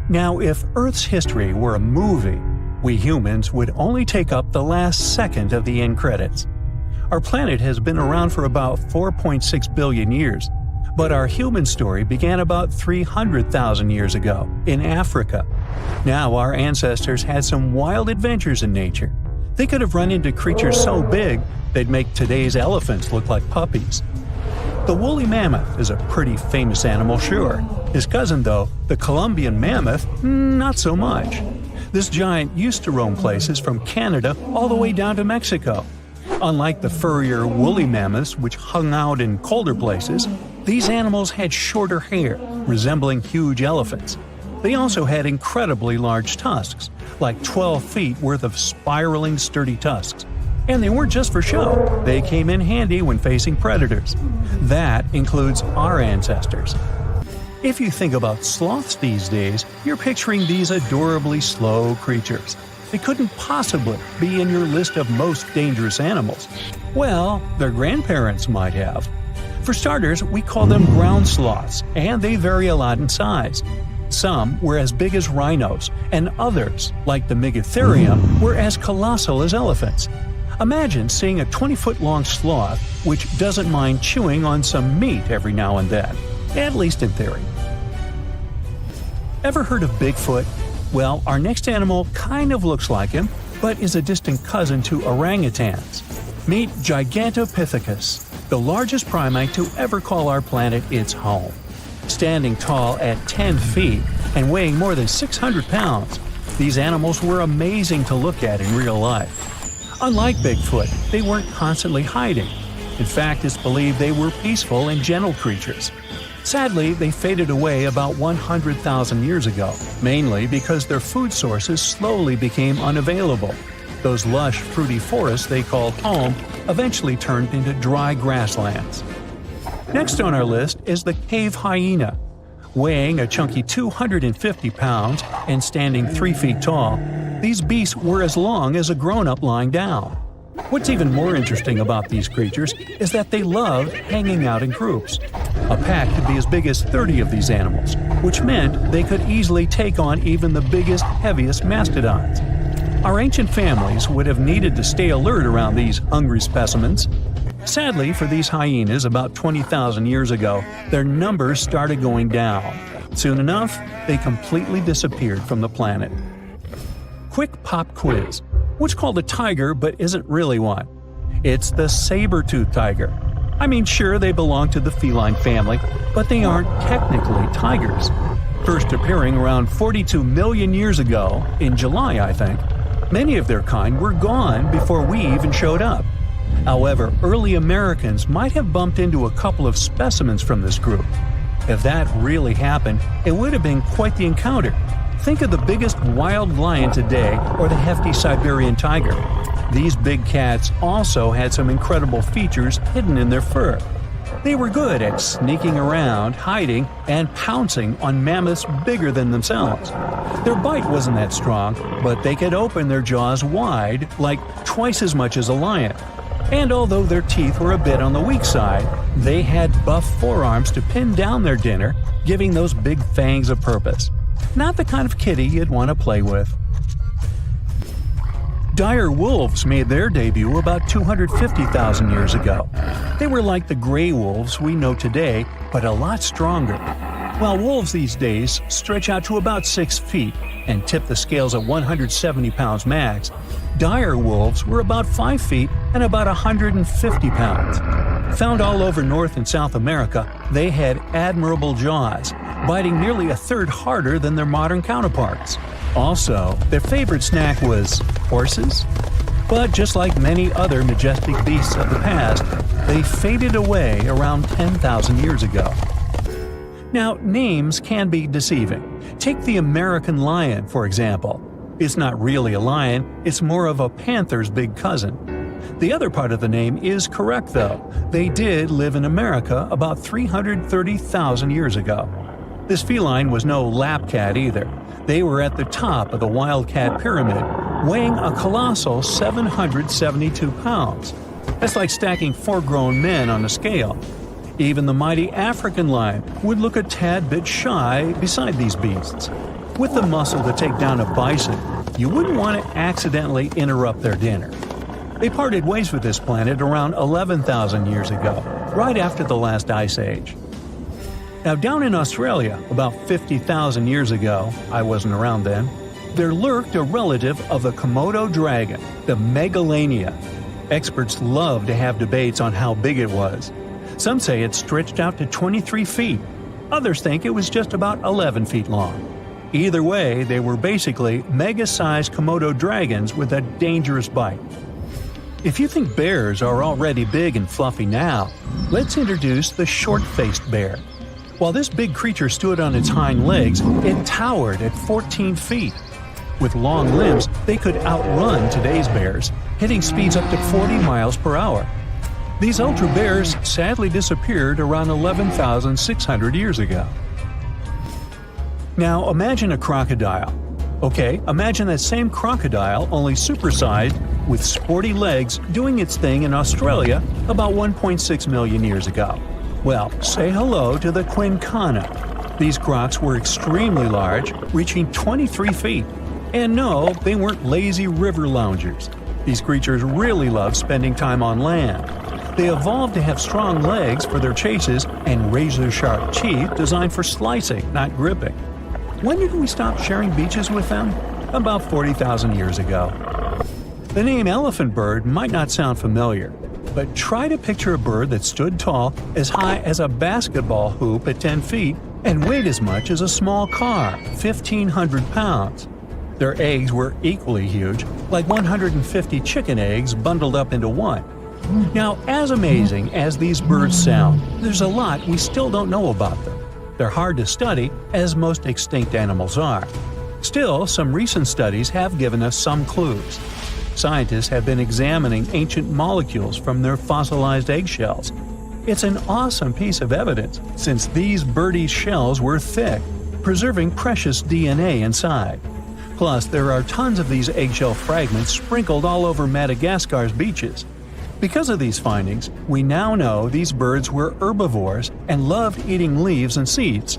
Now, if Earth's history were a movie, we humans would only take up the last second of the end credits. Our planet has been around for about 4.6 billion years, but our human story began about 300,000 years ago, in Africa. Now our ancestors had some wild adventures in nature. They could have run into creatures so big they'd make today's elephants look like puppies. The woolly mammoth is a pretty famous animal, sure. His cousin, though, the Columbian mammoth, not so much. This giant used to roam places from Canada all the way down to Mexico. Unlike the furrier woolly mammoths, which hung out in colder places, these animals had shorter hair, resembling huge elephants. They also had incredibly large tusks, like 12 feet worth of spiraling sturdy tusks. And they weren't just for show, they came in handy when facing predators. That includes our ancestors. If you think about sloths these days, you're picturing these adorably slow creatures. They couldn't possibly be in your list of most dangerous animals. Well, their grandparents might have. For starters, we call them ground sloths, and they vary a lot in size. Some were as big as rhinos, and others, like the Megatherium, were as colossal as elephants. Imagine seeing a 20-foot-long sloth which doesn't mind chewing on some meat every now and then, at least in theory. Ever heard of Bigfoot? Well, our next animal kind of looks like him, but is a distant cousin to orangutans. Meet Gigantopithecus, the largest primate to ever call our planet its home. Standing tall at 10 feet and weighing more than 600 pounds, these animals were amazing to look at in real life. Unlike Bigfoot, they weren't constantly hiding. In fact, it's believed they were peaceful and gentle creatures. Sadly, they faded away about 100,000 years ago, mainly because their food sources slowly became unavailable. Those lush, fruity forests they called home eventually turned into dry grasslands. Next on our list is the cave hyena. Weighing a chunky 250 pounds and standing 3 feet tall, these beasts were as long as a grown-up lying down. What's even more interesting about these creatures is that they love hanging out in groups. A pack could be as big as 30 of these animals, which meant they could easily take on even the biggest, heaviest mastodons. Our ancient families would have needed to stay alert around these hungry specimens. Sadly for these hyenas, about 20,000 years ago, their numbers started going down. Soon enough, they completely disappeared from the planet. Quick pop quiz. What's called a tiger but isn't really one? It's the saber-toothed tiger. I mean, sure, they belong to the feline family, but they aren't technically tigers. First appearing around 42 million years ago, in July, I think, many of their kind were gone before we even showed up. However, early Americans might have bumped into a couple of specimens from this group. If that really happened, it would have been quite the encounter. Think of the biggest wild lion today or the hefty Siberian tiger. These big cats also had some incredible features hidden in their fur. They were good at sneaking around, hiding, and pouncing on mammoths bigger than themselves. Their bite wasn't that strong, but they could open their jaws wide, like twice as much as a lion. And although their teeth were a bit on the weak side, they had buff forearms to pin down their dinner, giving those big fangs a purpose. Not the kind of kitty you'd want to play with. Dire wolves made their debut about 250,000 years ago. They were like the gray wolves we know today, but a lot stronger. While wolves these days stretch out to about 6 feet and tip the scales at 170 pounds max, dire wolves were about 5 feet and about 150 pounds. Found all over North and South America, they had admirable jaws, biting nearly a third harder than their modern counterparts. Also, their favorite snack was horses. But just like many other majestic beasts of the past, they faded away around 10,000 years ago. Now, names can be deceiving. Take the American lion, for example. It's not really a lion, it's more of a panther's big cousin. The other part of the name is correct, though. They did live in America about 330,000 years ago. This feline was no lap cat either. They were at the top of the wildcat pyramid, weighing a colossal 772 pounds. That's like stacking 4 grown men on a scale. Even the mighty African lion would look a tad bit shy beside these beasts. With the muscle to take down a bison, you wouldn't want to accidentally interrupt their dinner. They parted ways with this planet around 11,000 years ago, right after the last ice age. Now down in Australia, about 50,000 years ago, I wasn't around then, there lurked a relative of the Komodo dragon, the Megalania. Experts love to have debates on how big it was. Some say it stretched out to 23 feet. Others think it was just about 11 feet long. Either way, they were basically mega-sized Komodo dragons with a dangerous bite. If you think bears are already big and fluffy now, let's introduce the short-faced bear. While this big creature stood on its hind legs, it towered at 14 feet. With long limbs, they could outrun today's bears, hitting speeds up to 40 miles per hour. These ultra bears sadly disappeared around 11,600 years ago. Now imagine a crocodile. Okay, imagine that same crocodile, only supersized, with sporty legs, doing its thing in Australia about 1.6 million years ago. Well, say hello to the quincana. These crocs were extremely large, reaching 23 feet. And no, they weren't lazy river loungers. These creatures really love spending time on land. They evolved to have strong legs for their chases and razor-sharp teeth designed for slicing, not gripping. When did we stop sharing beaches with them? About 40,000 years ago. The name elephant bird might not sound familiar, but try to picture a bird that stood tall, as high as a basketball hoop at 10 feet, and weighed as much as a small car, 1,500 pounds. Their eggs were equally huge, like 150 chicken eggs bundled up into one. Now, as amazing as these birds sound, there's a lot we still don't know about them. They're hard to study, as most extinct animals are. Still, some recent studies have given us some clues. Scientists have been examining ancient molecules from their fossilized eggshells. It's an awesome piece of evidence, since these birdies' shells were thick, preserving precious DNA inside. Plus, there are tons of these eggshell fragments sprinkled all over Madagascar's beaches. Because of these findings, we now know these birds were herbivores and loved eating leaves and seeds.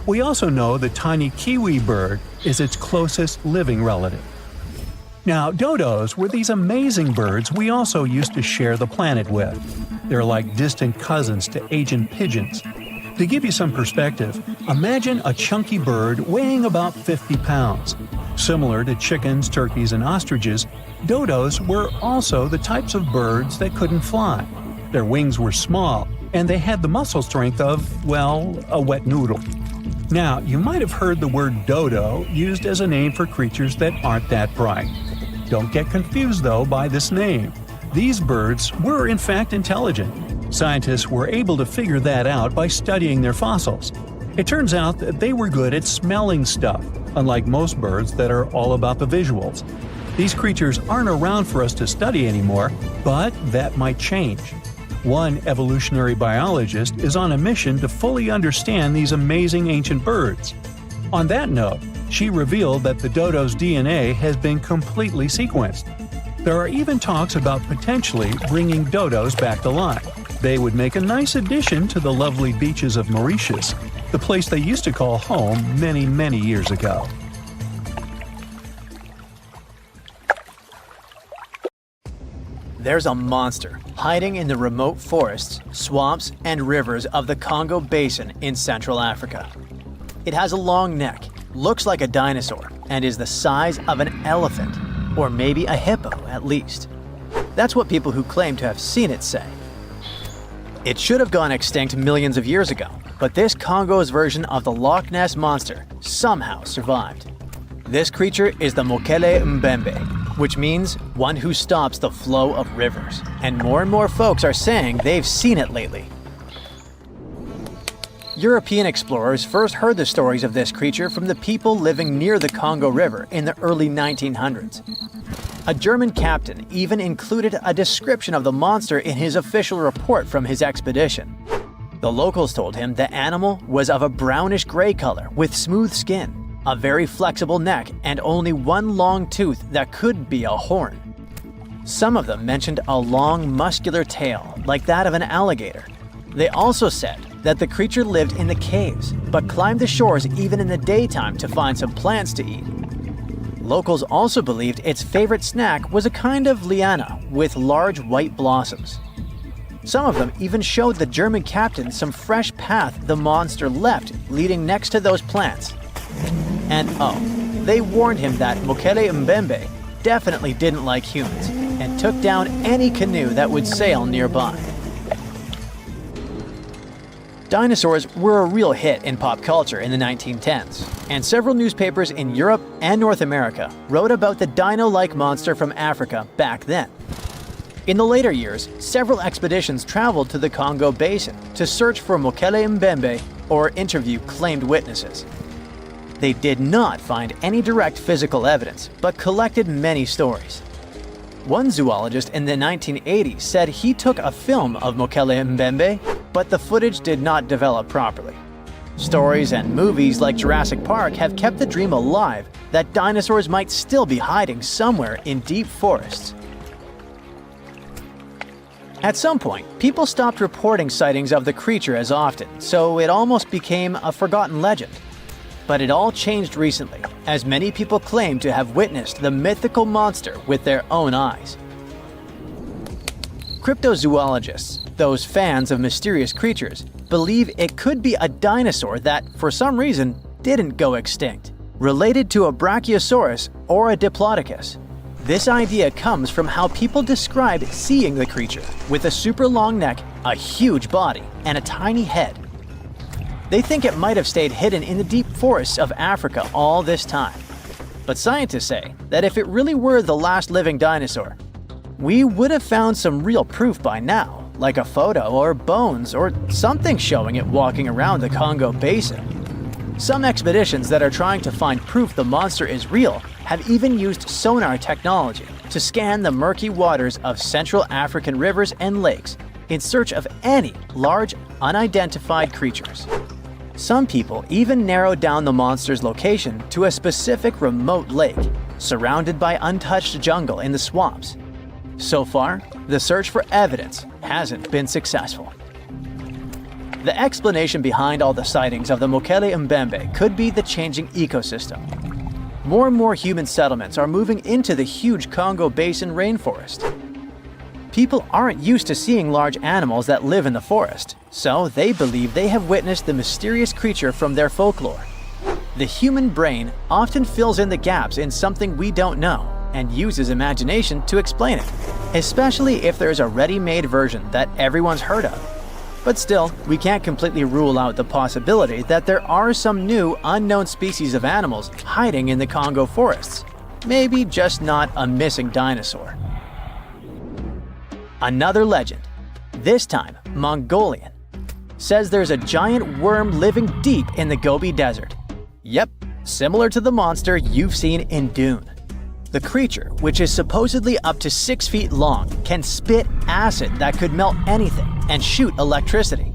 We also know the tiny kiwi bird is its closest living relative. Now, dodos were these amazing birds we also used to share the planet with. They're like distant cousins to Asian pigeons. To give you some perspective, imagine a chunky bird weighing about 50 pounds. Similar to chickens, turkeys, and ostriches, dodos were also the types of birds that couldn't fly. Their wings were small, and they had the muscle strength of, well, a wet noodle. Now, you might have heard the word dodo used as a name for creatures that aren't that bright. Don't get confused, though, by this name. These birds were in fact intelligent. Scientists were able to figure that out by studying their fossils. It turns out that they were good at smelling stuff, unlike most birds that are all about the visuals. These creatures aren't around for us to study anymore, but that might change. One evolutionary biologist is on a mission to fully understand these amazing ancient birds. On that note, she revealed that the dodo's DNA has been completely sequenced. There are even talks about potentially bringing dodos back to life. They would make a nice addition to the lovely beaches of Mauritius, the place they used to call home many, many years ago. There's a monster hiding in the remote forests, swamps, and rivers of the Congo Basin in Central Africa. It has a long neck, looks like a dinosaur, and is the size of an elephant, or maybe a hippo at least. That's what people who claim to have seen it say. It should have gone extinct millions of years ago, but this Congo's version of the Loch Ness Monster somehow survived. This creature is the Mokele Mbembe, which means one who stops the flow of rivers, and more folks are saying they've seen it lately. European explorers first heard the stories of this creature from the people living near the Congo River in the early 1900s. A German captain even included a description of the monster in his official report from his expedition. The locals told him the animal was of a brownish-gray color with smooth skin, a very flexible neck, and only one long tooth that could be a horn. Some of them mentioned a long, muscular tail like that of an alligator. They also said that the creature lived in the caves, but climbed the shores even in the daytime to find some plants to eat. Locals also believed its favorite snack was a kind of liana with large white blossoms. Some of them even showed the German captain some fresh path the monster left leading next to those plants. And oh, they warned him that Mokele Mbembe definitely didn't like humans and took down any canoe that would sail nearby. Dinosaurs were a real hit in pop culture in the 1910s, and several newspapers in Europe and North America wrote about the dino-like monster from Africa back then. In the later years, several expeditions traveled to the Congo Basin to search for Mokele Mbembe or interview claimed witnesses. They did not find any direct physical evidence, but collected many stories. One zoologist in the 1980s said he took a film of Mokele Mbembe, but the footage did not develop properly. Stories and movies like Jurassic Park have kept the dream alive that dinosaurs might still be hiding somewhere in deep forests. At some point, people stopped reporting sightings of the creature as often, so it almost became a forgotten legend. But it all changed recently, as many people claim to have witnessed the mythical monster with their own eyes. Cryptozoologists, those fans of mysterious creatures, believe it could be a dinosaur that, for some reason, didn't go extinct, related to a Brachiosaurus or a Diplodocus. This idea comes from how people describe seeing the creature, with a super long neck, a huge body, and a tiny head. They think it might have stayed hidden in the deep forests of Africa all this time. But scientists say that if it really were the last living dinosaur, we would have found some real proof by now, like a photo or bones or something showing it walking around the Congo Basin. Some expeditions that are trying to find proof the monster is real have even used sonar technology to scan the murky waters of Central African rivers and lakes in search of any large, unidentified creatures. Some people even narrowed down the monster's location to a specific remote lake, surrounded by untouched jungle in the swamps. So far, the search for evidence hasn't been successful. The explanation behind all the sightings of the Mokele Mbembe could be the changing ecosystem. More and more human settlements are moving into the huge Congo Basin rainforest. People aren't used to seeing large animals that live in the forest, so they believe they have witnessed the mysterious creature from their folklore. The human brain often fills in the gaps in something we don't know and uses imagination to explain it, especially if there's a ready-made version that everyone's heard of. But still, we can't completely rule out the possibility that there are some new, unknown species of animals hiding in the Congo forests. Maybe just not a missing dinosaur. Another legend, this time Mongolian, says there's a giant worm living deep in the Gobi Desert. Yep, similar to the monster you've seen in Dune. The creature, which is supposedly up to 6 feet long, can spit acid that could melt anything and shoot electricity.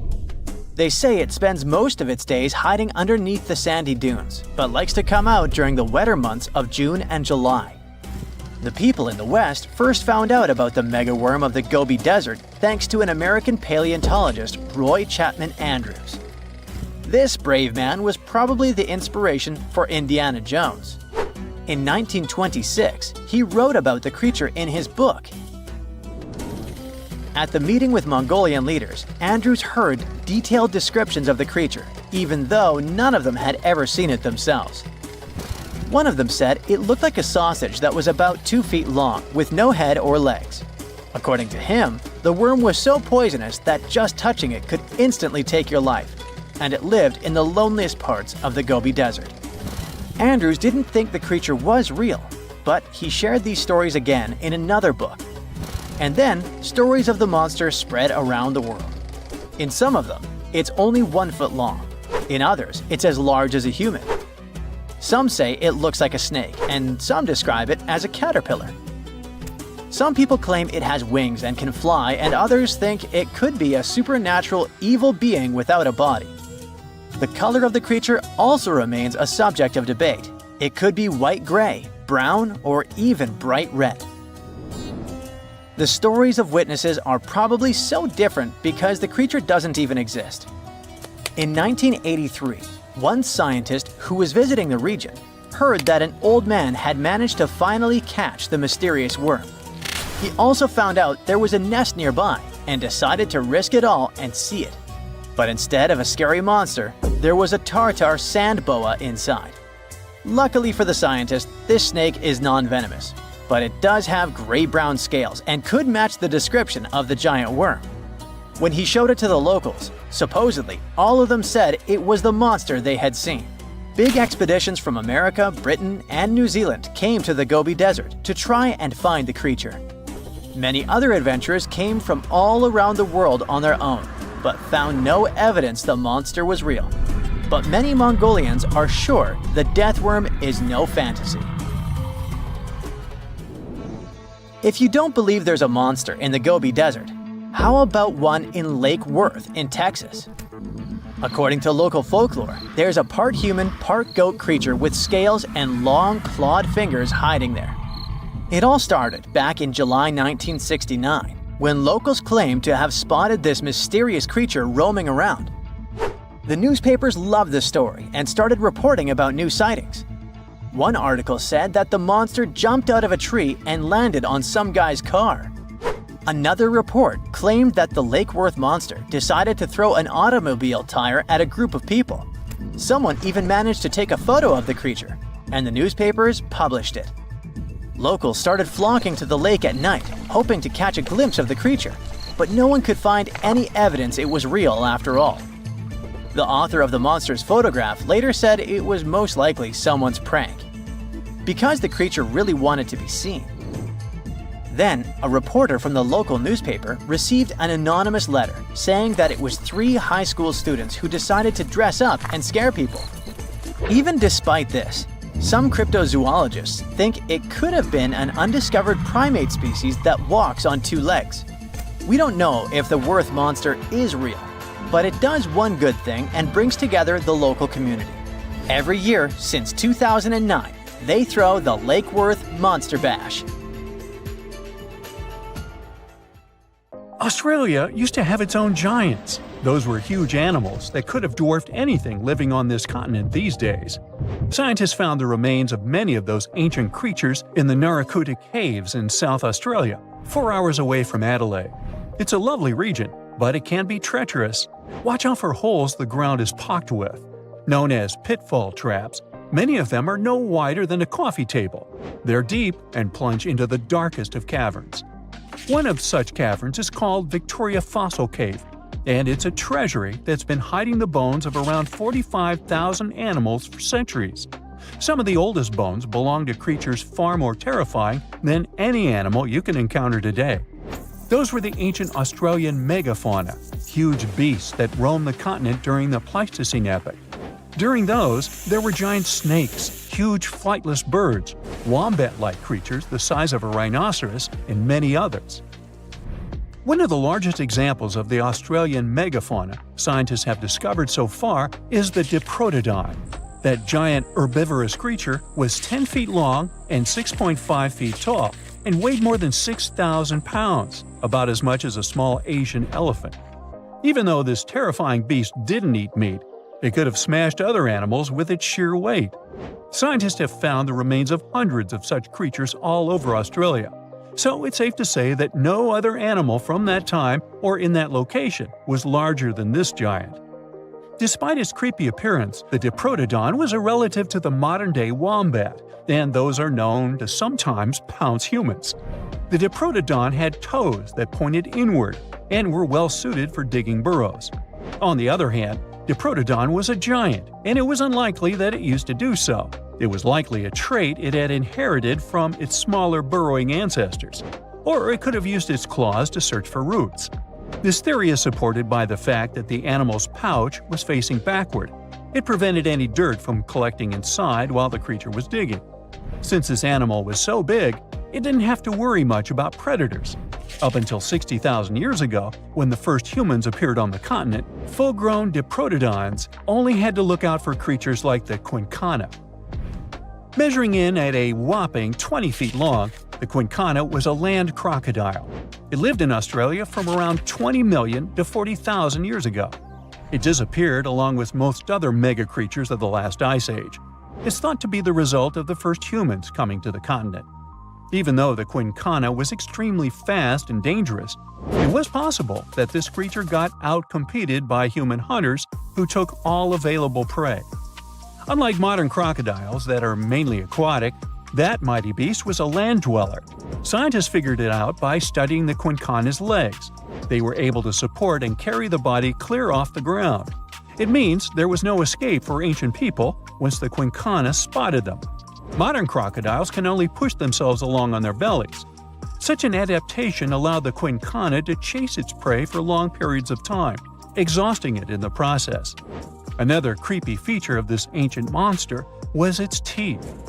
They say it spends most of its days hiding underneath the sandy dunes, but likes to come out during the wetter months of June and July. The people in the West first found out about the megaworm of the Gobi Desert thanks to an American paleontologist, Roy Chapman Andrews. This brave man was probably the inspiration for Indiana Jones. In 1926, he wrote about the creature in his book. At the meeting with Mongolian leaders, Andrews heard detailed descriptions of the creature, even though none of them had ever seen it themselves. One of them said it looked like a sausage that was about 2 feet long, with no head or legs. According to him, the worm was so poisonous that just touching it could instantly take your life, and it lived in the loneliest parts of the Gobi Desert. Andrews didn't think the creature was real, but he shared these stories again in another book. And then, stories of the monster spread around the world. In some of them, it's only 1 foot long. In others, it's as large as a human. Some say it looks like a snake, and some describe it as a caterpillar. Some people claim it has wings and can fly, and others think it could be a supernatural evil being without a body. The color of the creature also remains a subject of debate. It could be white-gray, brown, or even bright red. The stories of witnesses are probably so different because the creature doesn't even exist. In 1983, one scientist who was visiting the region heard that an old man had managed to finally catch the mysterious worm. He also found out there was a nest nearby and decided to risk it all and see it. But instead of a scary monster, there was a tartar sand boa inside. Luckily for the scientist, this snake is non-venomous, but it does have gray-brown scales and could match the description of the giant worm. When he showed it to the locals, supposedly all of them said it was the monster they had seen. Big expeditions from America, Britain, and New Zealand came to the Gobi Desert to try and find the creature. Many other adventurers came from all around the world on their own, but found no evidence the monster was real. But many Mongolians are sure the death worm is no fantasy. If you don't believe there's a monster in the Gobi Desert, how about one in Lake Worth in Texas? According to local folklore, there's a part human, part goat creature with scales and long clawed fingers hiding there. It all started back in July 1969, when locals claimed to have spotted this mysterious creature roaming around. The newspapers loved the story and started reporting about new sightings. One article said that the monster jumped out of a tree and landed on some guy's car. Another report claimed that the Lake Worth monster decided to throw an automobile tire at a group of people. Someone even managed to take a photo of the creature, and the newspapers published it. Locals started flocking to the lake at night, hoping to catch a glimpse of the creature, but no one could find any evidence it was real after all. The author of the monster's photograph later said it was most likely someone's prank, because the creature really wanted to be seen. Then, a reporter from the local newspaper received an anonymous letter saying that it was 3 high school students who decided to dress up and scare people. Even despite this, some cryptozoologists think it could have been an undiscovered primate species that walks on 2 legs. We don't know if the Worth monster is real, but it does one good thing and brings together the local community. Every year since 2009, they throw the Lake Worth Monster Bash. Australia used to have its own giants. Those were huge animals that could have dwarfed anything living on this continent these days. Scientists found the remains of many of those ancient creatures in the Narracuta Caves in South Australia, 4 hours away from Adelaide. It's a lovely region, but it can be treacherous. Watch out for holes the ground is pocked with. Known as pitfall traps, many of them are no wider than a coffee table. They're deep and plunge into the darkest of caverns. One of such caverns is called Victoria Fossil Cave, and it's a treasury that's been hiding the bones of around 45,000 animals for centuries. Some of the oldest bones belong to creatures far more terrifying than any animal you can encounter today. Those were the ancient Australian megafauna, huge beasts that roamed the continent during the Pleistocene epoch. During those, there were giant snakes, huge flightless birds, wombat-like creatures the size of a rhinoceros, and many others. One of the largest examples of the Australian megafauna scientists have discovered so far is the Diprotodon. That giant herbivorous creature was 10 feet long and 6.5 feet tall, and weighed more than 6,000 pounds, about as much as a small Asian elephant. Even though this terrifying beast didn't eat meat, it could have smashed other animals with its sheer weight. Scientists have found the remains of hundreds of such creatures all over Australia, so it's safe to say that no other animal from that time or in that location was larger than this giant. Despite its creepy appearance, the Diprotodon was a relative to the modern-day wombat, and those are known to sometimes pounce humans. The Diprotodon had toes that pointed inward and were well suited for digging burrows. On the other hand, Diprotodon was a giant, and it was unlikely that it used to do so. It was likely a trait it had inherited from its smaller burrowing ancestors, or it could have used its claws to search for roots. This theory is supported by the fact that the animal's pouch was facing backward. It prevented any dirt from collecting inside while the creature was digging. Since this animal was so big, it didn't have to worry much about predators. Up until 60,000 years ago, when the first humans appeared on the continent, full-grown Diprotodons only had to look out for creatures like the quincana. Measuring in at a whopping 20 feet long, the quincana was a land crocodile. It lived in Australia from around 20 million to 40,000 years ago. It disappeared along with most other mega creatures of the last ice age. It's thought to be the result of the first humans coming to the continent. Even though the quincana was extremely fast and dangerous, it was possible that this creature got outcompeted by human hunters who took all available prey. Unlike modern crocodiles that are mainly aquatic, that mighty beast was a land dweller. Scientists figured it out by studying the quincana's legs. They were able to support and carry the body clear off the ground. It means there was no escape for ancient people once the quincana spotted them. Modern crocodiles can only push themselves along on their bellies. Such an adaptation allowed the quincana to chase its prey for long periods of time, exhausting it in the process. Another creepy feature of this ancient monster was its teeth.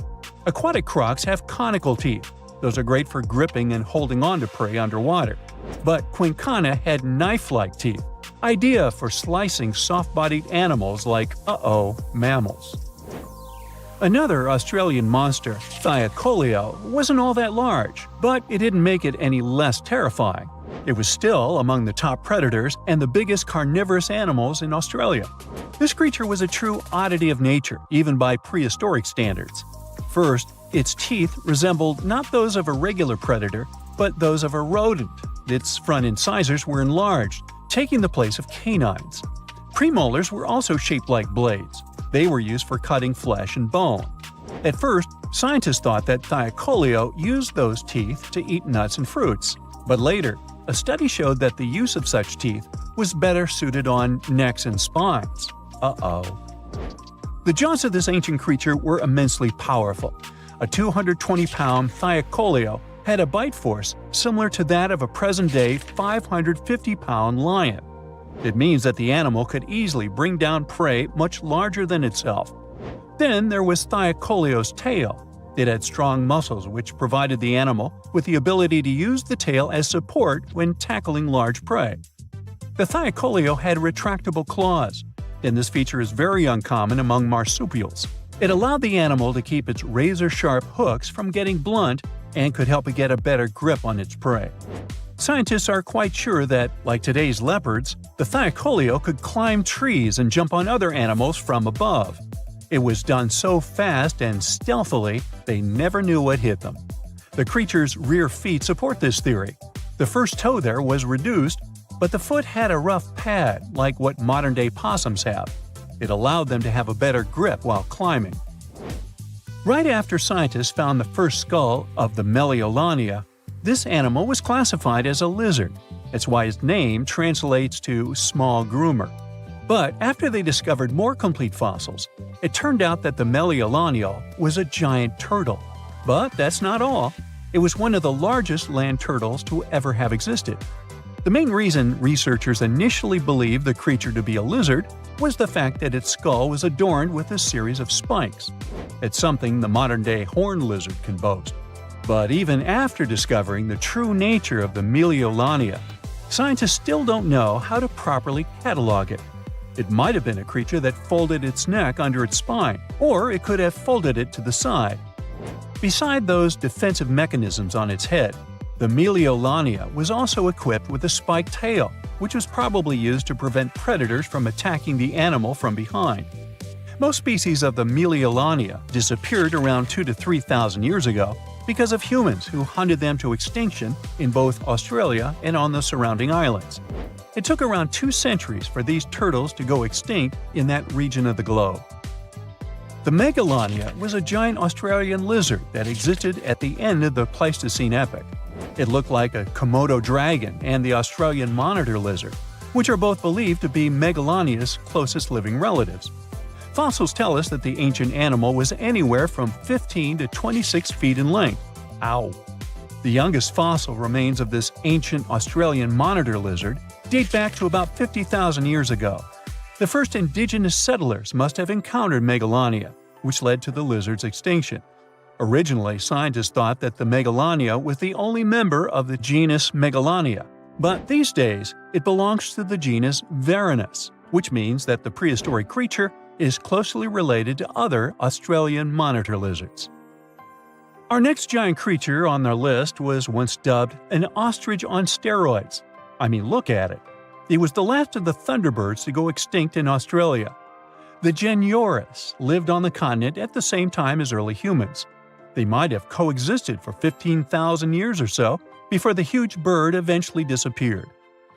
Aquatic crocs have conical teeth. Those are great for gripping and holding on to prey underwater. But quincana had knife-like teeth, ideal for slicing soft-bodied animals like, mammals. Another Australian monster, Thylacoleo, wasn't all that large, but it didn't make it any less terrifying. It was still among the top predators and the biggest carnivorous animals in Australia. This creature was a true oddity of nature, even by prehistoric standards. First, its teeth resembled not those of a regular predator, but those of a rodent. Its front incisors were enlarged, taking the place of canines. Premolars were also shaped like blades. They were used for cutting flesh and bone. At first, scientists thought that Thylacoleo used those teeth to eat nuts and fruits. But later, a study showed that the use of such teeth was better suited on necks and spines. The jaws of this ancient creature were immensely powerful. A 220-pound Thylacoleo had a bite force similar to that of a present-day 550-pound lion. It means that the animal could easily bring down prey much larger than itself. Then there was Thylacoleo's tail. It had strong muscles which provided the animal with the ability to use the tail as support when tackling large prey. The Thylacoleo had retractable claws, and this feature is very uncommon among marsupials. It allowed the animal to keep its razor-sharp hooks from getting blunt and could help it get a better grip on its prey. Scientists are quite sure that, like today's leopards, the Thylacoleo could climb trees and jump on other animals from above. It was done so fast and stealthily, they never knew what hit them. The creature's rear feet support this theory. The first toe there was reduced, but the foot had a rough pad like what modern-day possums have. It allowed them to have a better grip while climbing. Right after scientists found the first skull of the Meliolania, this animal was classified as a lizard. That's why its name translates to small groomer. But after they discovered more complete fossils, it turned out that the Meliolania was a giant turtle. But that's not all. It was one of the largest land turtles to ever have existed. The main reason researchers initially believed the creature to be a lizard was the fact that its skull was adorned with a series of spikes. It's something the modern-day horned lizard can boast. But even after discovering the true nature of the Meliolania, scientists still don't know how to properly catalog it. It might have been a creature that folded its neck under its spine, or it could have folded it to the side. Beside those defensive mechanisms on its head, the Meliolania was also equipped with a spiked tail, which was probably used to prevent predators from attacking the animal from behind. Most species of the Meliolania disappeared around 2,000 to 3,000 years ago because of humans who hunted them to extinction in both Australia and on the surrounding islands. It took around 2 centuries for these turtles to go extinct in that region of the globe. The Megalania was a giant Australian lizard that existed at the end of the Pleistocene epoch. It looked like a Komodo dragon and the Australian monitor lizard, which are both believed to be Megalania's closest living relatives. Fossils tell us that the ancient animal was anywhere from 15 to 26 feet in length. Ow! The youngest fossil remains of this ancient Australian monitor lizard date back to about 50,000 years ago. The first indigenous settlers must have encountered Megalania, which led to the lizard's extinction. Originally, scientists thought that the Megalania was the only member of the genus Megalania, but these days it belongs to the genus Varanus, which means that the prehistoric creature is closely related to other Australian monitor lizards. Our next giant creature on our list was once dubbed an ostrich on steroids. I mean, look at it. It was the last of the thunderbirds to go extinct in Australia. The Genyornis lived on the continent at the same time as early humans. They might have coexisted for 15,000 years or so before the huge bird eventually disappeared.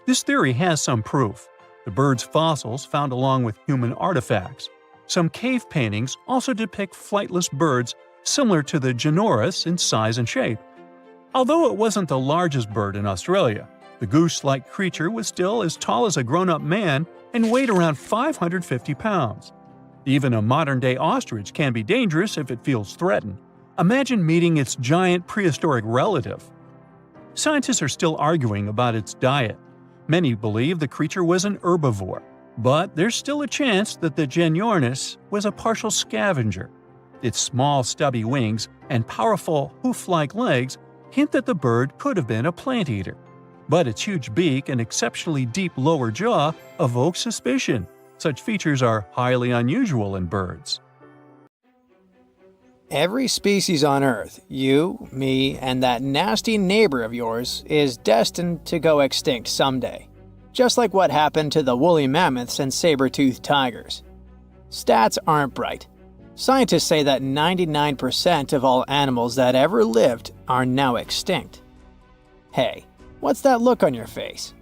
This theory has some proof. The bird's fossils found along with human artifacts. Some cave paintings also depict flightless birds similar to the Genyornis in size and shape. Although it wasn't the largest bird in Australia, the goose-like creature was still as tall as a grown-up man and weighed around 550 pounds. Even a modern-day ostrich can be dangerous if it feels threatened. Imagine meeting its giant prehistoric relative. Scientists are still arguing about its diet. Many believe the creature was an herbivore, but there's still a chance that the Genyornis was a partial scavenger. Its small, stubby wings and powerful hoof-like legs hint that the bird could have been a plant eater. But its huge beak and exceptionally deep lower jaw evoke suspicion. Such features are highly unusual in birds. Every species on Earth, you, me, and that nasty neighbor of yours, is destined to go extinct someday. Just like what happened to the woolly mammoths and saber-toothed tigers. Stats aren't bright. Scientists say that 99% of all animals that ever lived are now extinct. Hey, what's that look on your face?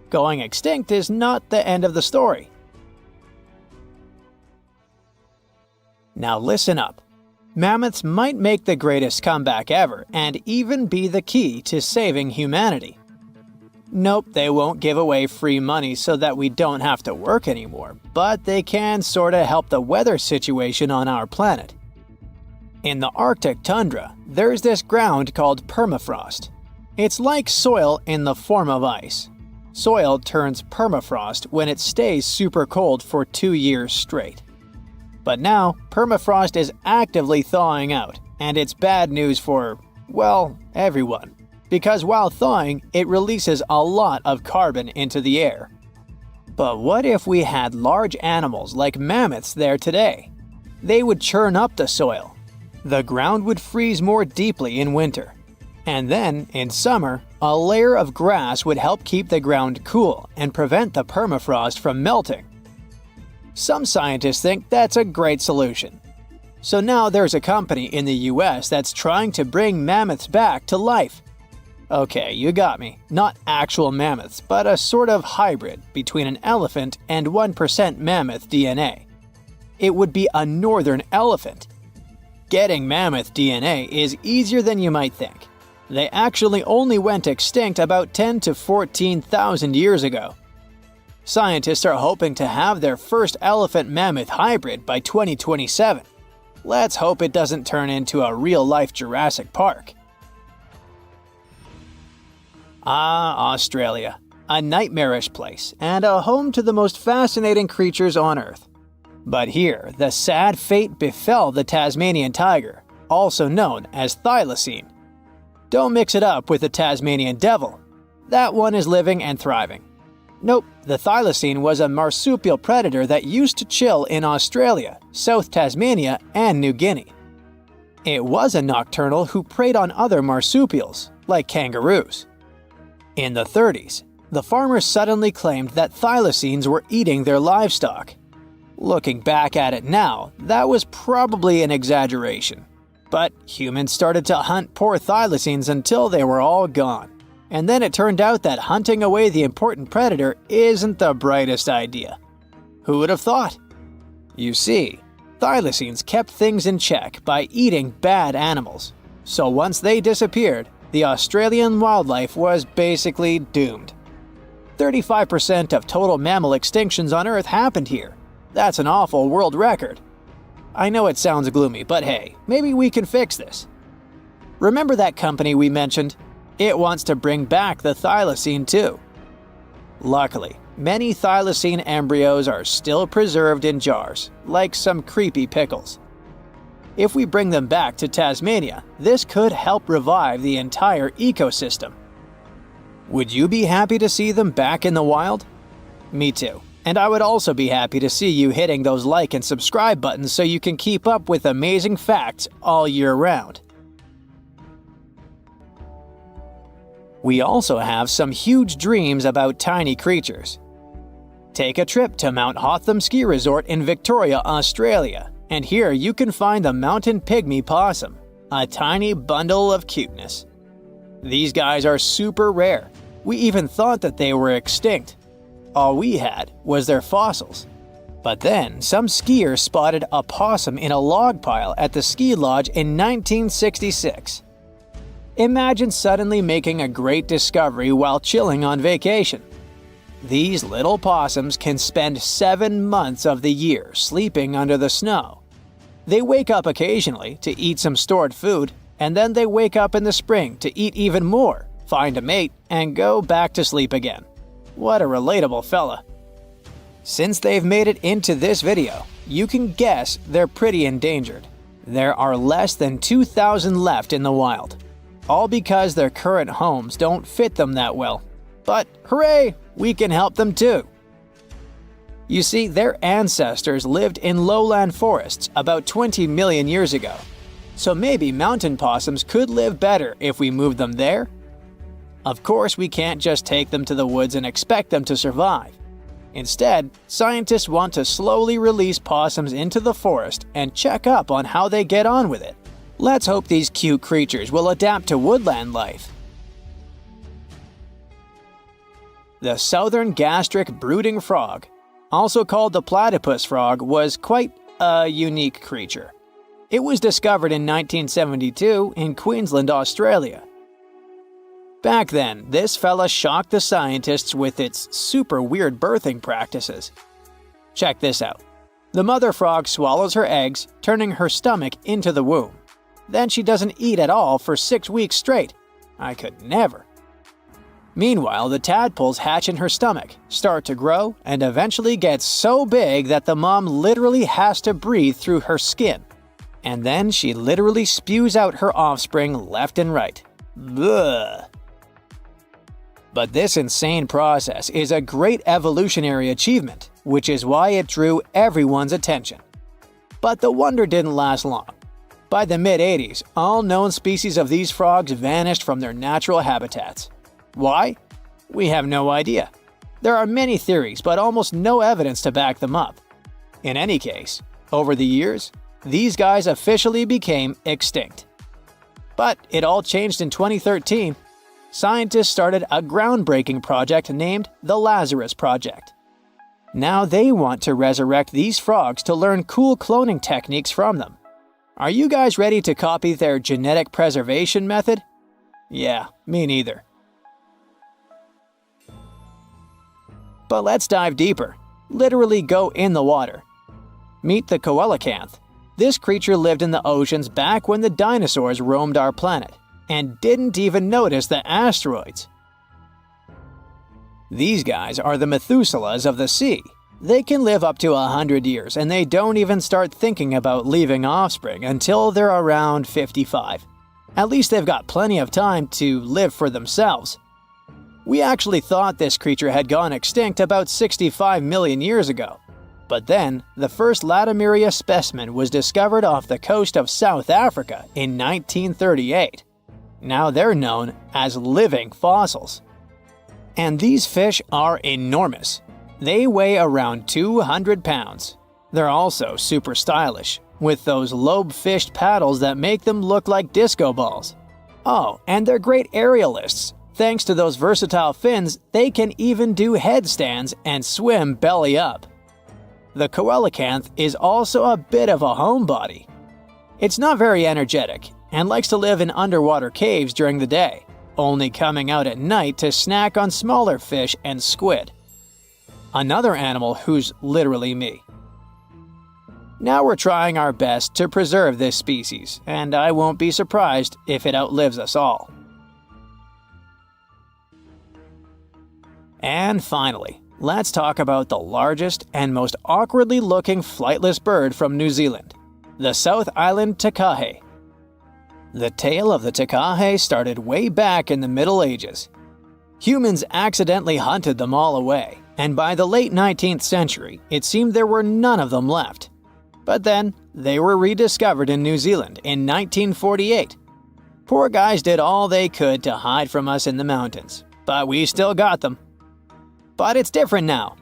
Going extinct is not the end of the story. Now listen up. Mammoths might make the greatest comeback ever and even be the key to saving humanity. Nope, they won't give away free money so that we don't have to work anymore, but they can sorta help the weather situation on our planet. In the Arctic tundra, there's this ground called permafrost. It's like soil in the form of ice. Soil turns permafrost when it stays super cold for 2 years straight. But now, permafrost is actively thawing out, and it's bad news for, well, everyone. Because while thawing, it releases a lot of carbon into the air. But what if we had large animals like mammoths there today? They would churn up the soil. The ground would freeze more deeply in winter. And then, in summer, a layer of grass would help keep the ground cool and prevent the permafrost from melting. Some scientists think that's a great solution. So now there's a company in the US that's trying to bring mammoths back to life. Okay, you got me. Not actual mammoths, but a sort of hybrid between an elephant and 1% mammoth DNA. It would be a northern elephant. Getting mammoth DNA is easier than you might think. They actually only went extinct about 10 to 14,000 years ago. Scientists are hoping to have their first elephant-mammoth hybrid by 2027. Let's hope it doesn't turn into a real-life Jurassic Park. Ah, Australia. A nightmarish place and a home to the most fascinating creatures on Earth. But here, the sad fate befell the Tasmanian tiger, also known as thylacine. Don't mix it up with the Tasmanian devil. That one is living and thriving. Nope, the thylacine was a marsupial predator that used to chill in Australia, South Tasmania, and New Guinea. It was a nocturnal who preyed on other marsupials, like kangaroos. In the 30s, the farmers suddenly claimed that thylacines were eating their livestock. Looking back at it now, that was probably an exaggeration. But humans started to hunt poor thylacines until they were all gone. And then it turned out that hunting away the important predator isn't the brightest idea. Who would have thought? You see, thylacines kept things in check by eating bad animals. So once they disappeared, the Australian wildlife was basically doomed. 35% of total mammal extinctions on Earth happened here. That's an awful world record. I know it sounds gloomy, but hey, maybe we can fix this. Remember that company we mentioned? It wants to bring back the thylacine too. Luckily, many thylacine embryos are still preserved in jars, like some creepy pickles. If we bring them back to Tasmania, this could help revive the entire ecosystem. Would you be happy to see them back in the wild? Me too. And I would also be happy to see you hitting those like and subscribe buttons so you can keep up with amazing facts all year round. We also have some huge dreams about tiny creatures. Take a trip to Mount Hotham Ski Resort in Victoria, Australia, and here you can find the mountain pygmy possum, a tiny bundle of cuteness. These guys are super rare. We even thought that they were extinct. All we had was their fossils. But then, some skiers spotted a possum in a log pile at the ski lodge in 1966. Imagine suddenly making a great discovery while chilling on vacation. These little possums can spend 7 months of the year sleeping under the snow. They wake up occasionally to eat some stored food, and then they wake up in the spring to eat even more, find a mate, and go back to sleep again. What a relatable fella. Since they've made it into this video, you can guess they're pretty endangered. There are less than 2,000 left in the wild, all because their current homes don't fit them that well. But hooray, we can help them too. You see, their ancestors lived in lowland forests about 20 million years ago. So maybe mountain possums could live better if we moved them there? Of course, we can't just take them to the woods and expect them to survive. Instead, scientists want to slowly release possums into the forest and check up on how they get on with it. Let's hope these cute creatures will adapt to woodland life. The southern gastric brooding frog, also called the platypus frog, was quite a unique creature. It was discovered in 1972 in Queensland, Australia. Back then, this fella shocked the scientists with its super weird birthing practices. Check this out. The mother frog swallows her eggs, turning her stomach into the womb. Then she doesn't eat at all for 6 weeks straight. I could never. Meanwhile, the tadpoles hatch in her stomach, start to grow, and eventually get so big that the mom literally has to breathe through her skin. And then she literally spews out her offspring left and right. Bleh. But this insane process is a great evolutionary achievement, which is why it drew everyone's attention. But the wonder didn't last long. By the mid-80s, all known species of these frogs vanished from their natural habitats. Why? We have no idea. There are many theories, but almost no evidence to back them up. In any case, over the years, these guys officially became extinct. But it all changed in 2013. Scientists started a groundbreaking project named the Lazarus Project. Now they want to resurrect these frogs to learn cool cloning techniques from them. Are you guys ready to copy their genetic preservation method? Yeah, me neither. But let's dive deeper. Literally go in the water. Meet the coelacanth. This creature lived in the oceans back when the dinosaurs roamed our planet, and didn't even notice the asteroids. These guys are the Methuselahs of the sea. They can live up to 100 years, and they don't even start thinking about leaving offspring until they're around 55. At least they've got plenty of time to live for themselves. We actually thought this creature had gone extinct about 65 million years ago. But then, the first Latimeria specimen was discovered off the coast of South Africa in 1938. Now they're known as living fossils. And these fish are enormous. They weigh around 200 pounds. They're also super stylish, with those lobe-fished paddles that make them look like disco balls. Oh, and they're great aerialists. Thanks to those versatile fins, they can even do headstands and swim belly up. The coelacanth is also a bit of a homebody. It's not very energetic and likes to live in underwater caves during the day, only coming out at night to snack on smaller fish and squid. Another animal who's literally me. Now we're trying our best to preserve this species, and I won't be surprised if it outlives us all. And finally, let's talk about the largest and most awkwardly looking flightless bird from New Zealand, the South Island takahe. The tale of the takahe started way back in the Middle Ages. Humans accidentally hunted them all away, and by the late 19th century, it seemed there were none of them left. But then, they were rediscovered in New Zealand in 1948. Poor guys did all they could to hide from us in the mountains, but we still got them. But it's different now.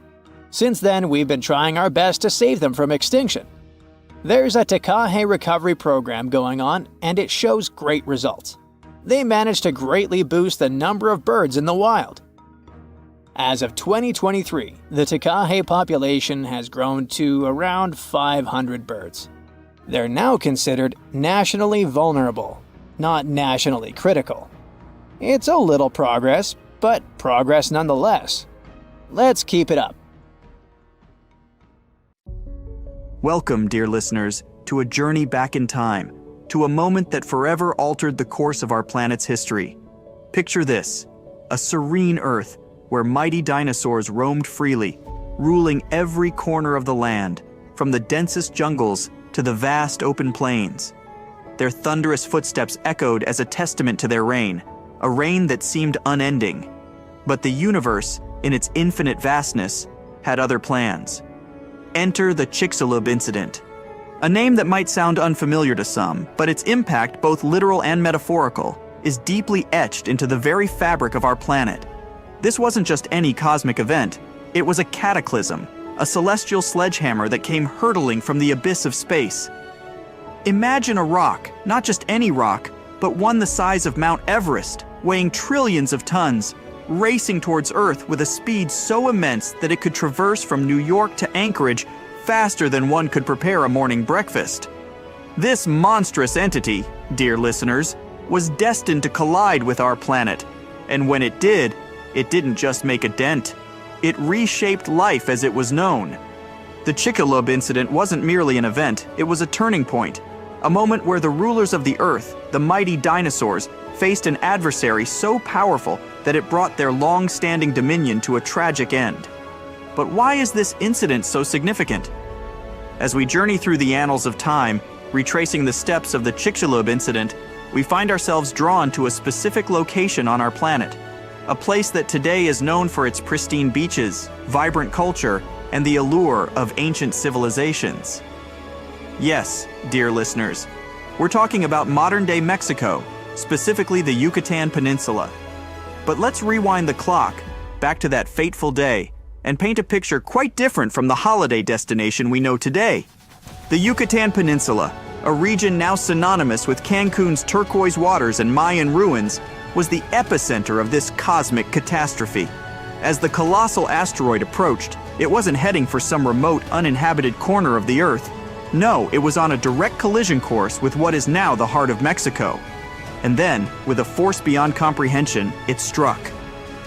Since then, we've been trying our best to save them from extinction. There's a Takahe recovery program going on, and it shows great results. They managed to greatly boost the number of birds in the wild. As of 2023, the Takahe population has grown to around 500 birds. They're now considered nationally vulnerable, not nationally critical. It's a little progress, but progress nonetheless. Let's keep it up. Welcome, dear listeners, to a journey back in time, to a moment that forever altered the course of our planet's history. Picture this: a serene Earth where mighty dinosaurs roamed freely, ruling every corner of the land, from the densest jungles to the vast open plains. Their thunderous footsteps echoed as a testament to their reign, a reign that seemed unending. But the universe, in its infinite vastness, had other plans. Enter the Chicxulub incident. A name that might sound unfamiliar to some, but its impact, both literal and metaphorical, is deeply etched into the very fabric of our planet. This wasn't just any cosmic event, it was a cataclysm, a celestial sledgehammer that came hurtling from the abyss of space. Imagine a rock, not just any rock, but one the size of Mount Everest, weighing trillions of tons, racing towards Earth with a speed so immense that it could traverse from New York to Anchorage faster than one could prepare a morning breakfast. This monstrous entity, dear listeners, was destined to collide with our planet, and when it did, it didn't just make a dent. It reshaped life as it was known. The Chicxulub incident wasn't merely an event, it was a turning point, a moment where the rulers of the Earth, the mighty dinosaurs, faced an adversary so powerful that it brought their long-standing dominion to a tragic end. But why is this incident so significant? As we journey through the annals of time, retracing the steps of the Chicxulub incident, we find ourselves drawn to a specific location on our planet, a place that today is known for its pristine beaches, vibrant culture, and the allure of ancient civilizations. Yes, dear listeners, we're talking about modern-day Mexico, specifically the Yucatan Peninsula. But let's rewind the clock back to that fateful day and paint a picture quite different from the holiday destination we know today. The Yucatan Peninsula, a region now synonymous with Cancun's turquoise waters and Mayan ruins, was the epicenter of this cosmic catastrophe. As the colossal asteroid approached, it wasn't heading for some remote, uninhabited corner of the Earth. No, it was on a direct collision course with what is now the heart of Mexico. And then, with a force beyond comprehension, it struck.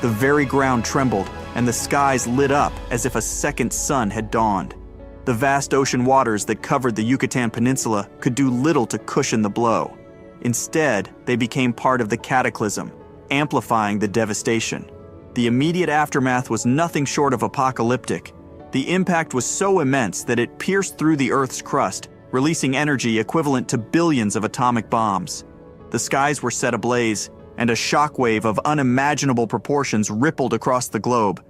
The very ground trembled, and the skies lit up as if a second sun had dawned. The vast ocean waters that covered the Yucatan Peninsula could do little to cushion the blow. Instead, they became part of the cataclysm, amplifying the devastation. The immediate aftermath was nothing short of apocalyptic. The impact was so immense that it pierced through the Earth's crust, releasing energy equivalent to billions of atomic bombs. The skies were set ablaze, and a shockwave of unimaginable proportions rippled across the globe.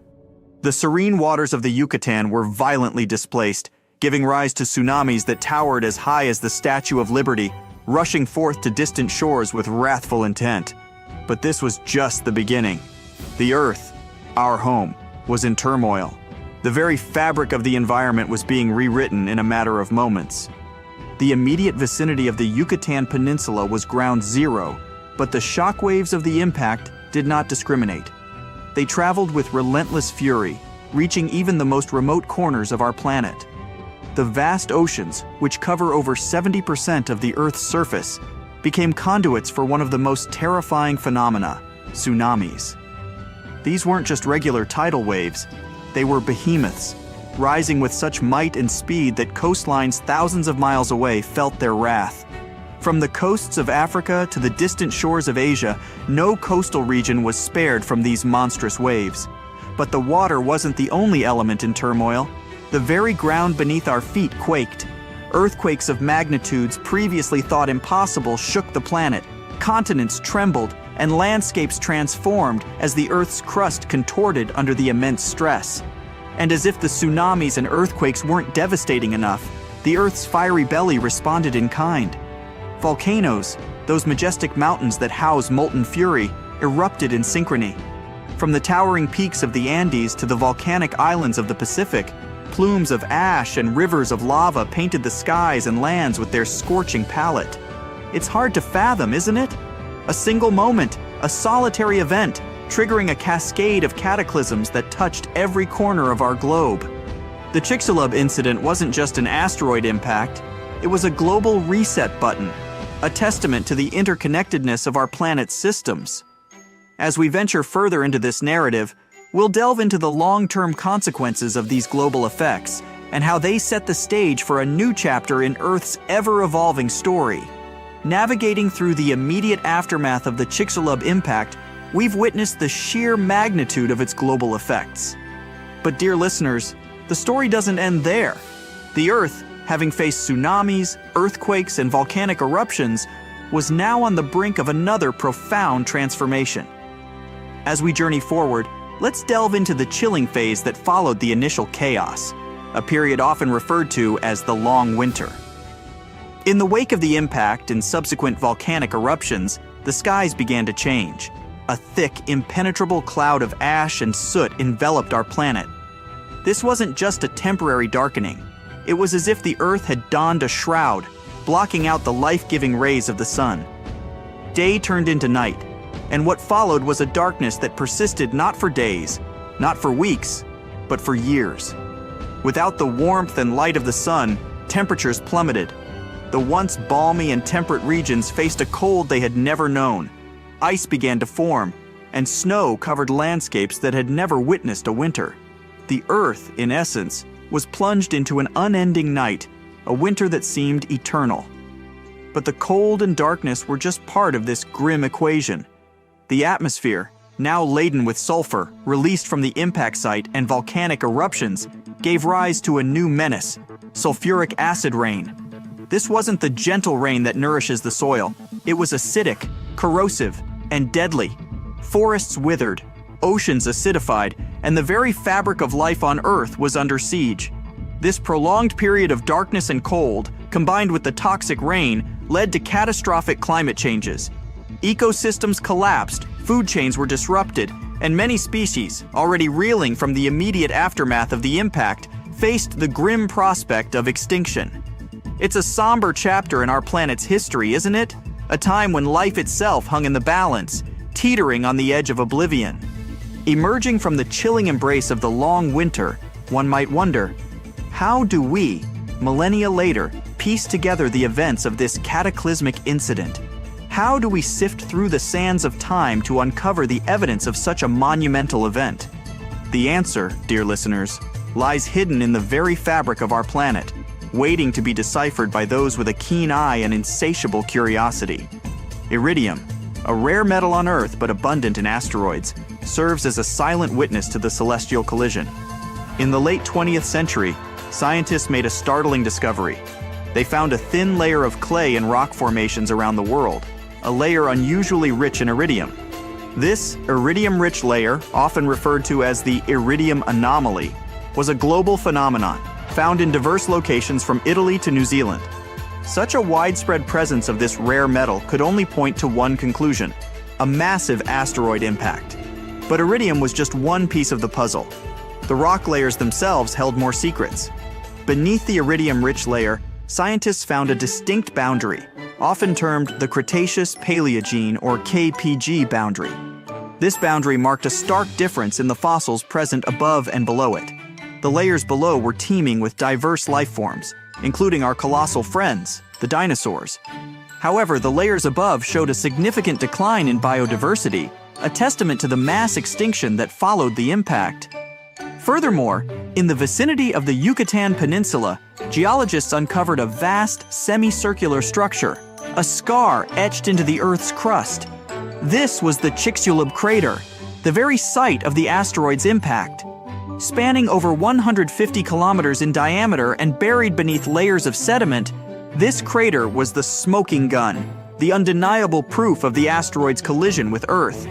The serene waters of the Yucatan were violently displaced, giving rise to tsunamis that towered as high as the Statue of Liberty, rushing forth to distant shores with wrathful intent. But this was just the beginning. The Earth, our home, was in turmoil. The very fabric of the environment was being rewritten in a matter of moments. The immediate vicinity of the Yucatan Peninsula was ground zero, but the shockwaves of the impact did not discriminate. They traveled with relentless fury, reaching even the most remote corners of our planet. The vast oceans, which cover over 70% of the Earth's surface, became conduits for one of the most terrifying phenomena, tsunamis. These weren't just regular tidal waves, they were behemoths, rising with such might and speed that coastlines thousands of miles away felt their wrath. From the coasts of Africa to the distant shores of Asia, no coastal region was spared from these monstrous waves. But the water wasn't the only element in turmoil. The very ground beneath our feet quaked. Earthquakes of magnitudes previously thought impossible shook the planet. Continents trembled, and landscapes transformed as the Earth's crust contorted under the immense stress. And as if the tsunamis and earthquakes weren't devastating enough, the Earth's fiery belly responded in kind. Volcanoes, those majestic mountains that house molten fury, erupted in synchrony. From the towering peaks of the Andes to the volcanic islands of the Pacific, plumes of ash and rivers of lava painted the skies and lands with their scorching palette. It's hard to fathom, isn't it? A single moment, a solitary event, triggering a cascade of cataclysms that touched every corner of our globe. The Chicxulub incident wasn't just an asteroid impact, it was a global reset button, a testament to the interconnectedness of our planet's systems. As we venture further into this narrative, we'll delve into the long-term consequences of these global effects and how they set the stage for a new chapter in Earth's ever-evolving story. Navigating through the immediate aftermath of the Chicxulub impact, we've witnessed the sheer magnitude of its global effects. But dear listeners, the story doesn't end there. The Earth, having faced tsunamis, earthquakes, and volcanic eruptions, was now on the brink of another profound transformation. As we journey forward, let's delve into the chilling phase that followed the initial chaos, a period often referred to as the Long Winter. In the wake of the impact and subsequent volcanic eruptions, the skies began to change. A thick, impenetrable cloud of ash and soot enveloped our planet. This wasn't just a temporary darkening. It was as if the Earth had donned a shroud, blocking out the life-giving rays of the sun. Day turned into night, and what followed was a darkness that persisted not for days, not for weeks, but for years. Without the warmth and light of the sun, temperatures plummeted. The once balmy and temperate regions faced a cold they had never known. Ice began to form, and snow covered landscapes that had never witnessed a winter. The Earth, in essence, was plunged into an unending night, a winter that seemed eternal. But the cold and darkness were just part of this grim equation. The atmosphere, now laden with sulfur, released from the impact site and volcanic eruptions, gave rise to a new menace: sulfuric acid rain. This wasn't the gentle rain that nourishes the soil. It was acidic, corrosive, and deadly. Forests withered, oceans acidified, and the very fabric of life on Earth was under siege. This prolonged period of darkness and cold, combined with the toxic rain, led to catastrophic climate changes. Ecosystems collapsed, food chains were disrupted, and many species, already reeling from the immediate aftermath of the impact, faced the grim prospect of extinction. It's a somber chapter in our planet's history, isn't it? A time when life itself hung in the balance, teetering on the edge of oblivion. Emerging from the chilling embrace of the long winter, one might wonder, how do we, millennia later, piece together the events of this cataclysmic incident? How do we sift through the sands of time to uncover the evidence of such a monumental event? The answer, dear listeners, lies hidden in the very fabric of our planet, waiting to be deciphered by those with a keen eye and insatiable curiosity. Iridium, a rare metal on Earth but abundant in asteroids, serves as a silent witness to the celestial collision. In the late 20th century, scientists made a startling discovery. They found a thin layer of clay in rock formations around the world, a layer unusually rich in iridium. This iridium-rich layer, often referred to as the iridium anomaly, was a global phenomenon, found in diverse locations from Italy to New Zealand. Such a widespread presence of this rare metal could only point to one conclusion: a massive asteroid impact. But iridium was just one piece of the puzzle. The rock layers themselves held more secrets. Beneath the iridium-rich layer, scientists found a distinct boundary, often termed the Cretaceous-Paleogene or KPG boundary. This boundary marked a stark difference in the fossils present above and below it. The layers below were teeming with diverse life forms, including our colossal friends, the dinosaurs. However, the layers above showed a significant decline in biodiversity, a testament to the mass extinction that followed the impact. Furthermore, in the vicinity of the Yucatan Peninsula, geologists uncovered a vast semicircular structure, a scar etched into the Earth's crust. This was the Chicxulub crater, the very site of the asteroid's impact. Spanning over 150 kilometers in diameter and buried beneath layers of sediment, this crater was the smoking gun, the undeniable proof of the asteroid's collision with Earth.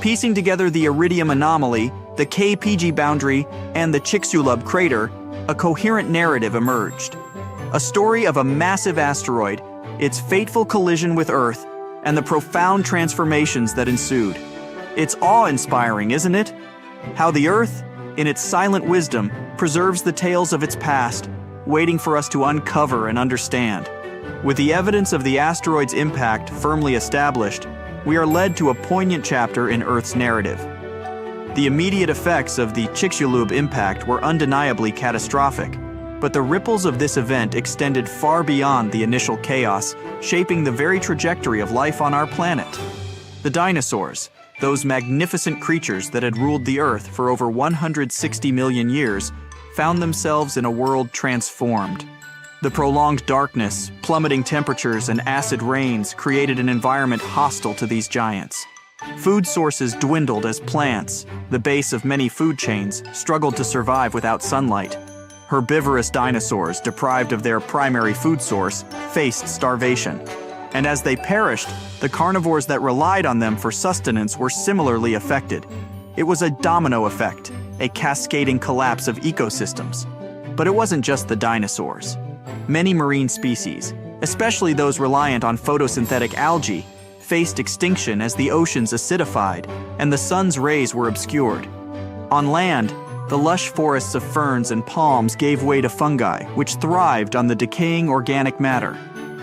Piecing together the iridium anomaly, the KPG boundary, and the Chicxulub crater, a coherent narrative emerged. A story of a massive asteroid, its fateful collision with Earth, and the profound transformations that ensued. It's awe-inspiring, isn't it? How the Earth, in its silent wisdom, preserves the tales of its past, waiting for us to uncover and understand. With the evidence of the asteroid's impact firmly established, we are led to a poignant chapter in Earth's narrative. The immediate effects of the Chicxulub impact were undeniably catastrophic, but the ripples of this event extended far beyond the initial chaos, shaping the very trajectory of life on our planet. The dinosaurs, those magnificent creatures that had ruled the Earth for over 160 million years, found themselves in a world transformed. The prolonged darkness, plummeting temperatures, and acid rains created an environment hostile to these giants. Food sources dwindled as plants, the base of many food chains, struggled to survive without sunlight. Herbivorous dinosaurs, deprived of their primary food source, faced starvation. And as they perished, the carnivores that relied on them for sustenance were similarly affected. It was a domino effect, a cascading collapse of ecosystems. But it wasn't just the dinosaurs. Many marine species, especially those reliant on photosynthetic algae, faced extinction as the oceans acidified and the sun's rays were obscured. On land, the lush forests of ferns and palms gave way to fungi, which thrived on the decaying organic matter.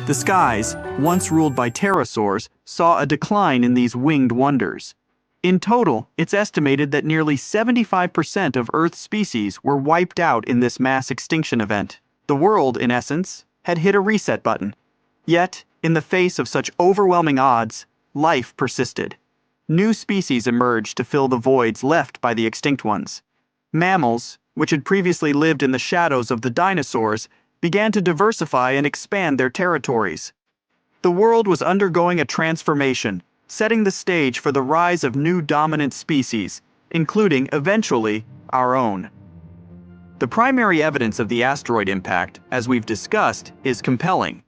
The skies, once ruled by pterosaurs, saw a decline in these winged wonders. In total, it's estimated that nearly 75% of Earth's species were wiped out in this mass extinction event. The world, in essence, had hit a reset button. Yet, in the face of such overwhelming odds, life persisted. New species emerged to fill the voids left by the extinct ones. Mammals, which had previously lived in the shadows of the dinosaurs, began to diversify and expand their territories. The world was undergoing a transformation, setting the stage for the rise of new dominant species, including, eventually, our own. The primary evidence of the asteroid impact, as we've discussed, is compelling.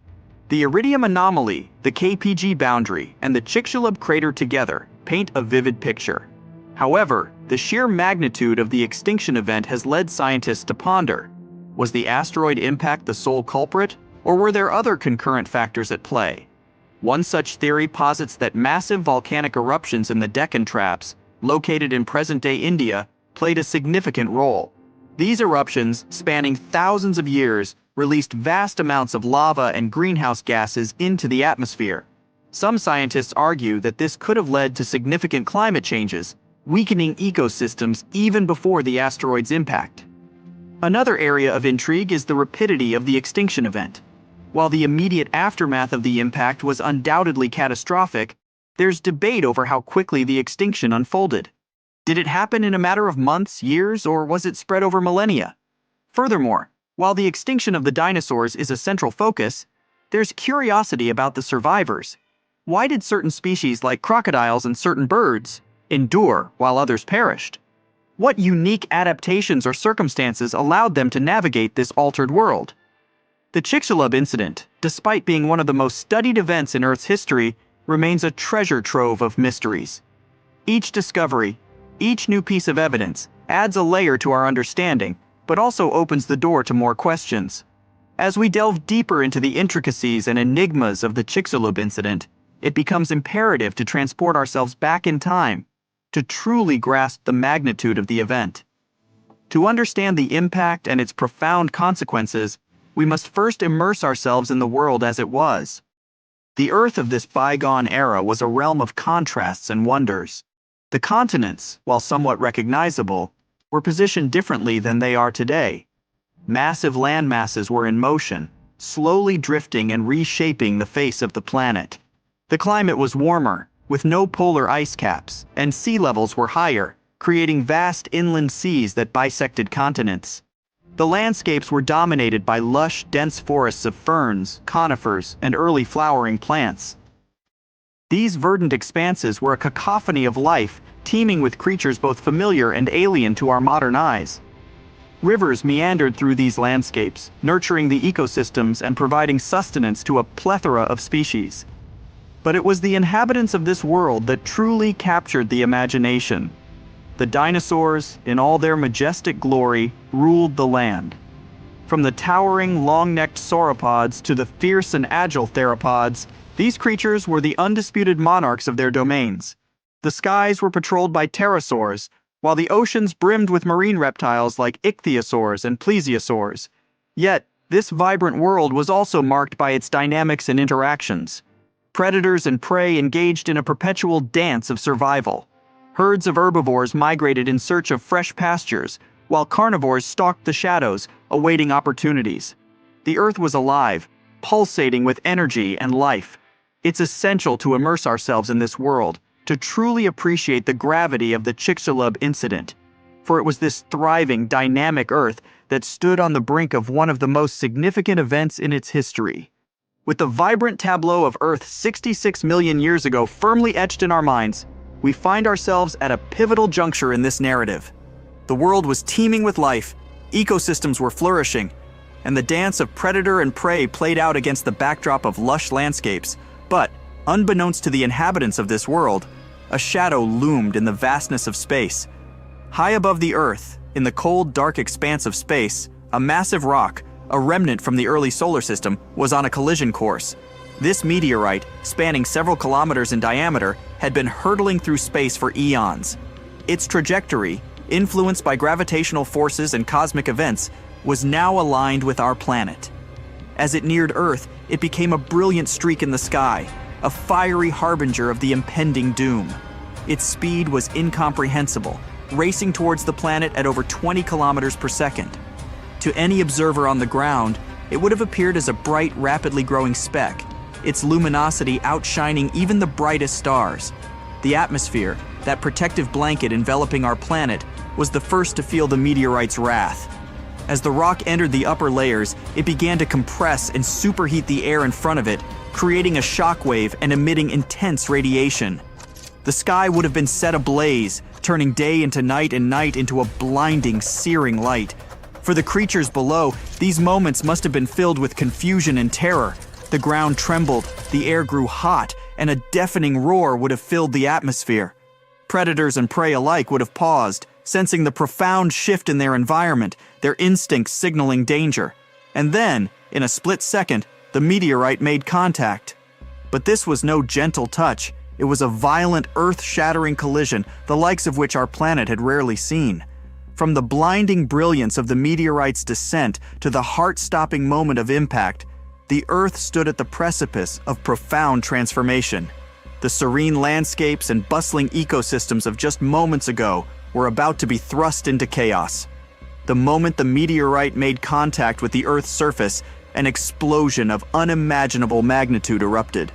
The Iridium anomaly, the KPG boundary, and the Chicxulub crater together paint a vivid picture. However, the sheer magnitude of the extinction event has led scientists to ponder: was the asteroid impact the sole culprit, or were there other concurrent factors at play? One such theory posits that massive volcanic eruptions in the Deccan Traps, located in present-day India, played a significant role. These eruptions, spanning thousands of years, released vast amounts of lava and greenhouse gases into the atmosphere. Some scientists argue that this could have led to significant climate changes, weakening ecosystems even before the asteroid's impact. Another area of intrigue is the rapidity of the extinction event. While the immediate aftermath of the impact was undoubtedly catastrophic, there's debate over how quickly the extinction unfolded. Did it happen in a matter of months, years, or was it spread over millennia? Furthermore, while the extinction of the dinosaurs is a central focus, there's curiosity about the survivors. Why did certain species like crocodiles and certain birds endure while others perished? What unique adaptations or circumstances allowed them to navigate this altered world? The Chicxulub incident, despite being one of the most studied events in Earth's history, remains a treasure trove of mysteries. Each discovery, each new piece of evidence, adds a layer to our understanding, but also opens the door to more questions. As we delve deeper into the intricacies and enigmas of the Chicxulub incident, it becomes imperative to transport ourselves back in time, to truly grasp the magnitude of the event. To understand the impact and its profound consequences, we must first immerse ourselves in the world as it was. The Earth of this bygone era was a realm of contrasts and wonders. The continents, while somewhat recognizable, were positioned differently than they are today. Massive land masses were in motion, slowly drifting and reshaping the face of the planet. The climate was warmer, with no polar ice caps, and sea levels were higher, creating vast inland seas that bisected continents. The landscapes were dominated by lush, dense forests of ferns, conifers, and early flowering plants. These verdant expanses were a cacophony of life, teeming with creatures both familiar and alien to our modern eyes. Rivers meandered through these landscapes, nurturing the ecosystems and providing sustenance to a plethora of species. But it was the inhabitants of this world that truly captured the imagination. The dinosaurs, in all their majestic glory, ruled the land. From the towering, long-necked sauropods to the fierce and agile theropods, these creatures were the undisputed monarchs of their domains. The skies were patrolled by pterosaurs, while the oceans brimmed with marine reptiles like ichthyosaurs and plesiosaurs. Yet, this vibrant world was also marked by its dynamics and interactions. Predators and prey engaged in a perpetual dance of survival. Herds of herbivores migrated in search of fresh pastures, while carnivores stalked the shadows, awaiting opportunities. The Earth was alive, pulsating with energy and life. It's essential to immerse ourselves in this world, to truly appreciate the gravity of the Chicxulub incident. For it was this thriving, dynamic Earth that stood on the brink of one of the most significant events in its history. With the vibrant tableau of Earth 66 million years ago firmly etched in our minds, we find ourselves at a pivotal juncture in this narrative. The world was teeming with life, ecosystems were flourishing, and the dance of predator and prey played out against the backdrop of lush landscapes. But, unbeknownst to the inhabitants of this world, a shadow loomed in the vastness of space. High above the Earth, in the cold, dark expanse of space, a massive rock, a remnant from the early solar system, was on a collision course. This meteorite, spanning several kilometers in diameter, had been hurtling through space for eons. Its trajectory, influenced by gravitational forces and cosmic events, was now aligned with our planet. As it neared Earth, it became a brilliant streak in the sky, a fiery harbinger of the impending doom. Its speed was incomprehensible, racing towards the planet at over 20 kilometers per second. To any observer on the ground, it would have appeared as a bright, rapidly growing speck, its luminosity outshining even the brightest stars. The atmosphere, that protective blanket enveloping our planet, was the first to feel the meteorite's wrath. As the rock entered the upper layers, it began to compress and superheat the air in front of it, creating a shockwave and emitting intense radiation. The sky would have been set ablaze, turning day into night and night into a blinding, searing light. For the creatures below, these moments must have been filled with confusion and terror. The ground trembled, the air grew hot, and a deafening roar would have filled the atmosphere. Predators and prey alike would have paused, sensing the profound shift in their environment, their instincts signaling danger. And then, in a split second, the meteorite made contact. But this was no gentle touch. It was a violent, earth-shattering collision, the likes of which our planet had rarely seen. From the blinding brilliance of the meteorite's descent to the heart-stopping moment of impact, the Earth stood at the precipice of profound transformation. The serene landscapes and bustling ecosystems of just moments ago were about to be thrust into chaos. The moment the meteorite made contact with the Earth's surface, an explosion of unimaginable magnitude erupted.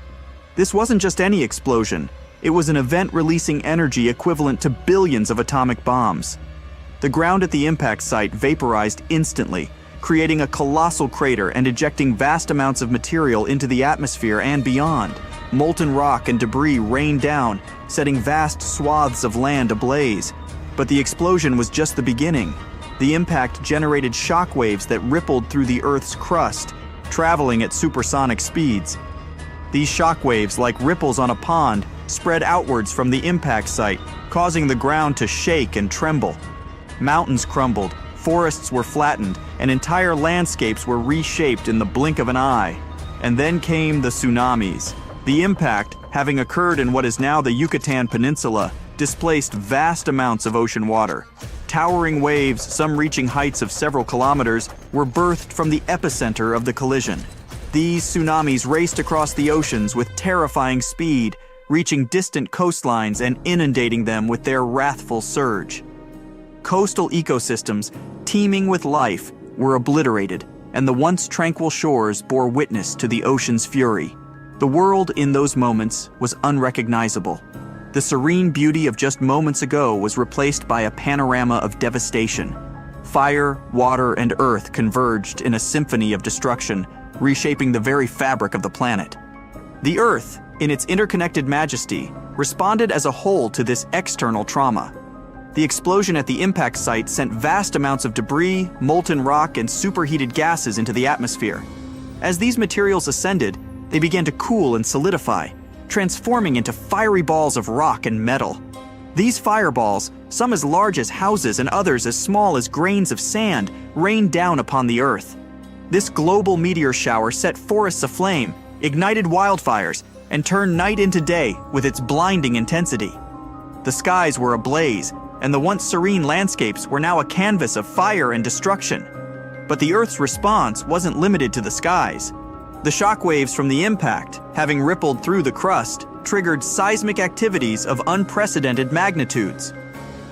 This wasn't just any explosion. It was an event releasing energy equivalent to billions of atomic bombs. The ground at the impact site vaporized instantly, creating a colossal crater and ejecting vast amounts of material into the atmosphere and beyond. Molten rock and debris rained down, setting vast swaths of land ablaze. But the explosion was just the beginning. The impact generated shockwaves that rippled through the Earth's crust, traveling at supersonic speeds. These shockwaves, like ripples on a pond, spread outwards from the impact site, causing the ground to shake and tremble. Mountains crumbled, forests were flattened, and entire landscapes were reshaped in the blink of an eye. And then came the tsunamis. The impact, having occurred in what is now the Yucatan Peninsula, displaced vast amounts of ocean water. Towering waves, some reaching heights of several kilometers, were birthed from the epicenter of the collision. These tsunamis raced across the oceans with terrifying speed, reaching distant coastlines and inundating them with their wrathful surge. Coastal ecosystems, teeming with life, were obliterated, and the once tranquil shores bore witness to the ocean's fury. The world in those moments was unrecognizable. The serene beauty of just moments ago was replaced by a panorama of devastation. Fire, water, and earth converged in a symphony of destruction, reshaping the very fabric of the planet. The Earth, in its interconnected majesty, responded as a whole to this external trauma. The explosion at the impact site sent vast amounts of debris, molten rock, and superheated gases into the atmosphere. As these materials ascended, they began to cool and solidify, transforming into fiery balls of rock and metal. These fireballs, some as large as houses and others as small as grains of sand, rained down upon the Earth. This global meteor shower set forests aflame, ignited wildfires, and turned night into day with its blinding intensity. The skies were ablaze, and the once serene landscapes were now a canvas of fire and destruction. But the Earth's response wasn't limited to the skies. The shockwaves from the impact, having rippled through the crust, triggered seismic activities of unprecedented magnitudes.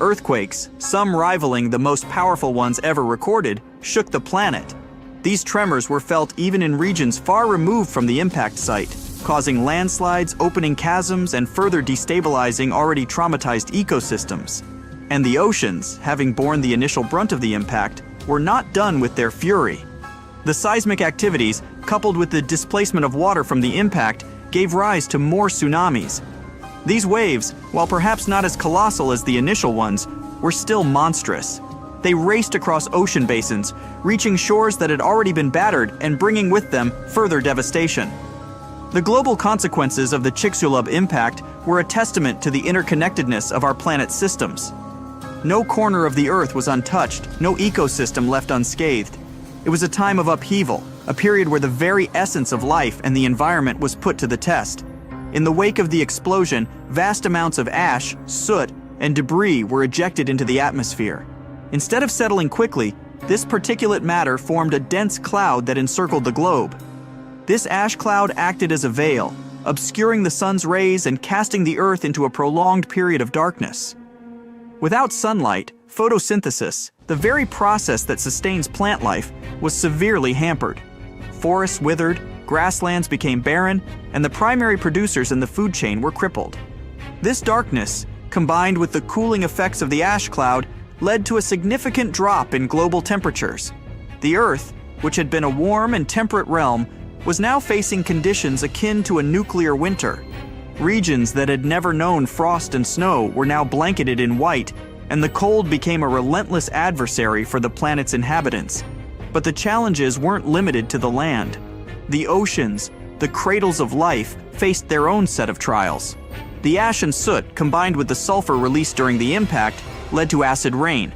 Earthquakes, some rivaling the most powerful ones ever recorded, shook the planet. These tremors were felt even in regions far removed from the impact site, causing landslides, opening chasms, and further destabilizing already traumatized ecosystems. And the oceans, having borne the initial brunt of the impact, were not done with their fury. The seismic activities, coupled with the displacement of water from the impact, gave rise to more tsunamis. These waves, while perhaps not as colossal as the initial ones, were still monstrous. They raced across ocean basins, reaching shores that had already been battered and bringing with them further devastation. The global consequences of the Chicxulub impact were a testament to the interconnectedness of our planet's systems. No corner of the Earth was untouched, no ecosystem left unscathed. It was a time of upheaval, a period where the very essence of life and the environment was put to the test. In the wake of the explosion, vast amounts of ash, soot, and debris were ejected into the atmosphere. Instead of settling quickly, this particulate matter formed a dense cloud that encircled the globe. This ash cloud acted as a veil, obscuring the sun's rays and casting the Earth into a prolonged period of darkness. Without sunlight, photosynthesis, the very process that sustains plant life, was severely hampered. Forests withered, grasslands became barren, and the primary producers in the food chain were crippled. This darkness, combined with the cooling effects of the ash cloud, led to a significant drop in global temperatures. The Earth, which had been a warm and temperate realm, was now facing conditions akin to a nuclear winter. Regions that had never known frost and snow were now blanketed in white, and the cold became a relentless adversary for the planet's inhabitants. But the challenges weren't limited to the land. The oceans, the cradles of life, faced their own set of trials. The ash and soot, combined with the sulfur released during the impact, led to acid rain.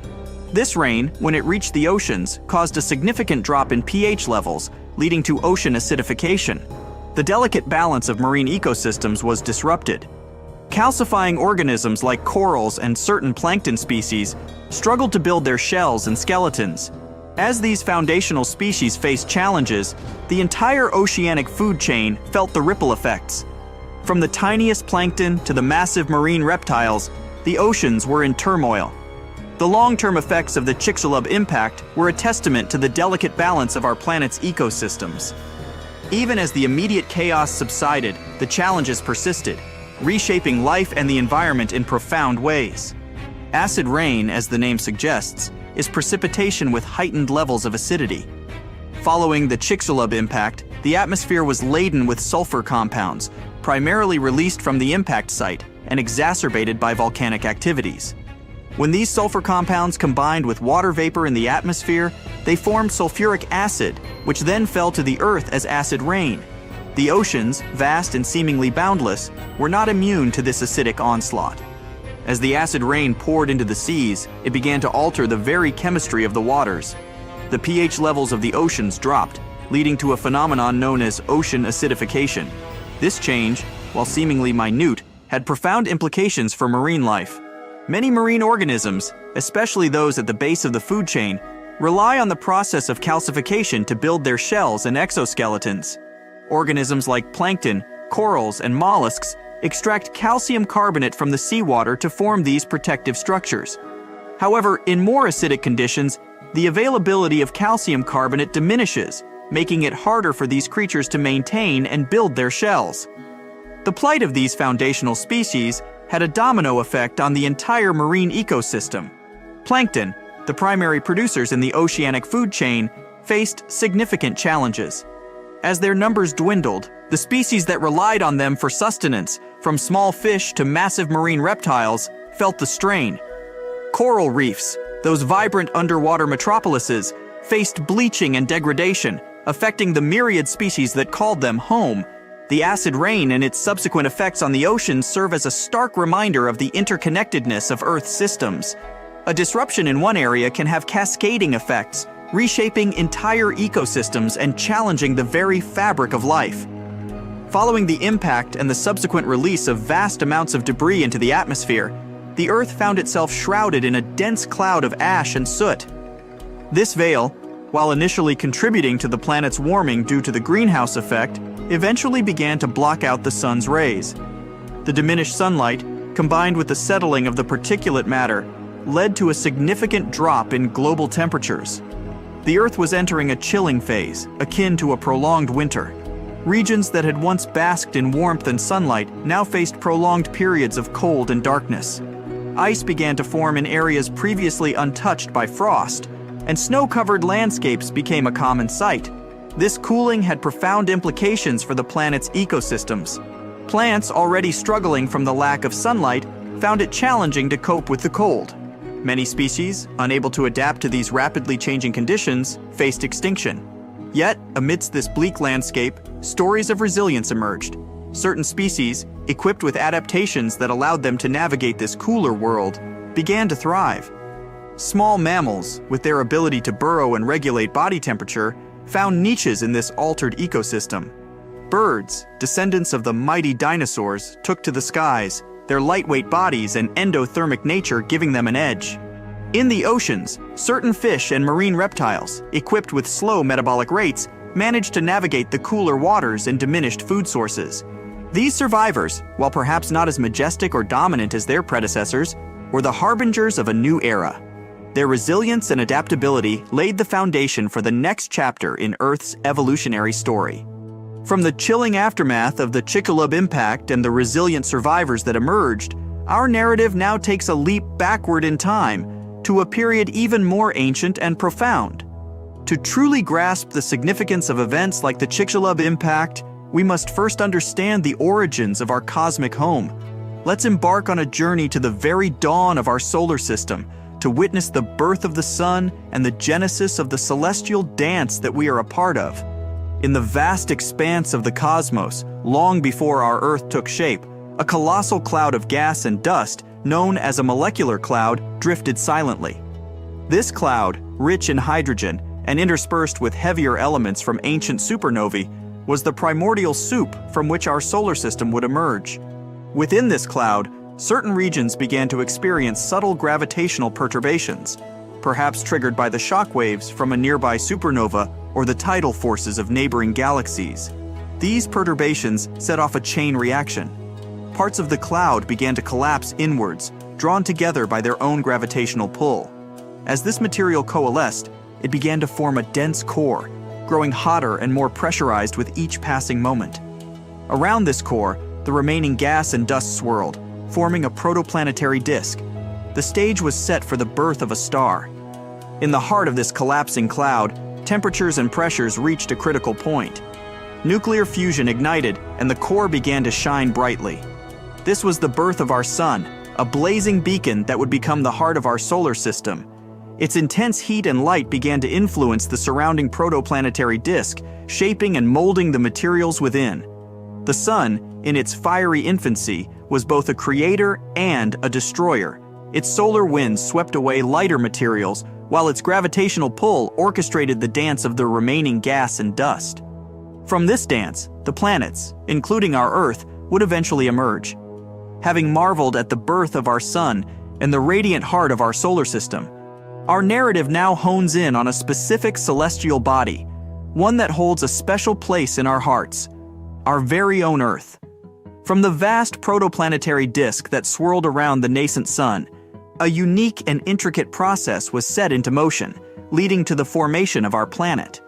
This rain, when it reached the oceans, caused a significant drop in pH levels, leading to ocean acidification. The delicate balance of marine ecosystems was disrupted. Calcifying organisms like corals and certain plankton species struggled to build their shells and skeletons. As these foundational species faced challenges, the entire oceanic food chain felt the ripple effects. From the tiniest plankton to the massive marine reptiles, the oceans were in turmoil. The long-term effects of the Chicxulub impact were a testament to the delicate balance of our planet's ecosystems. Even as the immediate chaos subsided, the challenges persisted, reshaping life and the environment in profound ways. Acid rain, as the name suggests, is precipitation with heightened levels of acidity. Following the Chicxulub impact, the atmosphere was laden with sulfur compounds, primarily released from the impact site and exacerbated by volcanic activities. When these sulfur compounds combined with water vapor in the atmosphere, they formed sulfuric acid, which then fell to the Earth as acid rain. The oceans, vast and seemingly boundless, were not immune to this acidic onslaught. As the acid rain poured into the seas, it began to alter the very chemistry of the waters. The pH levels of the oceans dropped, leading to a phenomenon known as ocean acidification. This change, while seemingly minute, had profound implications for marine life. Many marine organisms, especially those at the base of the food chain, rely on the process of calcification to build their shells and exoskeletons. Organisms like plankton, corals, and mollusks extract calcium carbonate from the seawater to form these protective structures. However, in more acidic conditions, the availability of calcium carbonate diminishes, making it harder for these creatures to maintain and build their shells. The plight of these foundational species had a domino effect on the entire marine ecosystem. Plankton, the primary producers in the oceanic food chain, faced significant challenges. As their numbers dwindled, the species that relied on them for sustenance, from small fish to massive marine reptiles, felt the strain. Coral reefs, those vibrant underwater metropolises, faced bleaching and degradation, affecting the myriad species that called them home. The acid rain and its subsequent effects on the oceans serve as a stark reminder of the interconnectedness of Earth's systems. A disruption in one area can have cascading effects, reshaping entire ecosystems and challenging the very fabric of life. Following the impact and the subsequent release of vast amounts of debris into the atmosphere, the Earth found itself shrouded in a dense cloud of ash and soot. This veil, while initially contributing to the planet's warming due to the greenhouse effect, eventually began to block out the sun's rays. The diminished sunlight, combined with the settling of the particulate matter, led to a significant drop in global temperatures. The Earth was entering a chilling phase, akin to a prolonged winter. Regions that had once basked in warmth and sunlight now faced prolonged periods of cold and darkness. Ice began to form in areas previously untouched by frost, and snow-covered landscapes became a common sight. This cooling had profound implications for the planet's ecosystems. Plants already struggling from the lack of sunlight found it challenging to cope with the cold. Many species, unable to adapt to these rapidly changing conditions, faced extinction. Yet, amidst this bleak landscape, stories of resilience emerged. Certain species, equipped with adaptations that allowed them to navigate this cooler world, began to thrive. Small mammals, with their ability to burrow and regulate body temperature, found niches in this altered ecosystem. Birds, descendants of the mighty dinosaurs, took to the skies, their lightweight bodies and endothermic nature giving them an edge. In the oceans, certain fish and marine reptiles, equipped with slow metabolic rates, managed to navigate the cooler waters and diminished food sources. These survivors, while perhaps not as majestic or dominant as their predecessors, were the harbingers of a new era. Their resilience and adaptability laid the foundation for the next chapter in Earth's evolutionary story. From the chilling aftermath of the Chicxulub impact and the resilient survivors that emerged, our narrative now takes a leap backward in time to a period even more ancient and profound. To truly grasp the significance of events like the Chicxulub impact, we must first understand the origins of our cosmic home. Let's embark on a journey to the very dawn of our solar system, to witness the birth of the sun and the genesis of the celestial dance that we are a part of. In the vast expanse of the cosmos, long before our Earth took shape, a colossal cloud of gas and dust, known as a molecular cloud, drifted silently. This cloud, rich in hydrogen and interspersed with heavier elements from ancient supernovae, was the primordial soup from which our solar system would emerge. Within this cloud, certain regions began to experience subtle gravitational perturbations, perhaps triggered by the shock waves from a nearby supernova or the tidal forces of neighboring galaxies. These perturbations set off a chain reaction. Parts of the cloud began to collapse inwards, drawn together by their own gravitational pull. As this material coalesced, it began to form a dense core, growing hotter and more pressurized with each passing moment. Around this core, the remaining gas and dust swirled, forming a protoplanetary disk. The stage was set for the birth of a star. In the heart of this collapsing cloud, temperatures and pressures reached a critical point. Nuclear fusion ignited, and the core began to shine brightly. This was the birth of our sun, a blazing beacon that would become the heart of our solar system. Its intense heat and light began to influence the surrounding protoplanetary disk, shaping and molding the materials within. The sun, in its fiery infancy, was both a creator and a destroyer. Its solar winds swept away lighter materials, while its gravitational pull orchestrated the dance of the remaining gas and dust. From this dance, the planets, including our Earth, would eventually emerge. Having marveled at the birth of our sun and the radiant heart of our solar system, our narrative now hones in on a specific celestial body, one that holds a special place in our hearts, our very own Earth. From the vast protoplanetary disk that swirled around the nascent sun, a unique and intricate process was set into motion, leading to the formation of our planet.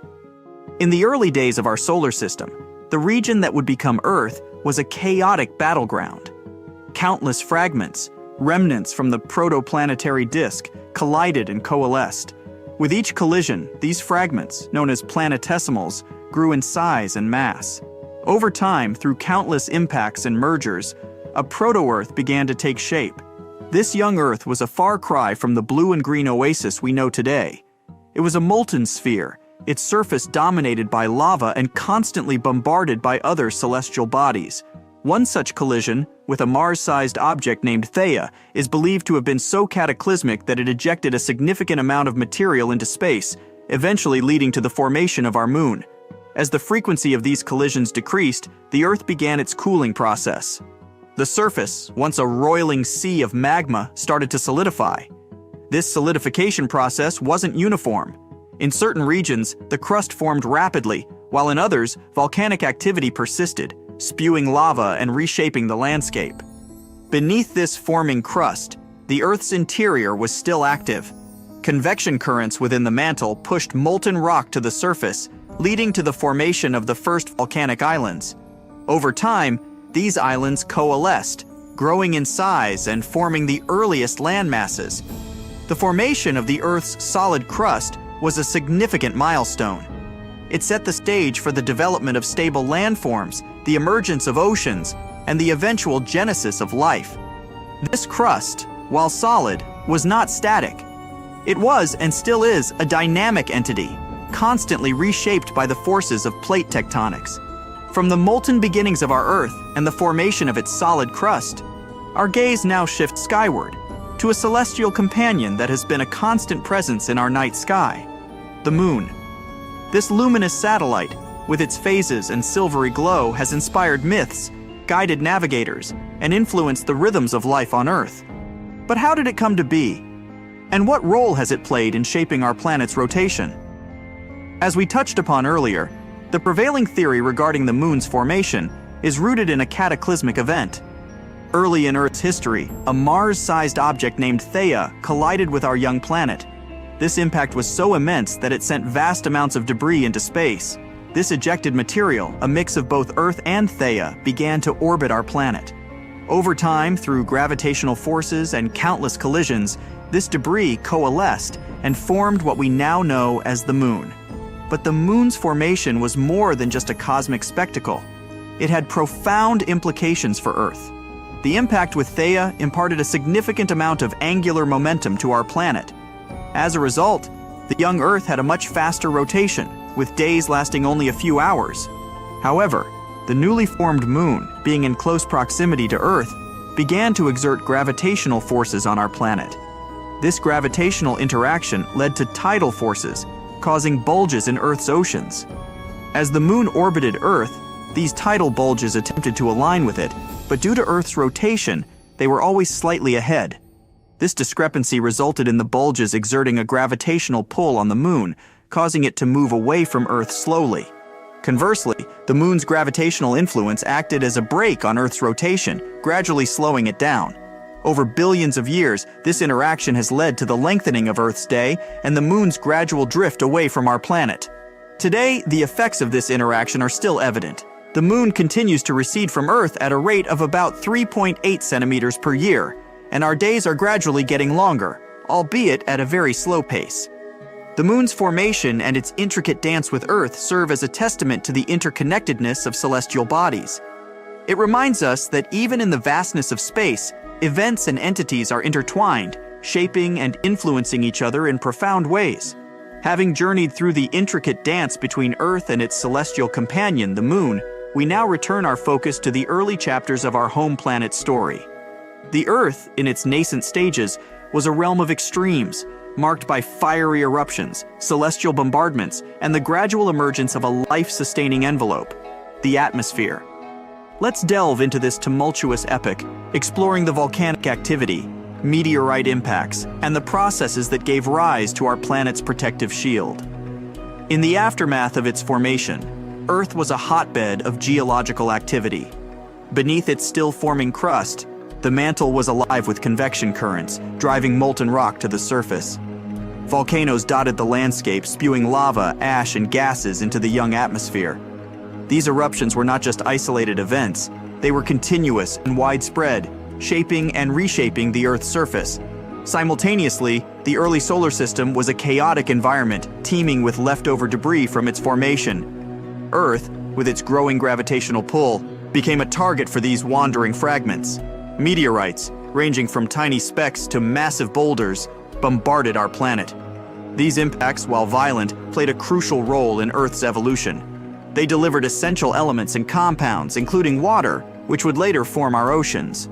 In the early days of our solar system, the region that would become Earth was a chaotic battleground. Countless fragments, remnants from the protoplanetary disk, collided and coalesced. With each collision, these fragments, known as planetesimals, grew in size and mass. Over time, through countless impacts and mergers, a proto-Earth began to take shape. This young Earth was a far cry from the blue and green oasis we know today. It was a molten sphere, its surface dominated by lava and constantly bombarded by other celestial bodies. One such collision, with a Mars-sized object named Theia, is believed to have been so cataclysmic that it ejected a significant amount of material into space, eventually leading to the formation of our moon. As the frequency of these collisions decreased, the Earth began its cooling process. The surface, once a roiling sea of magma, started to solidify. This solidification process wasn't uniform. In certain regions, the crust formed rapidly, while in others, volcanic activity persisted, spewing lava and reshaping the landscape. Beneath this forming crust, the Earth's interior was still active. Convection currents within the mantle pushed molten rock to the surface, leading to the formation of the first volcanic islands. Over time, these islands coalesced, growing in size and forming the earliest land masses. The formation of the Earth's solid crust was a significant milestone. It set the stage for the development of stable landforms, the emergence of oceans, and the eventual genesis of life. This crust, while solid, was not static. It was and still is a dynamic entity, constantly reshaped by the forces of plate tectonics. From the molten beginnings of our Earth and the formation of its solid crust, our gaze now shifts skyward, to a celestial companion that has been a constant presence in our night sky, the Moon. This luminous satellite, with its phases and silvery glow, has inspired myths, guided navigators, and influenced the rhythms of life on Earth. But how did it come to be? And what role has it played in shaping our planet's rotation? As we touched upon earlier, the prevailing theory regarding the Moon's formation is rooted in a cataclysmic event. Early in Earth's history, a Mars-sized object named Theia collided with our young planet. This impact was so immense that it sent vast amounts of debris into space. This ejected material, a mix of both Earth and Theia, began to orbit our planet. Over time, through gravitational forces and countless collisions, this debris coalesced and formed what we now know as the Moon. But the Moon's formation was more than just a cosmic spectacle. It had profound implications for Earth. The impact with Theia imparted a significant amount of angular momentum to our planet. As a result, the young Earth had a much faster rotation, with days lasting only a few hours. However, the newly formed Moon, being in close proximity to Earth, began to exert gravitational forces on our planet. This gravitational interaction led to tidal forces, causing bulges in Earth's oceans. As the Moon orbited Earth, these tidal bulges attempted to align with it, but due to Earth's rotation, they were always slightly ahead. This discrepancy resulted in the bulges exerting a gravitational pull on the Moon, causing it to move away from Earth slowly. Conversely, the Moon's gravitational influence acted as a brake on Earth's rotation, gradually slowing it down. Over billions of years, this interaction has led to the lengthening of Earth's day and the Moon's gradual drift away from our planet. Today, the effects of this interaction are still evident. The Moon continues to recede from Earth at a rate of about 3.8 centimeters per year, and our days are gradually getting longer, albeit at a very slow pace. The Moon's formation and its intricate dance with Earth serve as a testament to the interconnectedness of celestial bodies. It reminds us that even in the vastness of space, events and entities are intertwined, shaping and influencing each other in profound ways. Having journeyed through the intricate dance between Earth and its celestial companion, the Moon, we now return our focus to the early chapters of our home planet's story. The Earth, in its nascent stages, was a realm of extremes, marked by fiery eruptions, celestial bombardments, and the gradual emergence of a life-sustaining envelope, the atmosphere. Let's delve into this tumultuous epoch, exploring the volcanic activity, meteorite impacts, and the processes that gave rise to our planet's protective shield. In the aftermath of its formation, Earth was a hotbed of geological activity. Beneath its still-forming crust, the mantle was alive with convection currents, driving molten rock to the surface. Volcanoes dotted the landscape, spewing lava, ash, and gases into the young atmosphere. These eruptions were not just isolated events, they were continuous and widespread, shaping and reshaping the Earth's surface. Simultaneously, the early solar system was a chaotic environment, teeming with leftover debris from its formation. Earth, with its growing gravitational pull, became a target for these wandering fragments. Meteorites, ranging from tiny specks to massive boulders, bombarded our planet. These impacts, while violent, played a crucial role in Earth's evolution. They delivered essential elements and compounds, including water, which would later form our oceans.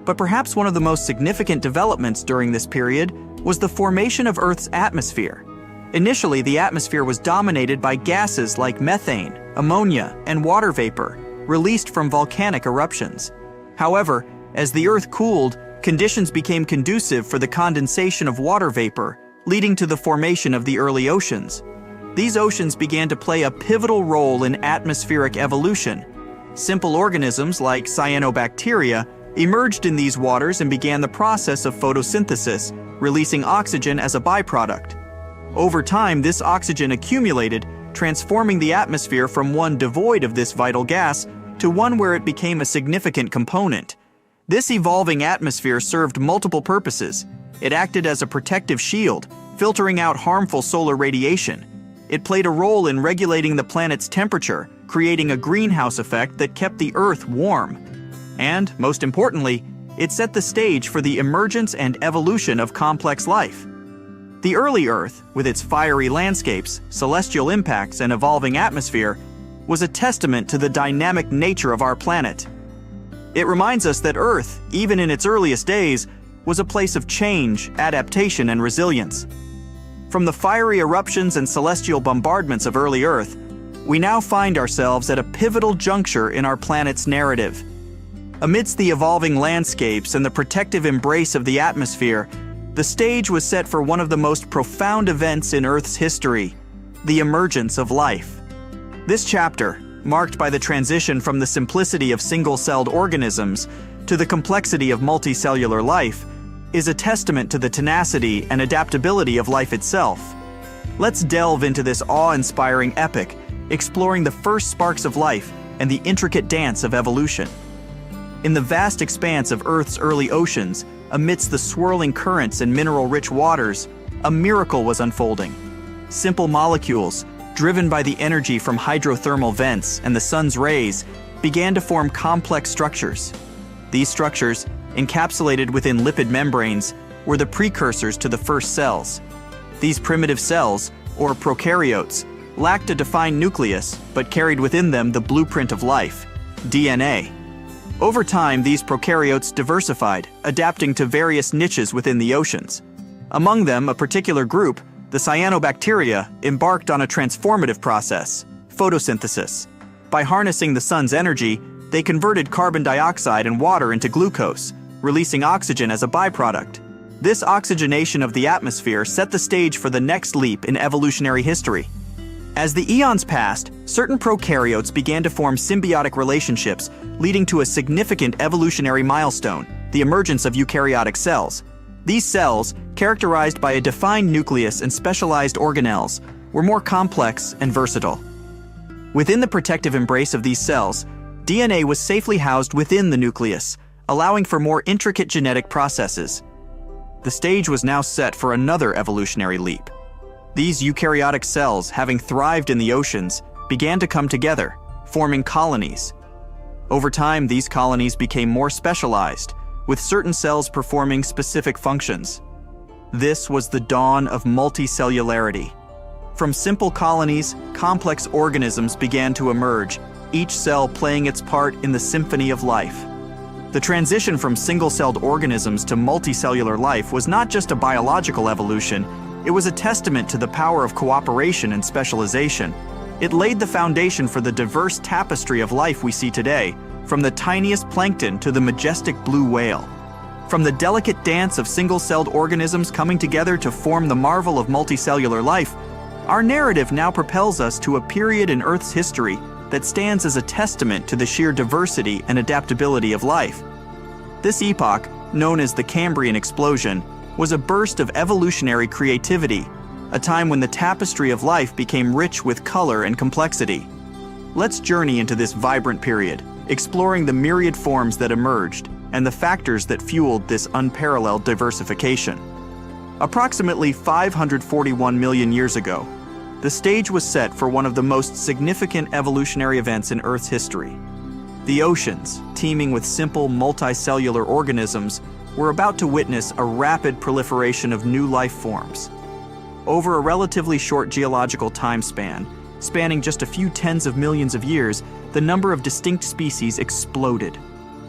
But perhaps one of the most significant developments during this period was the formation of Earth's atmosphere. Initially, the atmosphere was dominated by gases like methane, ammonia, and water vapor, released from volcanic eruptions. However, as the Earth cooled, conditions became conducive for the condensation of water vapor, leading to the formation of the early oceans. These oceans began to play a pivotal role in atmospheric evolution. Simple organisms like cyanobacteria emerged in these waters and began the process of photosynthesis, releasing oxygen as a byproduct. Over time, this oxygen accumulated, transforming the atmosphere from one devoid of this vital gas to one where it became a significant component. This evolving atmosphere served multiple purposes. It acted as a protective shield, filtering out harmful solar radiation. It played a role in regulating the planet's temperature, creating a greenhouse effect that kept the Earth warm. And, most importantly, it set the stage for the emergence and evolution of complex life. The early Earth, with its fiery landscapes, celestial impacts, and evolving atmosphere, was a testament to the dynamic nature of our planet. It reminds us that Earth, even in its earliest days, was a place of change, adaptation, and resilience. From the fiery eruptions and celestial bombardments of early Earth, we now find ourselves at a pivotal juncture in our planet's narrative. Amidst the evolving landscapes and the protective embrace of the atmosphere, the stage was set for one of the most profound events in Earth's history, the emergence of life. This chapter, marked by the transition from the simplicity of single-celled organisms to the complexity of multicellular life, is a testament to the tenacity and adaptability of life itself. Let's delve into this awe-inspiring epic, exploring the first sparks of life and the intricate dance of evolution. In the vast expanse of Earth's early oceans, amidst the swirling currents and mineral-rich waters, a miracle was unfolding. Simple molecules, driven by the energy from hydrothermal vents and the sun's rays, began to form complex structures. These structures, encapsulated within lipid membranes, were the precursors to the first cells. These primitive cells, or prokaryotes, lacked a defined nucleus but carried within them the blueprint of life, DNA. Over time, these prokaryotes diversified, adapting to various niches within the oceans. Among them, a particular group, the cyanobacteria, embarked on a transformative process, photosynthesis. By harnessing the sun's energy, they converted carbon dioxide and water into glucose, releasing oxygen as a byproduct. This oxygenation of the atmosphere set the stage for the next leap in evolutionary history. As the eons passed, certain prokaryotes began to form symbiotic relationships, leading to a significant evolutionary milestone, the emergence of eukaryotic cells. These cells, characterized by a defined nucleus and specialized organelles, were more complex and versatile. Within the protective embrace of these cells, DNA was safely housed within the nucleus, allowing for more intricate genetic processes. The stage was now set for another evolutionary leap. These eukaryotic cells, having thrived in the oceans, began to come together, forming colonies. Over time, these colonies became more specialized, with certain cells performing specific functions. This was the dawn of multicellularity. From simple colonies, complex organisms began to emerge, each cell playing its part in the symphony of life. The transition from single-celled organisms to multicellular life was not just a biological evolution, it was a testament to the power of cooperation and specialization. It laid the foundation for the diverse tapestry of life we see today, from the tiniest plankton to the majestic blue whale. From the delicate dance of single-celled organisms coming together to form the marvel of multicellular life, our narrative now propels us to a period in Earth's history that stands as a testament to the sheer diversity and adaptability of life. This epoch, known as the Cambrian explosion, was a burst of evolutionary creativity, a time when the tapestry of life became rich with color and complexity. Let's journey into this vibrant period, exploring the myriad forms that emerged and the factors that fueled this unparalleled diversification. Approximately 541 million years ago, the stage was set for one of the most significant evolutionary events in Earth's history. The oceans, teeming with simple multicellular organisms, were about to witness a rapid proliferation of new life forms. Over a relatively short geological time span, spanning just a few tens of millions of years, the number of distinct species exploded.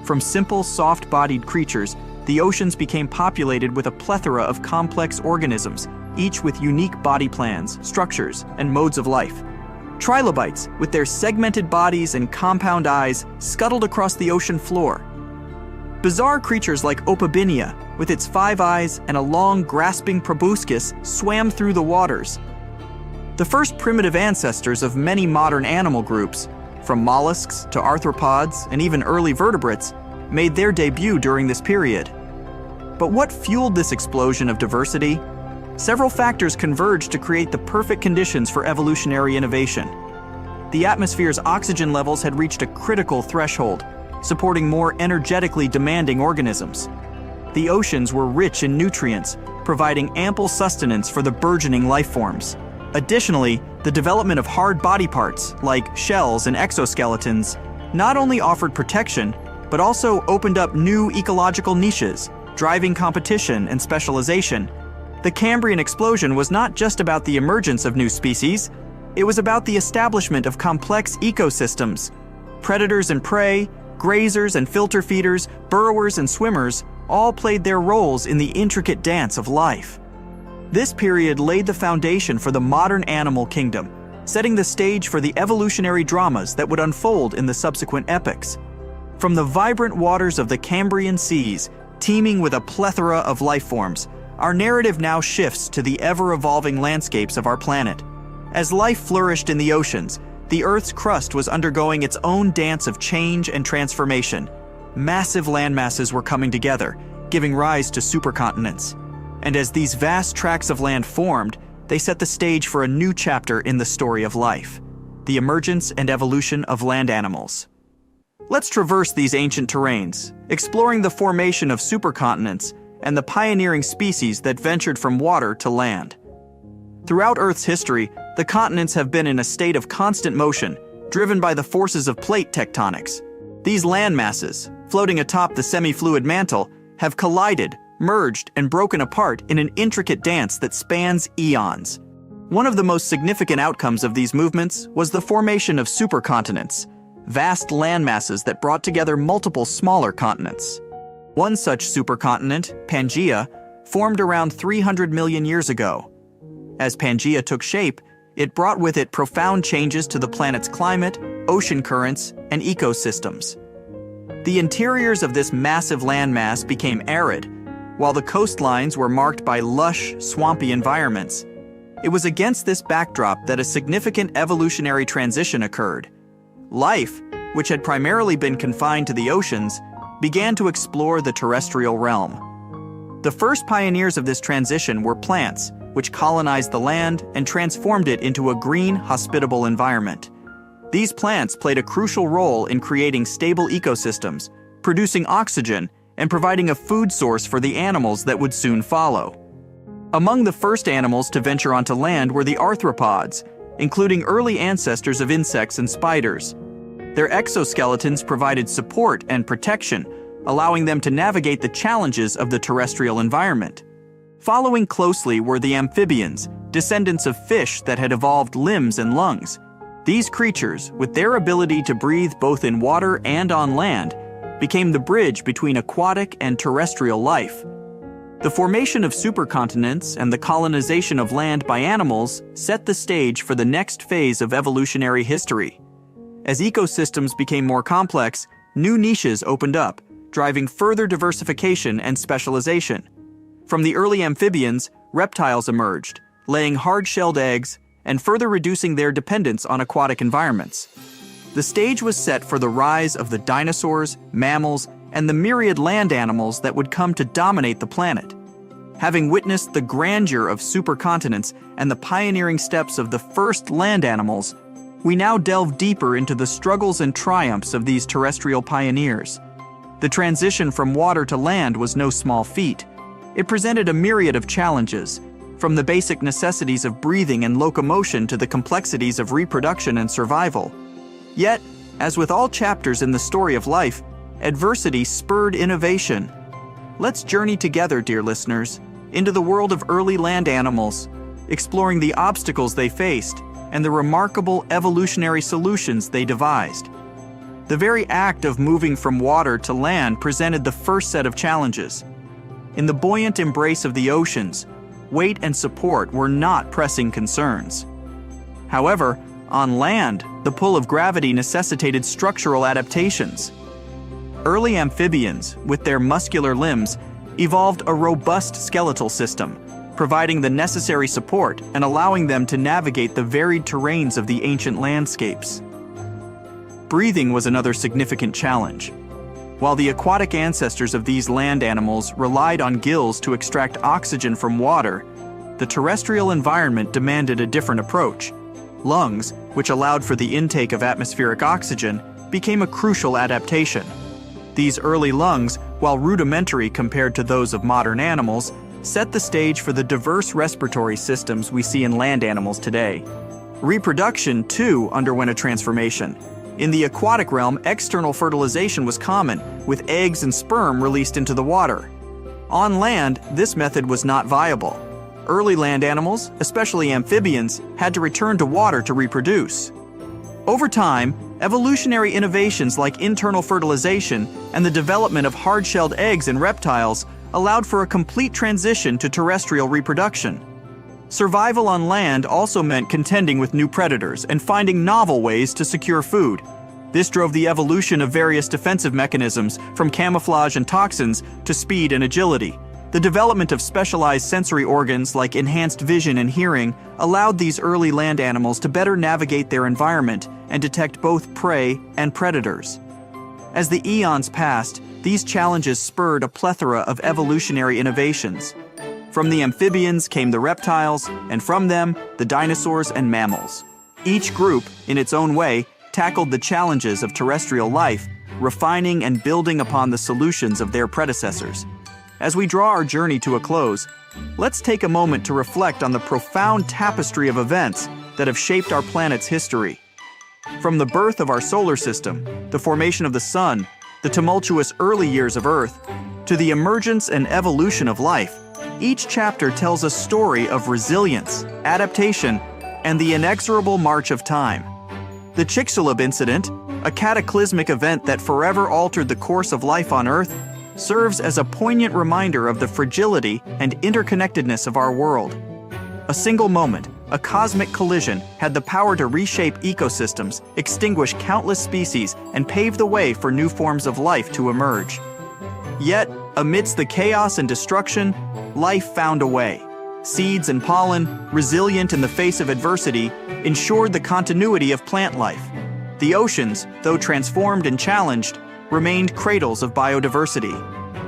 From simple, soft-bodied creatures, the oceans became populated with a plethora of complex organisms, each with unique body plans, structures, and modes of life. Trilobites, with their segmented bodies and compound eyes, scuttled across the ocean floor. Bizarre creatures like Opabinia, with its 5 eyes and a long, grasping proboscis, swam through the waters. The first primitive ancestors of many modern animal groups, from mollusks to arthropods and even early vertebrates, made their debut during this period. But what fueled this explosion of diversity? Several factors converged to create the perfect conditions for evolutionary innovation. The atmosphere's oxygen levels had reached a critical threshold, supporting more energetically demanding organisms. The oceans were rich in nutrients, providing ample sustenance for the burgeoning life forms. Additionally, the development of hard body parts, like shells and exoskeletons, not only offered protection, but also opened up new ecological niches, driving competition and specialization. The Cambrian explosion was not just about the emergence of new species, it was about the establishment of complex ecosystems. Predators and prey, grazers and filter feeders, burrowers and swimmers all played their roles in the intricate dance of life. This period laid the foundation for the modern animal kingdom, setting the stage for the evolutionary dramas that would unfold in the subsequent epochs. From the vibrant waters of the Cambrian seas, teeming with a plethora of life forms, our narrative now shifts to the ever-evolving landscapes of our planet. As life flourished in the oceans, the Earth's crust was undergoing its own dance of change and transformation. Massive landmasses were coming together, giving rise to supercontinents. And as these vast tracts of land formed, they set the stage for a new chapter in the story of life, the emergence and evolution of land animals. Let's traverse these ancient terrains, exploring the formation of supercontinents and the pioneering species that ventured from water to land. Throughout Earth's history, the continents have been in a state of constant motion, driven by the forces of plate tectonics. These land masses, floating atop the semi-fluid mantle, have collided, merged, and broken apart in an intricate dance that spans eons. One of the most significant outcomes of these movements was the formation of supercontinents, vast landmasses that brought together multiple smaller continents. One such supercontinent, Pangaea, formed around 300 million years ago. As Pangaea took shape, it brought with it profound changes to the planet's climate, ocean currents, and ecosystems. The interiors of this massive landmass became arid, while the coastlines were marked by lush, swampy environments. It was against this backdrop that a significant evolutionary transition occurred. Life, which had primarily been confined to the oceans, began to explore the terrestrial realm. The first pioneers of this transition were plants, which colonized the land and transformed it into a green, hospitable environment. These plants played a crucial role in creating stable ecosystems, producing oxygen, and providing a food source for the animals that would soon follow. Among the first animals to venture onto land were the arthropods, including early ancestors of insects and spiders. Their exoskeletons provided support and protection, allowing them to navigate the challenges of the terrestrial environment. Following closely were the amphibians, descendants of fish that had evolved limbs and lungs. These creatures, with their ability to breathe both in water and on land, became the bridge between aquatic and terrestrial life. The formation of supercontinents and the colonization of land by animals set the stage for the next phase of evolutionary history. As ecosystems became more complex, new niches opened up, driving further diversification and specialization. From the early amphibians, reptiles emerged, laying hard-shelled eggs and further reducing their dependence on aquatic environments. The stage was set for the rise of the dinosaurs, mammals, and the myriad land animals that would come to dominate the planet. Having witnessed the grandeur of supercontinents and the pioneering steps of the first land animals, we now delve deeper into the struggles and triumphs of these terrestrial pioneers. The transition from water to land was no small feat. It presented a myriad of challenges, from the basic necessities of breathing and locomotion to the complexities of reproduction and survival. Yet, as with all chapters in the story of life, adversity spurred innovation. Let's journey together, dear listeners, into the world of early land animals, exploring the obstacles they faced and the remarkable evolutionary solutions they devised. The very act of moving from water to land presented the first set of challenges. In the buoyant embrace of the oceans, weight and support were not pressing concerns. However, on land, the pull of gravity necessitated structural adaptations. Early amphibians, with their muscular limbs, evolved a robust skeletal system, providing the necessary support and allowing them to navigate the varied terrains of the ancient landscapes. Breathing was another significant challenge. While the aquatic ancestors of these land animals relied on gills to extract oxygen from water, the terrestrial environment demanded a different approach. Lungs, which allowed for the intake of atmospheric oxygen, became a crucial adaptation. These early lungs, while rudimentary compared to those of modern animals, set the stage for the diverse respiratory systems we see in land animals today. Reproduction, too, underwent a transformation. In the aquatic realm, external fertilization was common, with eggs and sperm released into the water. On land, this method was not viable. Early land animals, especially amphibians, had to return to water to reproduce. Over time, evolutionary innovations like internal fertilization and the development of hard-shelled eggs in reptiles allowed for a complete transition to terrestrial reproduction. Survival on land also meant contending with new predators and finding novel ways to secure food. This drove the evolution of various defensive mechanisms, from camouflage and toxins to speed and agility. The development of specialized sensory organs like enhanced vision and hearing allowed these early land animals to better navigate their environment and detect both prey and predators. As the eons passed, these challenges spurred a plethora of evolutionary innovations. From the amphibians came the reptiles, and from them, the dinosaurs and mammals. Each group, in its own way, tackled the challenges of terrestrial life, refining and building upon the solutions of their predecessors. As we draw our journey to a close, let's take a moment to reflect on the profound tapestry of events that have shaped our planet's history. From the birth of our solar system, the formation of the sun, the tumultuous early years of Earth, to the emergence and evolution of life, each chapter tells a story of resilience, adaptation, and the inexorable march of time. The Chicxulub incident, a cataclysmic event that forever altered the course of life on Earth, serves as a poignant reminder of the fragility and interconnectedness of our world. A single moment, a cosmic collision, had the power to reshape ecosystems, extinguish countless species, and pave the way for new forms of life to emerge. Yet, amidst the chaos and destruction, life found a way. Seeds and pollen, resilient in the face of adversity, ensured the continuity of plant life. The oceans, though transformed and challenged, remained cradles of biodiversity.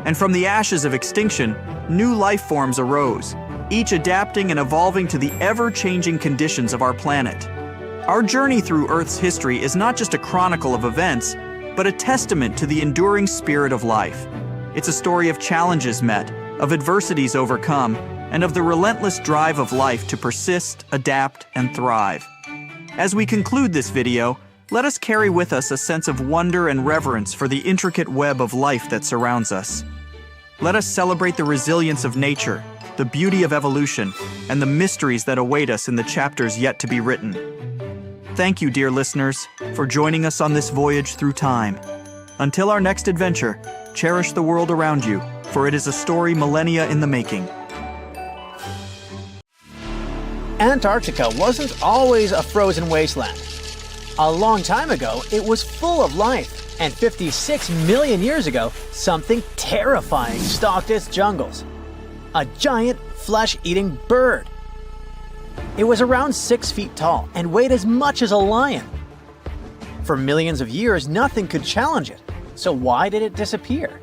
And from the ashes of extinction, new life forms arose, each adapting and evolving to the ever-changing conditions of our planet. Our journey through Earth's history is not just a chronicle of events, but a testament to the enduring spirit of life. It's a story of challenges met, of adversities overcome, and of the relentless drive of life to persist, adapt, and thrive. As we conclude this video, let us carry with us a sense of wonder and reverence for the intricate web of life that surrounds us. Let us celebrate the resilience of nature, the beauty of evolution, and the mysteries that await us in the chapters yet to be written. Thank you, dear listeners, for joining us on this voyage through time. Until our next adventure, cherish the world around you, for it is a story millennia in the making. Antarctica wasn't always a frozen wasteland. A long time ago, it was full of life, and 56 million years ago, something terrifying stalked its jungles. A giant, flesh-eating bird. It was around 6 feet tall and weighed as much as a lion. For millions of years, nothing could challenge it, so why did it disappear?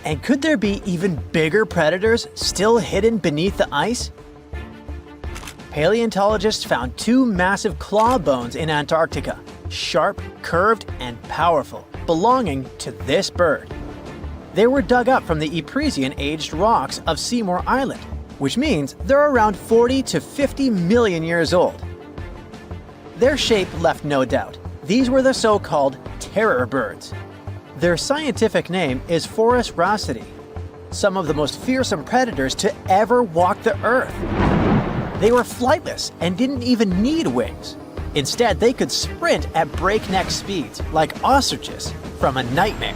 And could there be even bigger predators still hidden beneath the ice? Paleontologists found 2 massive claw bones in Antarctica, sharp, curved, and powerful, belonging to this bird. They were dug up from the Epresian-aged rocks of Seymour Island, which means they're around 40 to 50 million years old. Their shape left no doubt. These were the so-called terror birds. Their scientific name is Forus raceti, some of the most fearsome predators to ever walk the earth. They were flightless and didn't even need wings. Instead, they could sprint at breakneck speeds, like ostriches from a nightmare.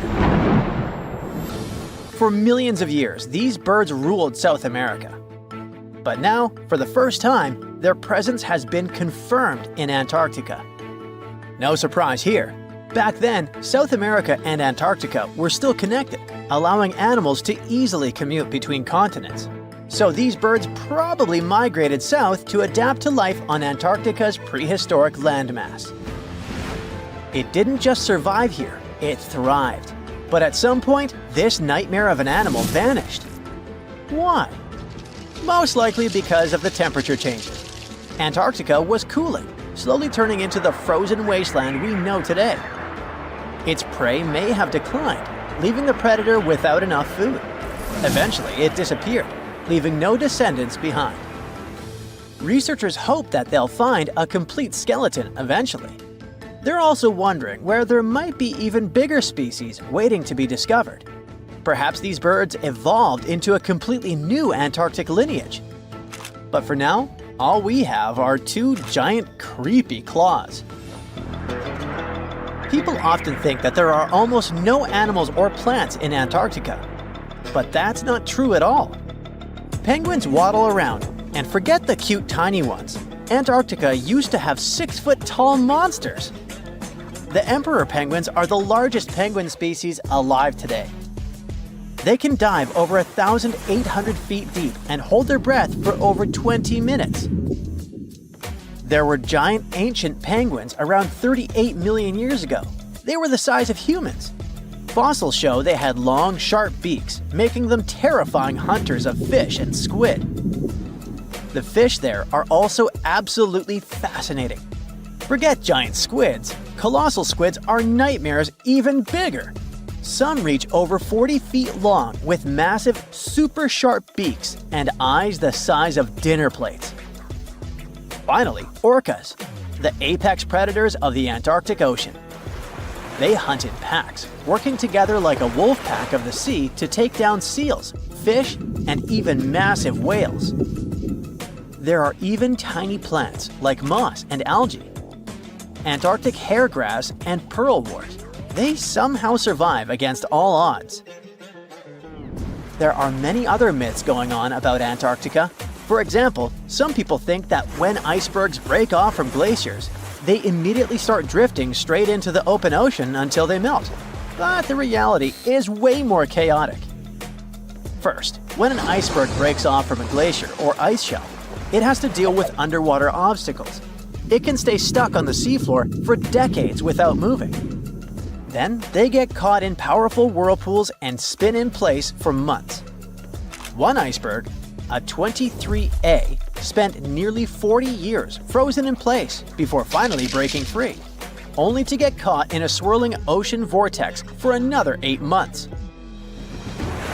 For millions of years, these birds ruled South America. But now, for the first time, their presence has been confirmed in Antarctica. No surprise here. Back then, South America and Antarctica were still connected, allowing animals to easily commute between continents. So these birds probably migrated south to adapt to life on Antarctica's prehistoric landmass. It didn't just survive here, it thrived. But at some point, this nightmare of an animal vanished. Why? Most likely because of the temperature changes. Antarctica was cooling, slowly turning into the frozen wasteland we know today. Its prey may have declined, leaving the predator without enough food. Eventually, it disappeared, leaving no descendants behind. Researchers hope that they'll find a complete skeleton eventually. They're also wondering where there might be even bigger species waiting to be discovered. Perhaps these birds evolved into a completely new Antarctic lineage. But for now, all we have are two giant, creepy claws. People often think that there are almost no animals or plants in Antarctica. But that's not true at all. Penguins waddle around, and forget the cute tiny ones. Antarctica used to have 6-foot-tall monsters. The emperor penguins are the largest penguin species alive today. They can dive over 1,800 feet deep and hold their breath for over 20 minutes. There were giant ancient penguins around 38 million years ago. They were the size of humans. Fossils show they had long, sharp beaks, making them terrifying hunters of fish and squid. The fish there are also absolutely fascinating. Forget giant squids. Colossal squids are nightmares even bigger. Some reach over 40 feet long with massive, super sharp beaks and eyes the size of dinner plates. Finally, orcas, the apex predators of the Antarctic Ocean. They hunt in packs, working together like a wolf pack of the sea to take down seals, fish, and even massive whales. There are even tiny plants like moss and algae. Antarctic hairgrass and pearlwort. They somehow survive against all odds. There are many other myths going on about Antarctica. For example, some people think that when icebergs break off from glaciers, they immediately start drifting straight into the open ocean until they melt. But the reality is way more chaotic. First, when an iceberg breaks off from a glacier or ice shelf, it has to deal with underwater obstacles. It can stay stuck on the seafloor for decades without moving. Then they get caught in powerful whirlpools and spin in place for months. One iceberg, a 23A, spent nearly 40 years frozen in place before finally breaking free, only to get caught in a swirling ocean vortex for another 8 months.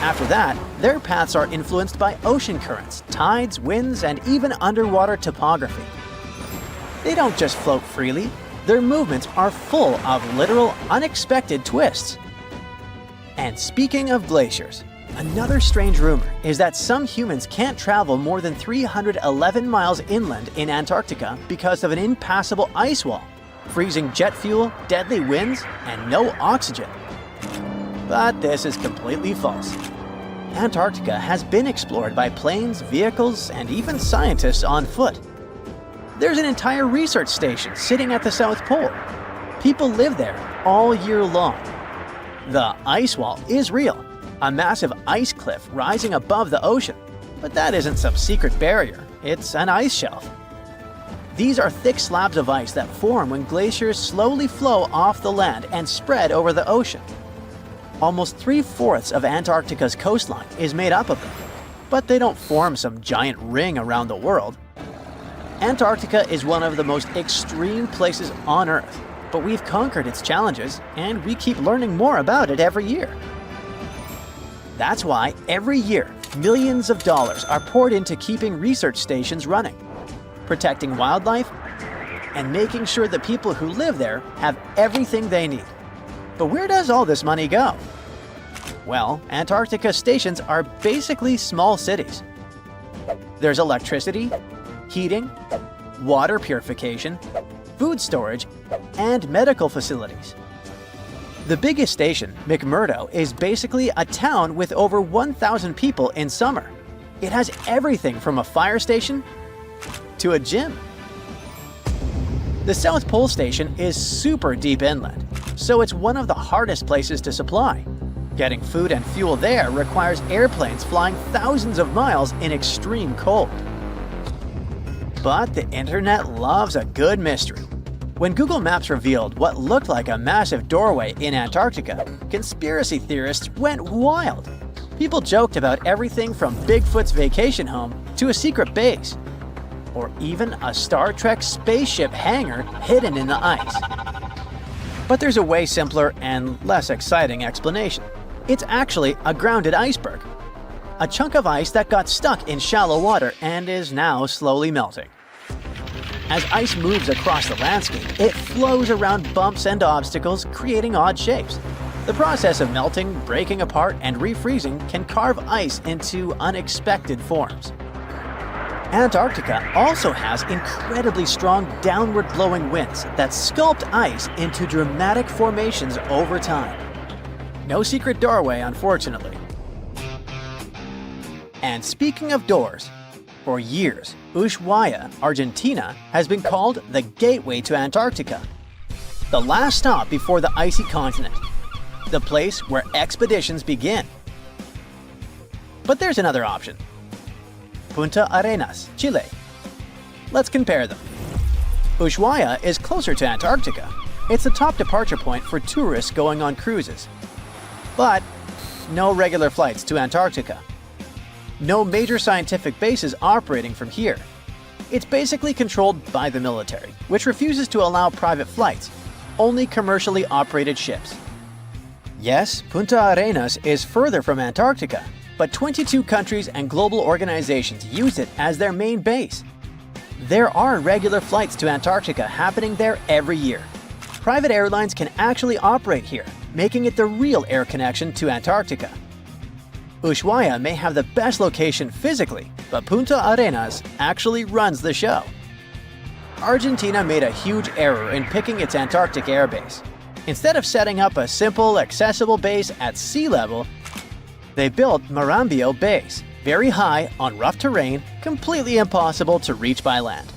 After that, their paths are influenced by ocean currents, tides, winds, and even underwater topography. They don't just float freely, their movements are full of literal, unexpected twists. And speaking of glaciers, another strange rumor is that some humans can't travel more than 311 miles inland in Antarctica because of an impassable ice wall, freezing jet fuel, deadly winds, and no oxygen. But this is completely false. Antarctica has been explored by planes, vehicles, and even scientists on foot. There's an entire research station sitting at the South Pole. People live there all year long. The ice wall is real, a massive ice cliff rising above the ocean. But that isn't some secret barrier, it's an ice shelf. These are thick slabs of ice that form when glaciers slowly flow off the land and spread over the ocean. Almost 3/4 of Antarctica's coastline is made up of them, but they don't form some giant ring around the world. Antarctica is one of the most extreme places on Earth, but we've conquered its challenges and we keep learning more about it every year. That's why every year, millions of dollars are poured into keeping research stations running, protecting wildlife, and making sure the people who live there have everything they need. But where does all this money go? Well, Antarctica stations are basically small cities. There's electricity, heating, water purification, food storage, and medical facilities. The biggest station, McMurdo, is basically a town with over 1,000 people in summer. It has everything from a fire station to a gym. The South Pole Station is super deep inland, so it's one of the hardest places to supply. Getting food and fuel there requires airplanes flying thousands of miles in extreme cold. But the internet loves a good mystery. When Google Maps revealed what looked like a massive doorway in Antarctica, conspiracy theorists went wild. People joked about everything from Bigfoot's vacation home to a secret base, or even a Star Trek spaceship hangar hidden in the ice. But there's a way simpler and less exciting explanation. It's actually a grounded iceberg, a chunk of ice that got stuck in shallow water and is now slowly melting. As ice moves across the landscape, it flows around bumps and obstacles, creating odd shapes. The process of melting, breaking apart, and refreezing can carve ice into unexpected forms. Antarctica also has incredibly strong downward-blowing winds that sculpt ice into dramatic formations over time. No secret doorway, unfortunately. And speaking of doors, for years, Ushuaia, Argentina, has been called the gateway to Antarctica, the last stop before the icy continent, the place where expeditions begin. But there's another option. Punta Arenas, Chile. Let's compare them. Ushuaia is closer to Antarctica. It's the top departure point for tourists going on cruises. But no regular flights to Antarctica. No major scientific bases operating from here. It's basically controlled by the military, which refuses to allow private flights, only commercially operated ships. Yes, Punta Arenas is further from Antarctica, but 22 countries and global organizations use it as their main base. There are regular flights to Antarctica happening there every year. Private airlines can actually operate here, making it the real air connection to Antarctica. Ushuaia may have the best location physically, but Punta Arenas actually runs the show. Argentina made a huge error in picking its Antarctic airbase. Instead of setting up a simple, accessible base at sea level, they built Marambio Base, very high on rough terrain, completely impossible to reach by land.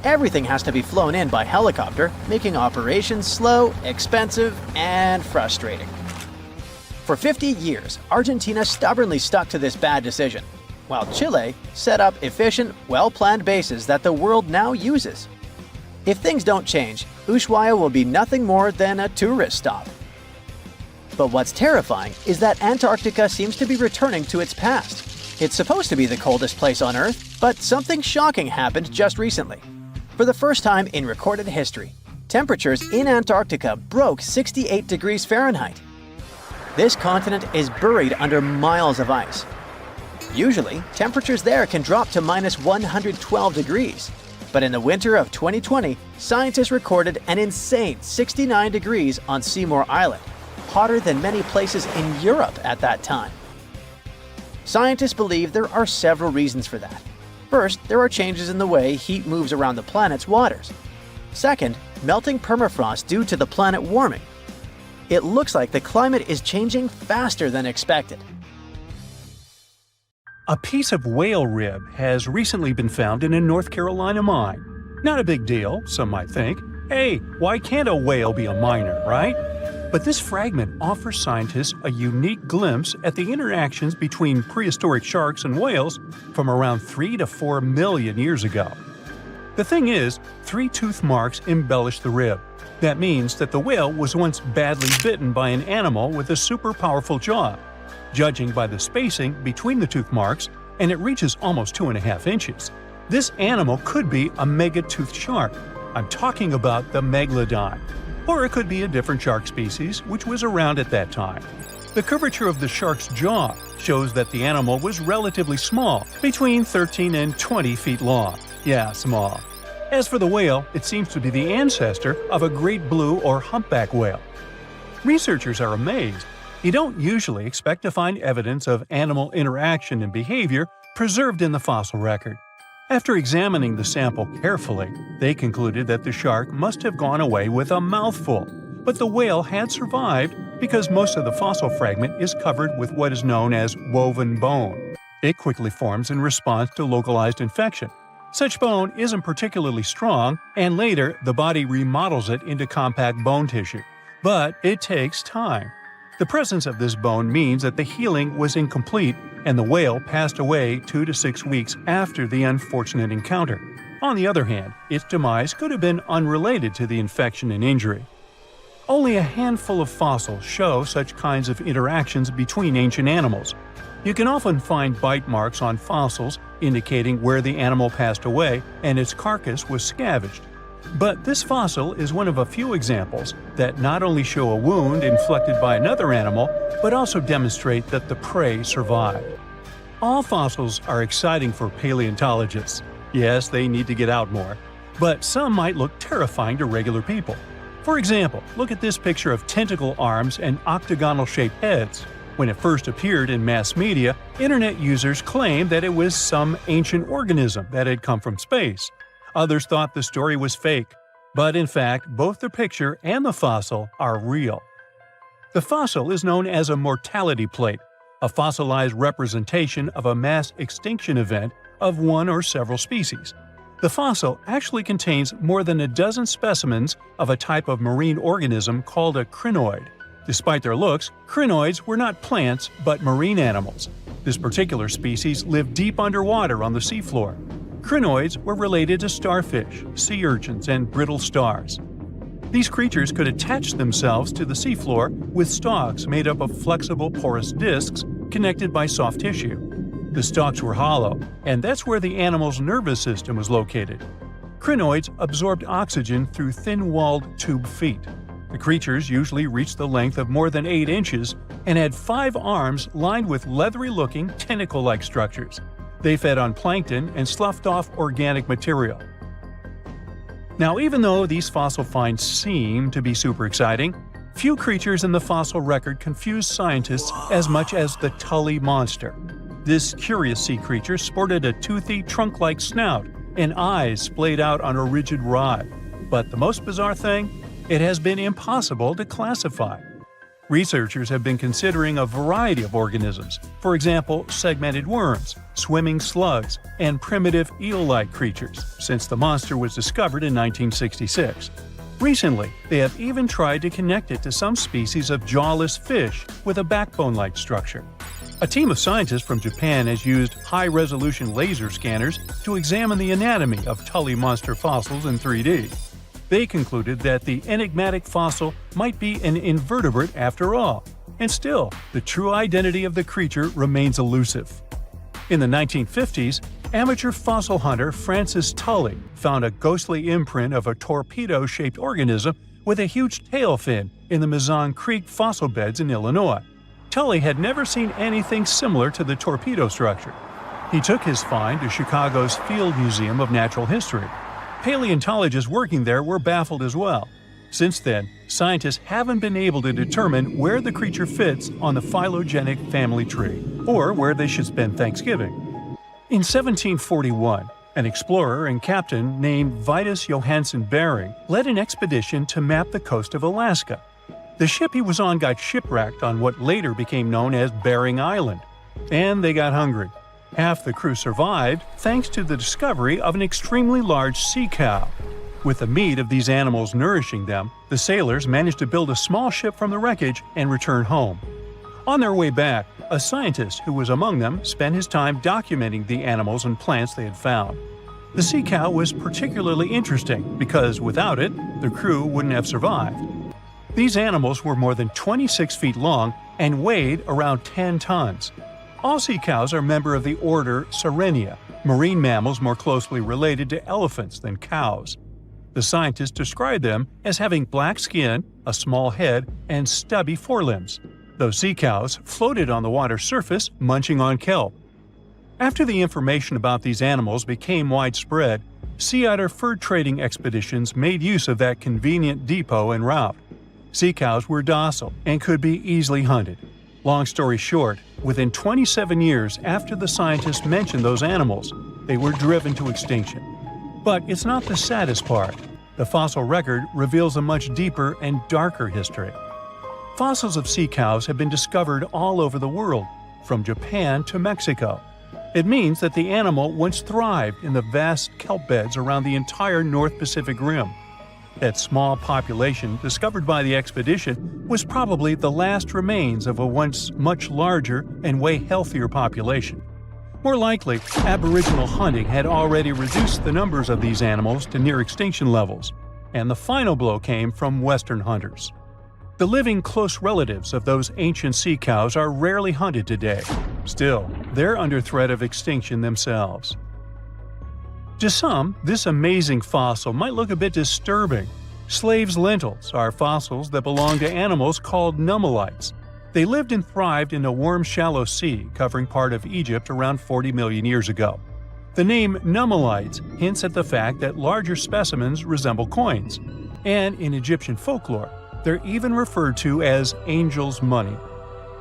Everything has to be flown in by helicopter, making operations slow, expensive, and frustrating. For 50 years, Argentina stubbornly stuck to this bad decision, while Chile set up efficient, well-planned bases that the world now uses. If things don't change, Ushuaia will be nothing more than a tourist stop. But what's terrifying is that Antarctica seems to be returning to its past. It's supposed to be the coldest place on Earth, but something shocking happened just recently. For the first time in recorded history, temperatures in Antarctica broke 68 degrees Fahrenheit. This continent is buried under miles of ice. Usually, temperatures there can drop to minus 112 degrees. But in the winter of 2020, scientists recorded an insane 69 degrees on Seymour Island, hotter than many places in Europe at that time. Scientists believe there are several reasons for that. First, there are changes in the way heat moves around the planet's waters. Second, melting permafrost due to the planet warming. It looks like the climate is changing faster than expected. A piece of whale rib has recently been found in a North Carolina mine. Not a big deal, some might think. Hey, why can't a whale be a miner, right? But this fragment offers scientists a unique glimpse at the interactions between prehistoric sharks and whales from around 3 to 4 million years ago. The thing is, 3 tooth marks embellish the rib. That means that the whale was once badly bitten by an animal with a super powerful jaw. Judging by the spacing between the tooth marks, and it reaches almost 2.5 inches. This animal could be a mega-toothed shark. I'm talking about the megalodon. Or it could be a different shark species which was around at that time. The curvature of the shark's jaw shows that the animal was relatively small, between 13 and 20 feet long. Yeah, small. As for the whale, it seems to be the ancestor of a great blue or humpback whale. Researchers are amazed. You don't usually expect to find evidence of animal interaction and behavior preserved in the fossil record. After examining the sample carefully, they concluded that the shark must have gone away with a mouthful, but the whale had survived because most of the fossil fragment is covered with what is known as woven bone. It quickly forms in response to localized infection. Such bone isn't particularly strong, and later the body remodels it into compact bone tissue. But it takes time. The presence of this bone means that the healing was incomplete and the whale passed away 2 to 6 weeks after the unfortunate encounter. On the other hand, its demise could have been unrelated to the infection and injury. Only a handful of fossils show such kinds of interactions between ancient animals. You can often find bite marks on fossils indicating where the animal passed away and its carcass was scavenged. But this fossil is one of a few examples that not only show a wound inflicted by another animal, but also demonstrate that the prey survived. All fossils are exciting for paleontologists. Yes, they need to get out more. But some might look terrifying to regular people. For example, look at this picture of tentacle arms and octagonal-shaped heads. When it first appeared in mass media, internet users claimed that it was some ancient organism that had come from space. Others thought the story was fake. But in fact, both the picture and the fossil are real. The fossil is known as a mortality plate, a fossilized representation of a mass extinction event of one or several species. The fossil actually contains more than a dozen specimens of a type of marine organism called a crinoid. Despite their looks, crinoids were not plants but marine animals. This particular species lived deep underwater on the seafloor. Crinoids were related to starfish, sea urchins, and brittle stars. These creatures could attach themselves to the seafloor with stalks made up of flexible porous discs connected by soft tissue. The stalks were hollow, and that's where the animal's nervous system was located. Crinoids absorbed oxygen through thin-walled tube feet. The creatures usually reached the length of more than 8 inches and had 5 arms lined with leathery-looking tentacle-like structures. They fed on plankton and sloughed off organic material. Now, even though these fossil finds seem to be super exciting, few creatures in the fossil record confuse scientists as much as the Tully monster. This curious sea creature sported a toothy, trunk-like snout and eyes splayed out on a rigid rod. But the most bizarre thing? It has been impossible to classify. Researchers have been considering a variety of organisms, for example, segmented worms, swimming slugs, and primitive eel-like creatures, since the monster was discovered in 1966. Recently, they have even tried to connect it to some species of jawless fish with a backbone-like structure. A team of scientists from Japan has used high-resolution laser scanners to examine the anatomy of Tully monster fossils in 3D. They concluded that the enigmatic fossil might be an invertebrate after all, and still, the true identity of the creature remains elusive. In the 1950s, amateur fossil hunter Francis Tully found a ghostly imprint of a torpedo-shaped organism with a huge tail fin in the Mizon Creek fossil beds in Illinois. Tully had never seen anything similar to the torpedo structure. He took his find to Chicago's Field Museum of Natural History. Paleontologists working there were baffled as well. Since then, scientists haven't been able to determine where the creature fits on the phylogenetic family tree, or where they should spend Thanksgiving. In 1741, an explorer and captain named Vitus Johansen Bering led an expedition to map the coast of Alaska. The ship he was on got shipwrecked on what later became known as Bering Island, and they got hungry. Half the crew survived thanks to the discovery of an extremely large sea cow. With the meat of these animals nourishing them, the sailors managed to build a small ship from the wreckage and return home. On their way back, a scientist who was among them spent his time documenting the animals and plants they had found. The sea cow was particularly interesting because without it, the crew wouldn't have survived. These animals were more than 26 feet long and weighed around 10 tons. All sea cows are member of the order Sirenia, marine mammals more closely related to elephants than cows. The scientists describe them as having black skin, a small head, and stubby forelimbs. Those sea cows floated on the water's surface, munching on kelp. After the information about these animals became widespread, sea otter fur trading expeditions made use of that convenient depot en route. Sea cows were docile and could be easily hunted. Long story short, within 27 years after the scientists mentioned those animals, they were driven to extinction. But it's not the saddest part. The fossil record reveals a much deeper and darker history. Fossils of sea cows have been discovered all over the world, from Japan to Mexico. It means that the animal once thrived in the vast kelp beds around the entire North Pacific Rim. That small population discovered by the expedition was probably the last remains of a once much larger and way healthier population. More likely, Aboriginal hunting had already reduced the numbers of these animals to near extinction levels, and the final blow came from Western hunters. The living close relatives of those ancient sea cows are rarely hunted today. Still, they're under threat of extinction themselves. To some, this amazing fossil might look a bit disturbing. Slaves' lentils are fossils that belong to animals called nummelites. They lived and thrived in a warm, shallow sea covering part of Egypt around 40 million years ago. The name nummelites hints at the fact that larger specimens resemble coins, and in Egyptian folklore, they're even referred to as angel's money.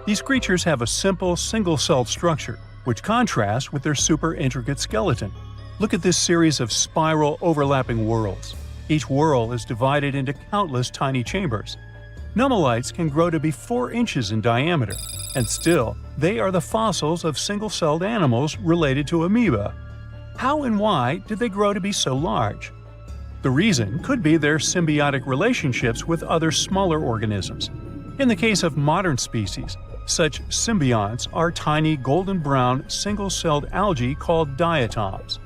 These creatures have a simple, single-celled structure, which contrasts with their super intricate skeleton. Look at this series of spiral overlapping whorls. Each whorl is divided into countless tiny chambers. Nummelites can grow to be 4 inches in diameter, and still, they are the fossils of single-celled animals related to amoeba. How and why did they grow to be so large? The reason could be their symbiotic relationships with other smaller organisms. In the case of modern species, such symbionts are tiny golden-brown single-celled algae called diatoms.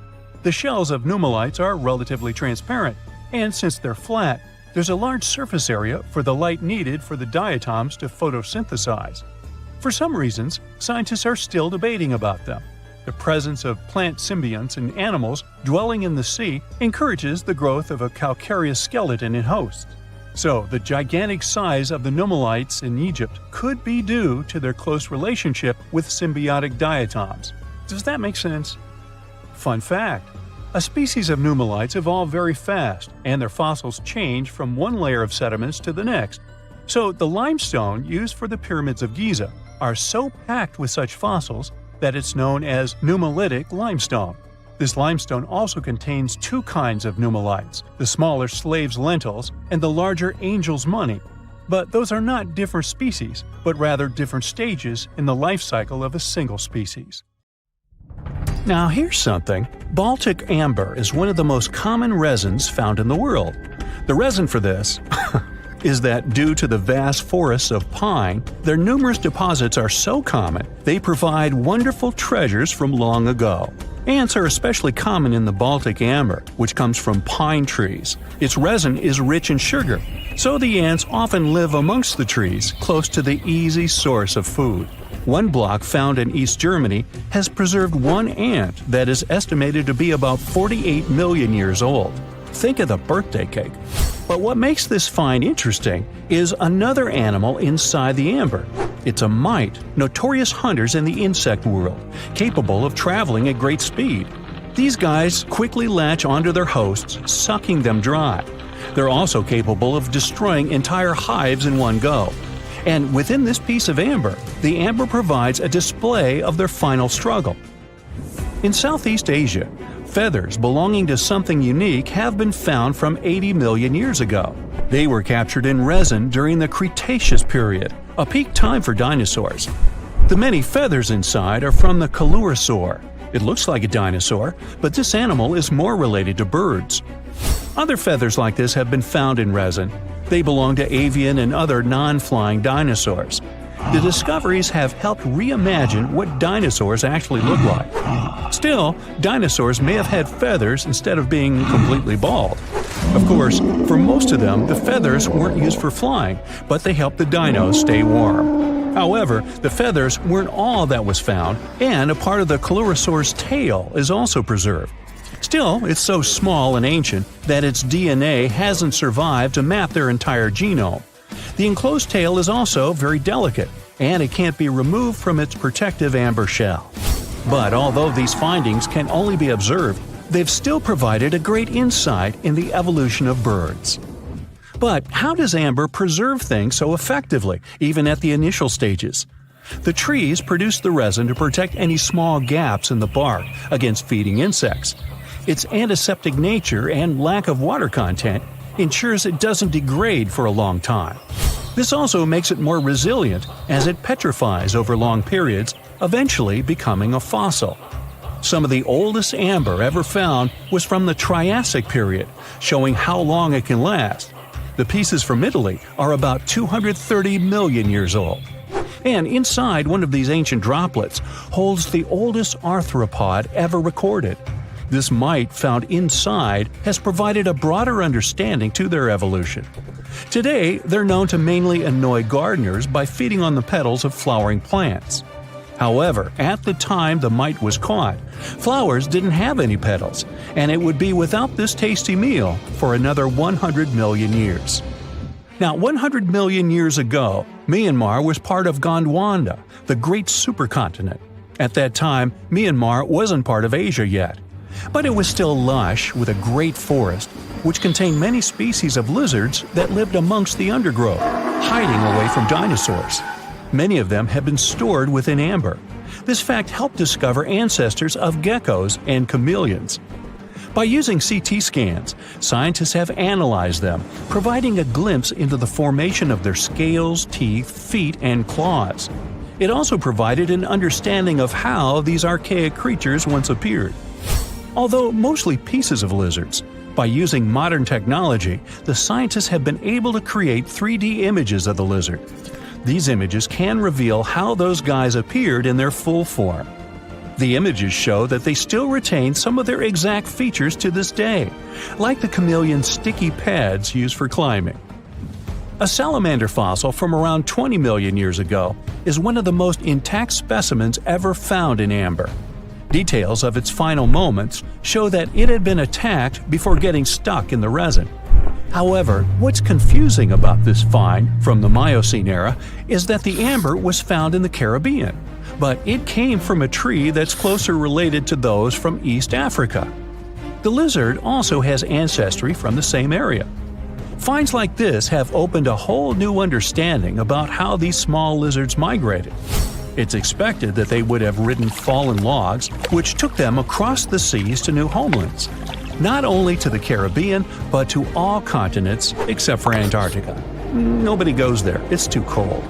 The shells of nummelites are relatively transparent, and since they're flat, there's a large surface area for the light needed for the diatoms to photosynthesize. For some reasons, scientists are still debating about them. The presence of plant symbionts in animals dwelling in the sea encourages the growth of a calcareous skeleton in hosts. So, the gigantic size of the nummelites in Egypt could be due to their close relationship with symbiotic diatoms. Does that make sense? Fun fact: a species of nummelites evolve very fast, and their fossils change from one layer of sediments to the next. So the limestone used for the pyramids of Giza are so packed with such fossils that it's known as nummelitic limestone. This limestone also contains 2 kinds of nummelites, the smaller slave's lentils and the larger angel's money. But those are not different species, but rather different stages in the life cycle of a single species. Now here's something. Baltic amber is one of the most common resins found in the world. The reason for this is that due to the vast forests of pine, their numerous deposits are so common, they provide wonderful treasures from long ago. Ants are especially common in the Baltic amber, which comes from pine trees. Its resin is rich in sugar, so the ants often live amongst the trees, close to the easy source of food. One block found in East Germany has preserved one ant that is estimated to be about 48 million years old. Think of the birthday cake. But what makes this find interesting is another animal inside the amber. It's a mite, notorious hunters in the insect world, capable of traveling at great speed. These guys quickly latch onto their hosts, sucking them dry. They're also capable of destroying entire hives in one go. And within this piece of amber, the amber provides a display of their final struggle. In Southeast Asia, feathers belonging to something unique have been found from 80 million years ago. They were captured in resin during the Cretaceous period, a peak time for dinosaurs. The many feathers inside are from the coelurosaur. It looks like a dinosaur, but this animal is more related to birds. Other feathers like this have been found in resin. They belong to avian and other non-flying dinosaurs. The discoveries have helped reimagine what dinosaurs actually look like. Still, dinosaurs may have had feathers instead of being completely bald. Of course, for most of them, the feathers weren't used for flying, but they helped the dinos stay warm. However, the feathers weren't all that was found, and a part of the coelurosaur's tail is also preserved. Still, it's so small and ancient that its DNA hasn't survived to map their entire genome. The enclosed tail is also very delicate, and it can't be removed from its protective amber shell. But although these findings can only be observed, they've still provided a great insight in the evolution of birds. But how does amber preserve things so effectively, even at the initial stages? The trees produce the resin to protect any small gaps in the bark against feeding insects. Its antiseptic nature and lack of water content ensures it doesn't degrade for a long time. This also makes it more resilient as it petrifies over long periods, eventually becoming a fossil. Some of the oldest amber ever found was from the Triassic period, showing how long it can last. The pieces from Italy are about 230 million years old. And inside one of these ancient droplets holds the oldest arthropod ever recorded. This mite found inside has provided a broader understanding to their evolution. Today, they're known to mainly annoy gardeners by feeding on the petals of flowering plants. However, at the time the mite was caught, flowers didn't have any petals, and it would be without this tasty meal for another 100 million years. Now, 100 million years ago, Myanmar was part of Gondwana, the great supercontinent. At that time, Myanmar wasn't part of Asia yet. But it was still lush with a great forest, which contained many species of lizards that lived amongst the undergrowth, hiding away from dinosaurs. Many of them have been stored within amber. This fact helped discover ancestors of geckos and chameleons. By using CT scans, scientists have analyzed them, providing a glimpse into the formation of their scales, teeth, feet, and claws. It also provided an understanding of how these archaic creatures once appeared. Although mostly pieces of lizards, by using modern technology, the scientists have been able to create 3D images of the lizard. These images can reveal how those guys appeared in their full form. The images show that they still retain some of their exact features to this day, like the chameleon's sticky pads used for climbing. A salamander fossil from around 20 million years ago is one of the most intact specimens ever found in amber. Details of its final moments show that it had been attacked before getting stuck in the resin. However, what's confusing about this find from the Miocene era is that the amber was found in the Caribbean, but it came from a tree that's closer related to those from East Africa. The lizard also has ancestry from the same area. Finds like this have opened a whole new understanding about how these small lizards migrated. It's expected that they would have ridden fallen logs, which took them across the seas to new homelands, not only to the Caribbean, but to all continents except for Antarctica. Nobody goes there, it's too cold.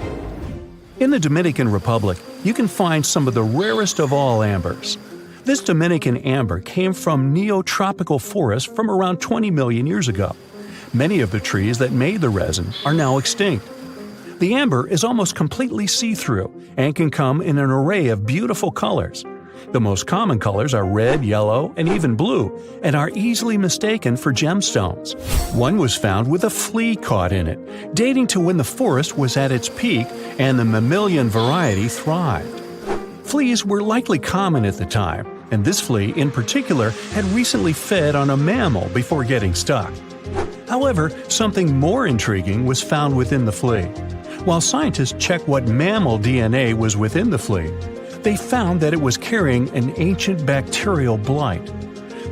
In the Dominican Republic, you can find some of the rarest of all ambers. This Dominican amber came from neotropical forests from around 20 million years ago. Many of the trees that made the resin are now extinct. The amber is almost completely see-through and can come in an array of beautiful colors. The most common colors are red, yellow, and even blue, and are easily mistaken for gemstones. One was found with a flea caught in it, dating to when the forest was at its peak and the mammalian variety thrived. Fleas were likely common at the time, and this flea in particular had recently fed on a mammal before getting stuck. However, something more intriguing was found within the flea. While scientists checked what mammal DNA was within the flea, they found that it was carrying an ancient bacterial blight.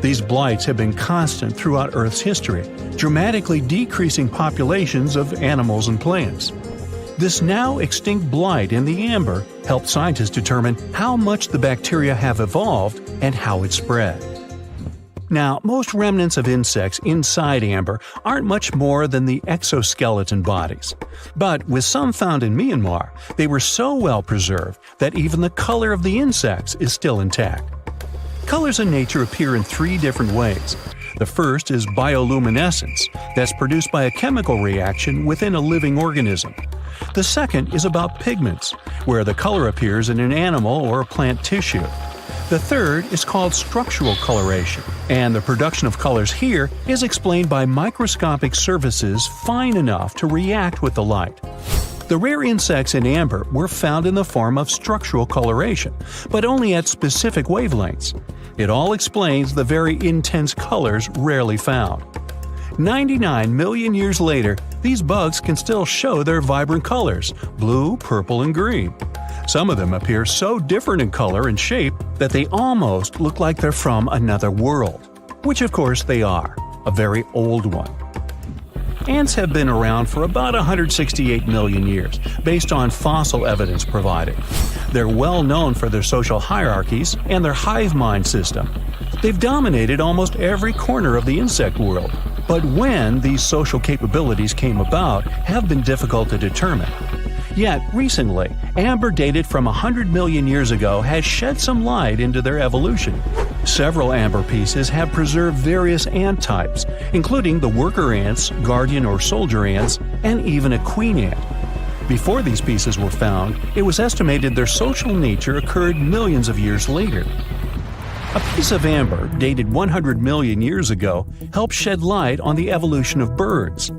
These blights have been constant throughout Earth's history, dramatically decreasing populations of animals and plants. This now extinct blight in the amber helped scientists determine how much the bacteria have evolved and how it spread. Now, most remnants of insects inside amber aren't much more than the exoskeleton bodies. But with some found in Myanmar, they were so well preserved that even the color of the insects is still intact. Colors in nature appear in three different ways. The first is bioluminescence, that's produced by a chemical reaction within a living organism. The second is about pigments, where the color appears in an animal or a plant tissue. The third is called structural coloration, and the production of colors here is explained by microscopic surfaces fine enough to react with the light. The rare insects in amber were found in the form of structural coloration, but only at specific wavelengths. It all explains the very intense colors rarely found. 99 million years later, these bugs can still show their vibrant colors – blue, purple, and green. Some of them appear so different in color and shape that they almost look like they're from another world. Which of course they are, a very old one. Ants have been around for about 168 million years, based on fossil evidence provided. They're well known for their social hierarchies and their hive mind system. They've dominated almost every corner of the insect world, but when these social capabilities came about have been difficult to determine. Yet, recently, amber dated from 100 million years ago has shed some light into their evolution. Several amber pieces have preserved various ant types, including the worker ants, guardian or soldier ants, and even a queen ant. Before these pieces were found, it was estimated their social nature occurred millions of years later. A piece of amber dated 100 million years ago helped shed light on the evolution of birds.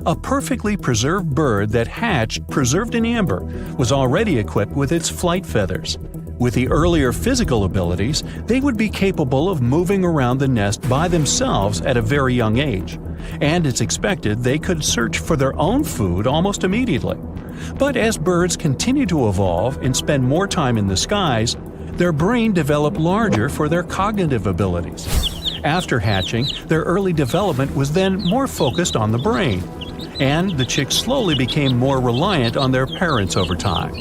A perfectly preserved bird that hatched preserved in amber was already equipped with its flight feathers. With the earlier physical abilities, they would be capable of moving around the nest by themselves at a very young age, and it's expected they could search for their own food almost immediately. But as birds continue to evolve and spend more time in the skies, their brain developed larger for their cognitive abilities. After hatching, their early development was then more focused on the brain, and the chicks slowly became more reliant on their parents over time.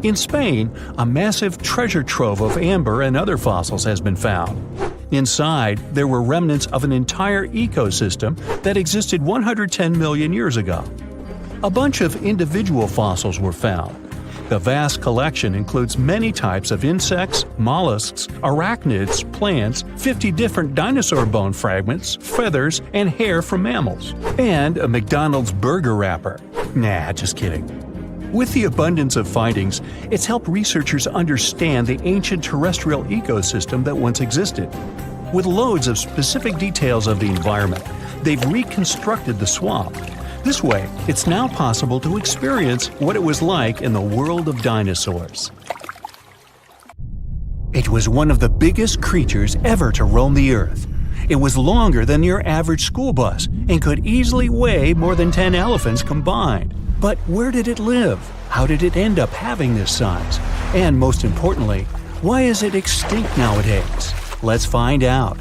In Spain, a massive treasure trove of amber and other fossils has been found. Inside, there were remnants of an entire ecosystem that existed 110 million years ago. A bunch of individual fossils were found. The vast collection includes many types of insects, mollusks, arachnids, plants, 50 different dinosaur bone fragments, feathers, and hair from mammals, and a McDonald's burger wrapper. Nah, just kidding. With the abundance of findings, it's helped researchers understand the ancient terrestrial ecosystem that once existed. With loads of specific details of the environment, they've reconstructed the swamp. This way, it's now possible to experience what it was like in the world of dinosaurs. It was one of the biggest creatures ever to roam the Earth. It was longer than your average school bus and could easily weigh more than 10 elephants combined. But where did it live? How did it end up having this size? And most importantly, why is it extinct nowadays? Let's find out.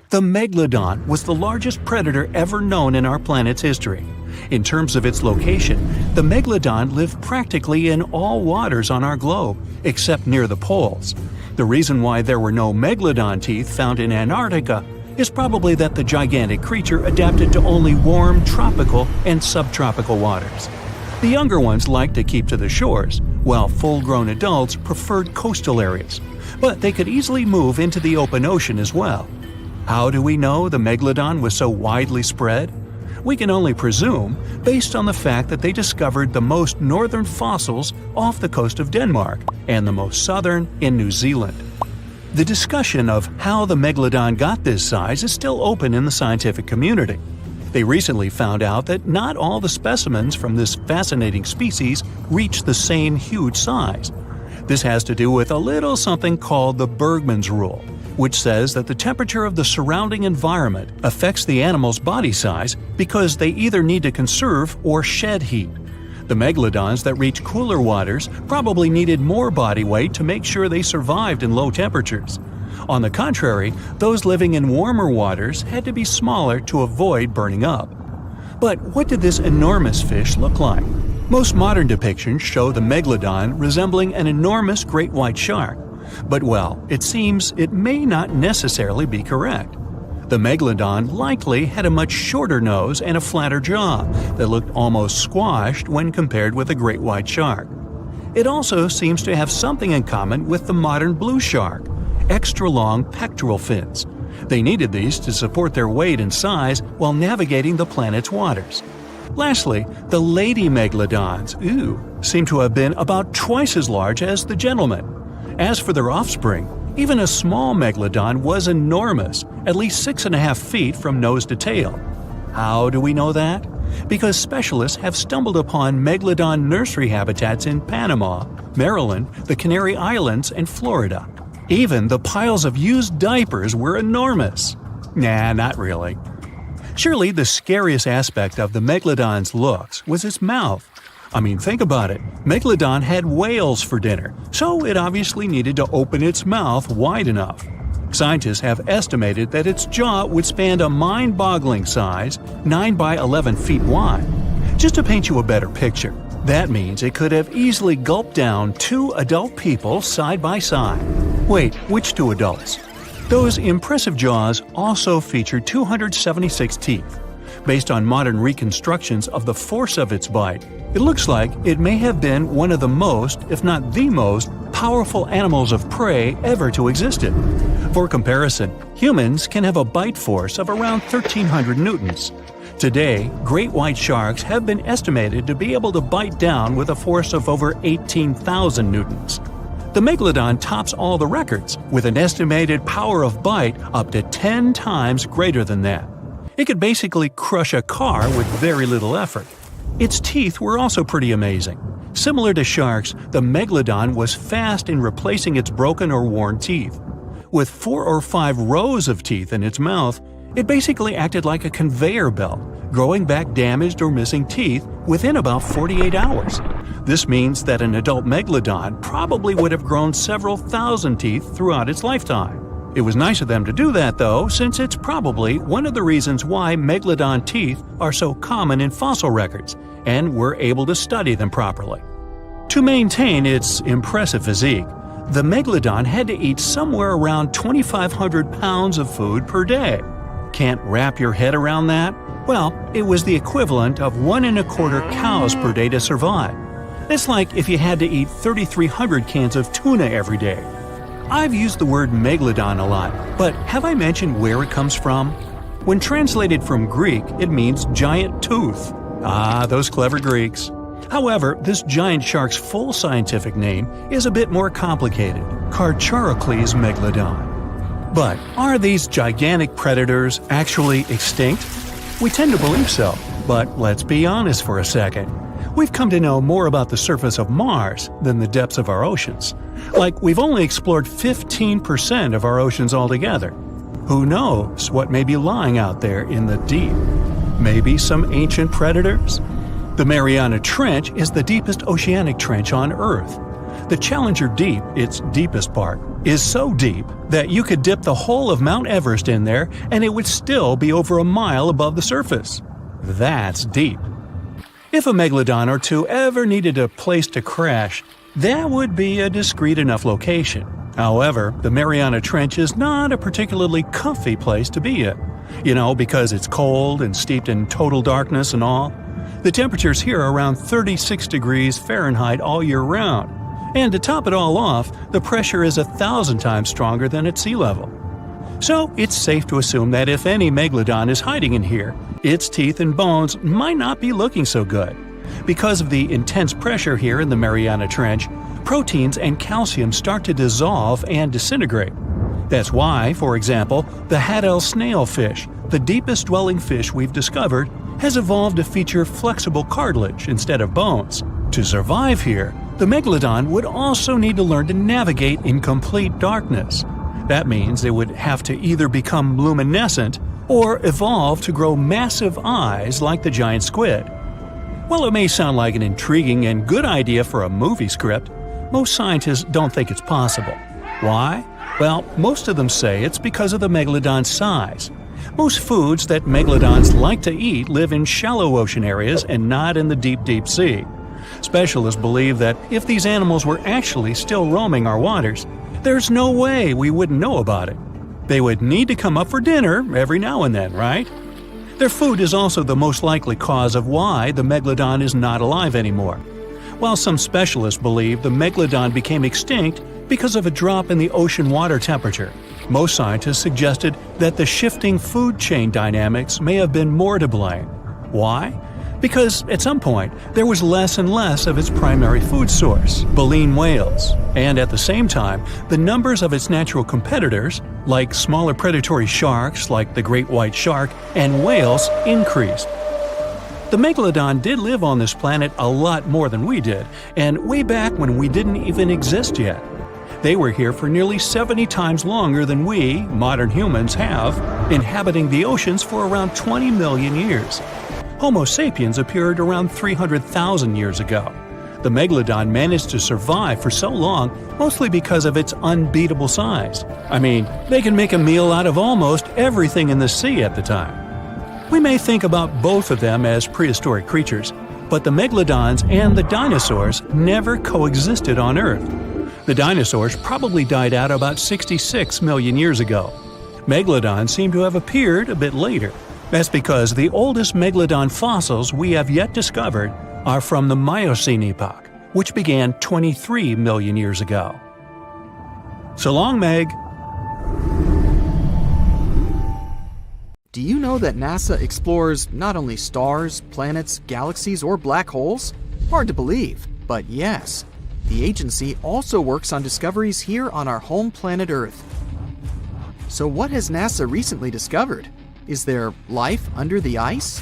The megalodon was the largest predator ever known in our planet's history. In terms of its location, the megalodon lived practically in all waters on our globe, except near the poles. The reason why there were no megalodon teeth found in Antarctica is probably that the gigantic creature adapted to only warm tropical and subtropical waters. The younger ones liked to keep to the shores, while full-grown adults preferred coastal areas, but they could easily move into the open ocean as well. How do we know the megalodon was so widely spread? We can only presume, based on the fact that they discovered the most northern fossils off the coast of Denmark and the most southern in New Zealand. The discussion of how the megalodon got this size is still open in the scientific community. They recently found out that not all the specimens from this fascinating species reach the same huge size. This has to do with a little something called the Bergmann's Rule, which says that the temperature of the surrounding environment affects the animal's body size because they either need to conserve or shed heat. The megalodons that reach cooler waters probably needed more body weight to make sure they survived in low temperatures. On the contrary, those living in warmer waters had to be smaller to avoid burning up. But what did this enormous fish look like? Most modern depictions show the megalodon resembling an enormous great white shark. But well, it seems it may not necessarily be correct. The megalodon likely had a much shorter nose and a flatter jaw that looked almost squashed when compared with a great white shark. It also seems to have something in common with the modern blue shark: extra long pectoral fins. They needed these to support their weight and size while navigating the planet's waters. Lastly, the lady megalodons, seem to have been about twice as large as the gentlemen. As for their offspring, even a small megalodon was enormous, at least 6.5 feet from nose to tail. How do we know that? Because specialists have stumbled upon megalodon nursery habitats in Panama, Maryland, the Canary Islands, and Florida. Even the piles of used diapers were enormous. Nah, not really. Surely the scariest aspect of the megalodon's looks was its mouth. I mean, think about it. Megalodon had whales for dinner, so it obviously needed to open its mouth wide enough. Scientists have estimated that its jaw would span a mind-boggling size, 9 by 11 feet wide. Just to paint you a better picture, that means it could have easily gulped down 2 adult people side by side. Wait, which 2 adults? Those impressive jaws also feature 276 teeth. Based on modern reconstructions of the force of its bite, it looks like it may have been one of the most, if not the most, powerful animals of prey ever to exist. For comparison, humans can have a bite force of around 1,300 newtons. Today, great white sharks have been estimated to be able to bite down with a force of over 18,000 newtons. The megalodon tops all the records, with an estimated power of bite up to 10 times greater than that. It could basically crush a car with very little effort. Its teeth were also pretty amazing. Similar to sharks, the megalodon was fast in replacing its broken or worn teeth. With 4 or 5 rows of teeth in its mouth, it basically acted like a conveyor belt, growing back damaged or missing teeth within about 48 hours. This means that an adult megalodon probably would have grown several thousand teeth throughout its lifetime. It was nice of them to do that, though, since it's probably one of the reasons why megalodon teeth are so common in fossil records, and we're able to study them properly. To maintain its impressive physique, the megalodon had to eat somewhere around 2,500 pounds of food per day. Can't wrap your head around that? Well, it was the equivalent of 1¼ cows per day to survive. It's like if you had to eat 3,300 cans of tuna every day. I've used the word megalodon a lot, but have I mentioned where it comes from? When translated from Greek, it means giant tooth. Ah, those clever Greeks. However, this giant shark's full scientific name is a bit more complicated: Carcharocles megalodon. But are these gigantic predators actually extinct? We tend to believe so, but let's be honest for a second. We've come to know more about the surface of Mars than the depths of our oceans. Like, we've only explored 15% of our oceans altogether. Who knows what may be lying out there in the deep? Maybe some ancient predators? The Mariana Trench is the deepest oceanic trench on Earth. The Challenger Deep, its deepest part, is so deep that you could dip the whole of Mount Everest in there and it would still be over a mile above the surface. That's deep. If a megalodon or two ever needed a place to crash, that would be a discreet enough location. However, the Mariana Trench is not a particularly comfy place to be in. Because it's cold and steeped in total darkness and all. The temperatures here are around 36 degrees Fahrenheit all year round. And to top it all off, the pressure is 1,000 times stronger than at sea level. So it's safe to assume that if any megalodon is hiding in here, its teeth and bones might not be looking so good. Because of the intense pressure here in the Mariana Trench, proteins and calcium start to dissolve and disintegrate. That's why, for example, the Haddell snailfish, the deepest dwelling fish we've discovered, has evolved to feature flexible cartilage instead of bones. To survive here, the megalodon would also need to learn to navigate in complete darkness. That means it would have to either become luminescent or evolve to grow massive eyes like the giant squid. While it may sound like an intriguing and good idea for a movie script, most scientists don't think it's possible. Why? Well, most of them say it's because of the megalodon's size. Most foods that megalodons like to eat live in shallow ocean areas and not in the deep, deep sea. Specialists believe that if these animals were actually still roaming our waters, there's no way we wouldn't know about it. They would need to come up for dinner every now and then, right? Their food is also the most likely cause of why the megalodon is not alive anymore. While some specialists believe the megalodon became extinct because of a drop in the ocean water temperature, most scientists suggested that the shifting food chain dynamics may have been more to blame. Why? Because at some point, there was less and less of its primary food source, baleen whales, and at the same time, the numbers of its natural competitors, like smaller predatory sharks like the great white shark and whales, increased. The megalodon did live on this planet a lot more than we did, and way back when we didn't even exist yet. They were here for nearly 70 times longer than we, modern humans, have, inhabiting the oceans for around 20 million years. Homo sapiens appeared around 300,000 years ago. The megalodon managed to survive for so long mostly because of its unbeatable size. I mean, they can make a meal out of almost everything in the sea at the time. We may think about both of them as prehistoric creatures, but the megalodons and the dinosaurs never coexisted on Earth. The dinosaurs probably died out about 66 million years ago. Megalodons seem to have appeared a bit later. That's because the oldest megalodon fossils we have yet discovered are from the Miocene epoch, which began 23 million years ago. So long, Meg. Do you know that NASA explores not only stars, planets, galaxies, or black holes? Hard to believe, but yes. The agency also works on discoveries here on our home planet Earth. So what has NASA recently discovered? Is there life under the ice?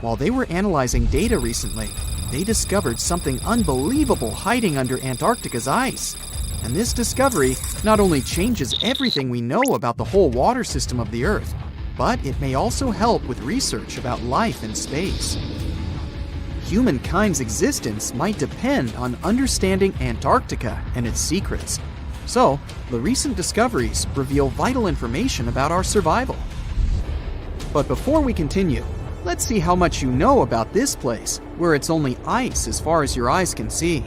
While they were analyzing data recently, they discovered something unbelievable hiding under Antarctica's ice. And this discovery not only changes everything we know about the whole water system of the Earth, but it may also help with research about life in space. Humankind's existence might depend on understanding Antarctica and its secrets. So, the recent discoveries reveal vital information about our survival. But before we continue, let's see how much you know about this place, where it's only ice as far as your eyes can see.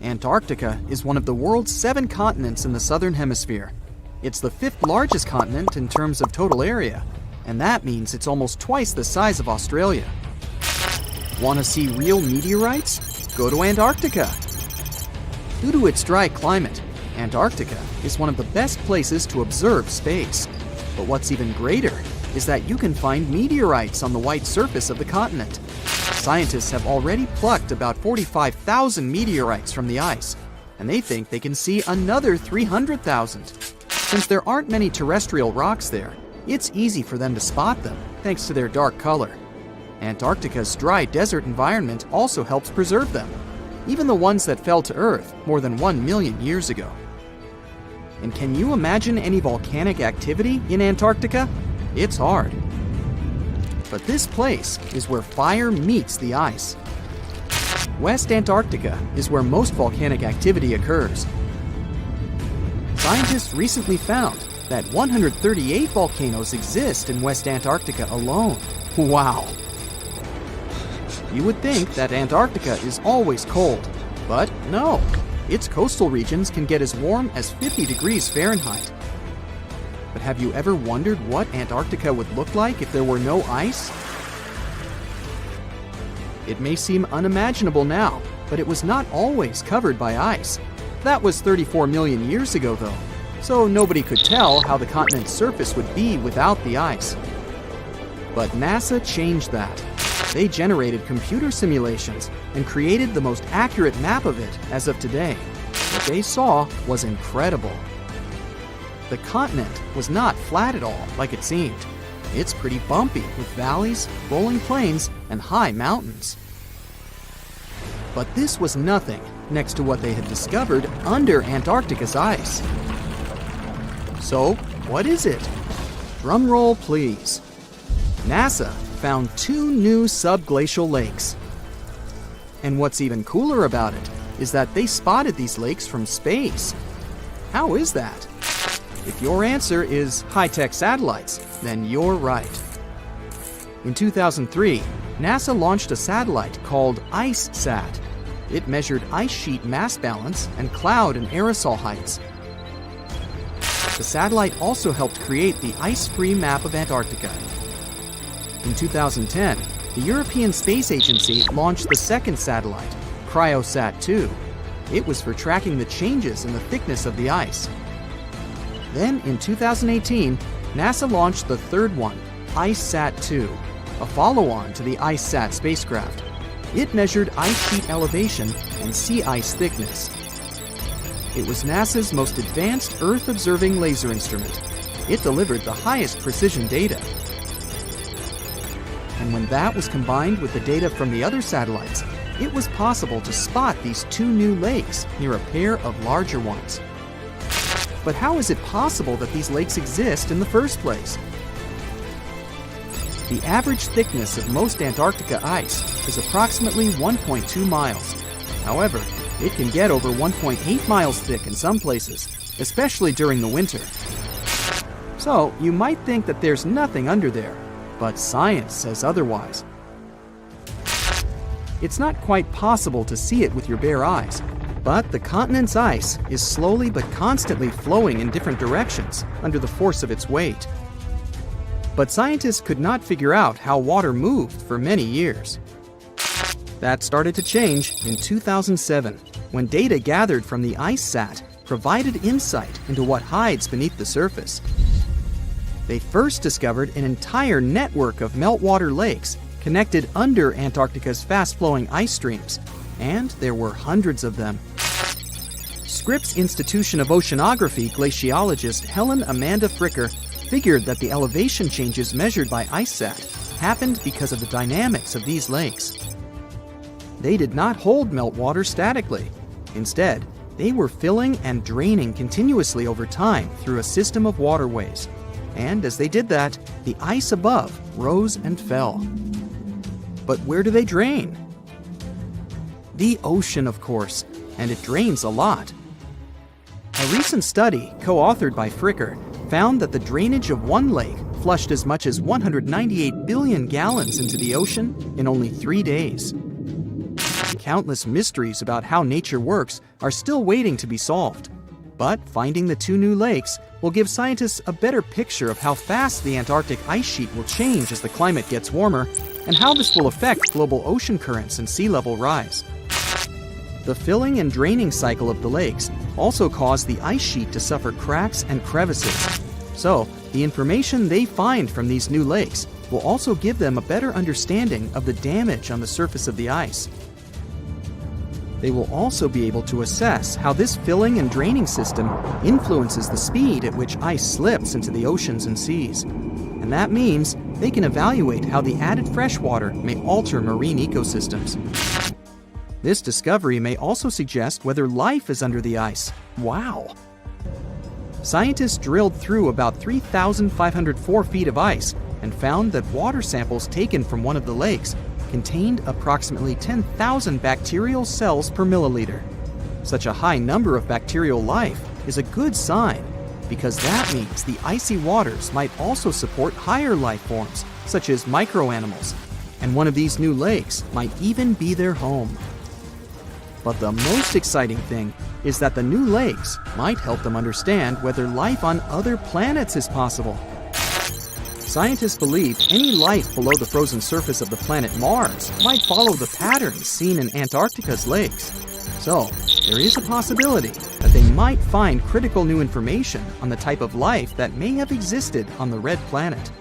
Antarctica is one of the world's 7 continents in the southern hemisphere. It's the 5th largest continent in terms of total area, and that means it's almost twice the size of Australia. Want to see real meteorites? Go to Antarctica. Due to its dry climate, Antarctica is one of the best places to observe space. But what's even greater is that you can find meteorites on the white surface of the continent. Scientists have already plucked about 45,000 meteorites from the ice, and they think they can see another 300,000. Since there aren't many terrestrial rocks there, it's easy for them to spot them, thanks to their dark color. Antarctica's dry desert environment also helps preserve them, even the ones that fell to Earth more than 1 million years ago. And can you imagine any volcanic activity in Antarctica? It's hard. But this place is where fire meets the ice. West Antarctica is where most volcanic activity occurs. Scientists recently found that 138 volcanoes exist in West Antarctica alone. Wow! You would think that Antarctica is always cold, but no. Its coastal regions can get as warm as 50 degrees Fahrenheit. But have you ever wondered what Antarctica would look like if there were no ice? It may seem unimaginable now, but it was not always covered by ice. That was 34 million years ago, though, so nobody could tell how the continent's surface would be without the ice. But NASA changed that. They generated computer simulations and created the most accurate map of it as of today. What they saw was incredible. The continent was not flat at all like it seemed. It's pretty bumpy with valleys, rolling plains, and high mountains. But this was nothing next to what they had discovered under Antarctica's ice. So, what is it? Drum roll, please. NASA found 2 new subglacial lakes. And what's even cooler about it is that they spotted these lakes from space. How is that? If your answer is high-tech satellites, then you're right. In 2003, NASA launched a satellite called IceSat. It measured ice sheet mass balance and cloud and aerosol heights. The satellite also helped create the ice-free map of Antarctica. In 2010, the European Space Agency launched the second satellite, Cryosat-2. It was for tracking the changes in the thickness of the ice. Then, in 2018, NASA launched the third one, IceSat-2, a follow-on to the IceSat spacecraft. It measured ice sheet elevation and sea ice thickness. It was NASA's most advanced Earth-observing laser instrument. It delivered the highest precision data. And when that was combined with the data from the other satellites, it was possible to spot these 2 new lakes near a pair of larger ones. But how is it possible that these lakes exist in the first place? The average thickness of most Antarctica ice is approximately 1.2 miles. However, it can get over 1.8 miles thick in some places, especially during the winter. So, you might think that there's nothing under there, but science says otherwise. It's not quite possible to see it with your bare eyes, but the continent's ice is slowly but constantly flowing in different directions under the force of its weight. but scientists could not figure out how water moved for many years. That started to change in 2007, when data gathered from the IceSat provided insight into what hides beneath the surface. They first discovered an entire network of meltwater lakes connected under Antarctica's fast-flowing ice streams, and there were hundreds of them. Scripps Institution of Oceanography glaciologist Helen Amanda Fricker figured that the elevation changes measured by IceSat happened because of the dynamics of these lakes. They did not hold meltwater statically. Instead, they were filling and draining continuously over time through a system of waterways. And as they did that, the ice above rose and fell. But where do they drain? The ocean, of course, and it drains a lot. A recent study, co-authored by Fricker, found that the drainage of one lake flushed as much as 198 billion gallons into the ocean in only 3 days. Countless mysteries about how nature works are still waiting to be solved. But finding the 2 new lakes will give scientists a better picture of how fast the Antarctic ice sheet will change as the climate gets warmer, and how this will affect global ocean currents and sea level rise. The filling and draining cycle of the lakes also caused the ice sheet to suffer cracks and crevices. So, the information they find from these new lakes will also give them a better understanding of the damage on the surface of the ice. They will also be able to assess how this filling and draining system influences the speed at which ice slips into the oceans and seas. And that means they can evaluate how the added freshwater may alter marine ecosystems. This discovery may also suggest whether life is under the ice. Wow! Scientists drilled through about 3,504 feet of ice and found that water samples taken from one of the lakes contained approximately 10,000 bacterial cells per milliliter. Such a high number of bacterial life is a good sign, because that means the icy waters might also support higher life forms, such as microanimals, and one of these new lakes might even be their home. But the most exciting thing is that the new lakes might help them understand whether life on other planets is possible. Scientists believe any life below the frozen surface of the planet Mars might follow the patterns seen in Antarctica's lakes. So, there is a possibility that they might find critical new information on the type of life that may have existed on the red planet.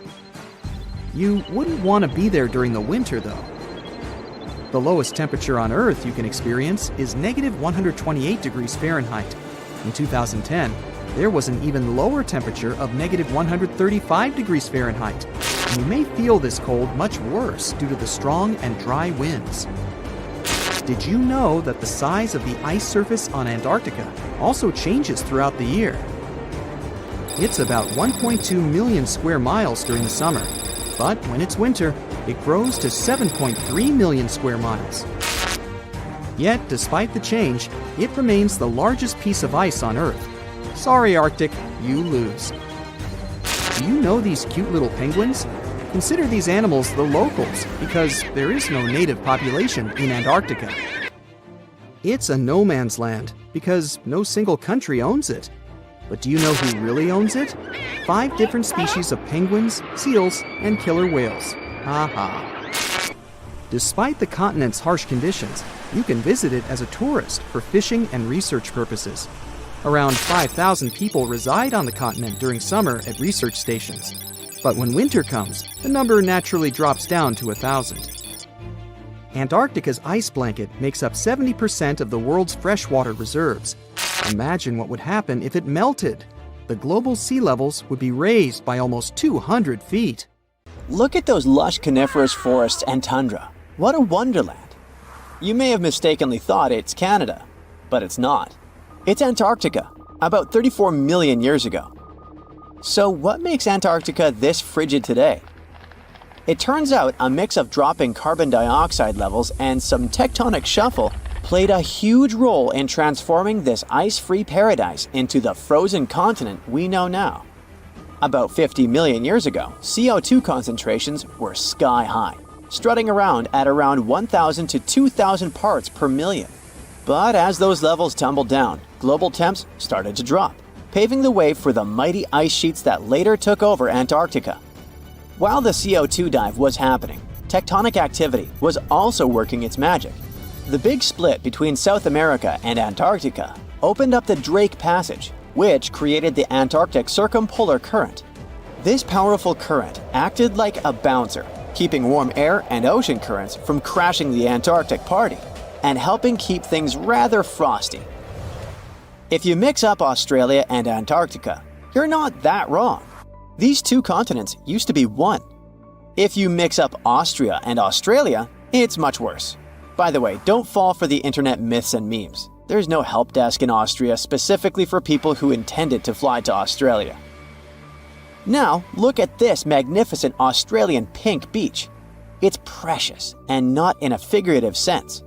You wouldn't want to be there during the winter, though. The lowest temperature on Earth you can experience is negative 128 degrees Fahrenheit. In 2010, there was an even lower temperature of negative 135 degrees Fahrenheit. And you may feel this cold much worse due to the strong and dry winds. Did you know that the size of the ice surface on Antarctica also changes throughout the year? It's about 1.2 million square miles during the summer, but when it's winter, it grows to 7.3 million square miles. Yet, despite the change, it remains the largest piece of ice on Earth. Sorry, Arctic, you lose. Do you know these cute little penguins? Consider these animals the locals, because there is no native population in Antarctica. It's a no man's land, because no single country owns it. But do you know who really owns it? 5 different species of penguins, seals, and killer whales. Ha. Despite the continent's harsh conditions, you can visit it as a tourist for fishing and research purposes. Around 5,000 people reside on the continent during summer at research stations. But when winter comes, the number naturally drops down to 1,000. Antarctica's ice blanket makes up 70% of the world's freshwater reserves. Imagine what would happen if it melted. The global sea levels would be raised by almost 200 feet. Look at those lush coniferous forests and tundra. What a wonderland. You may have mistakenly thought it's Canada, but it's not. It's Antarctica, about 34 million years ago. So what makes Antarctica this frigid today? It turns out a mix of dropping carbon dioxide levels and some tectonic shuffle played a huge role in transforming this ice-free paradise into the frozen continent we know now. About 50 million years ago, CO2 concentrations were sky high, strutting around at around 1,000 to 2,000 parts per million. But as those levels tumbled down, global temps started to drop, paving the way for the mighty ice sheets that later took over Antarctica. While the CO2 dive was happening, tectonic activity was also working its magic. The big split between South America and Antarctica opened up the Drake Passage, which created the Antarctic Circumpolar Current. This powerful current acted like a bouncer, keeping warm air and ocean currents from crashing the Antarctic party, and helping keep things rather frosty. If you mix up Australia and Antarctica, you're not that wrong. These two continents used to be one. If you mix up Austria and Australia, it's much worse. By the way, don't fall for the internet myths and memes. There's no help desk in Austria specifically for people who intended to fly to Australia. Now, look at this magnificent Australian pink beach. It's precious, and not in a figurative sense.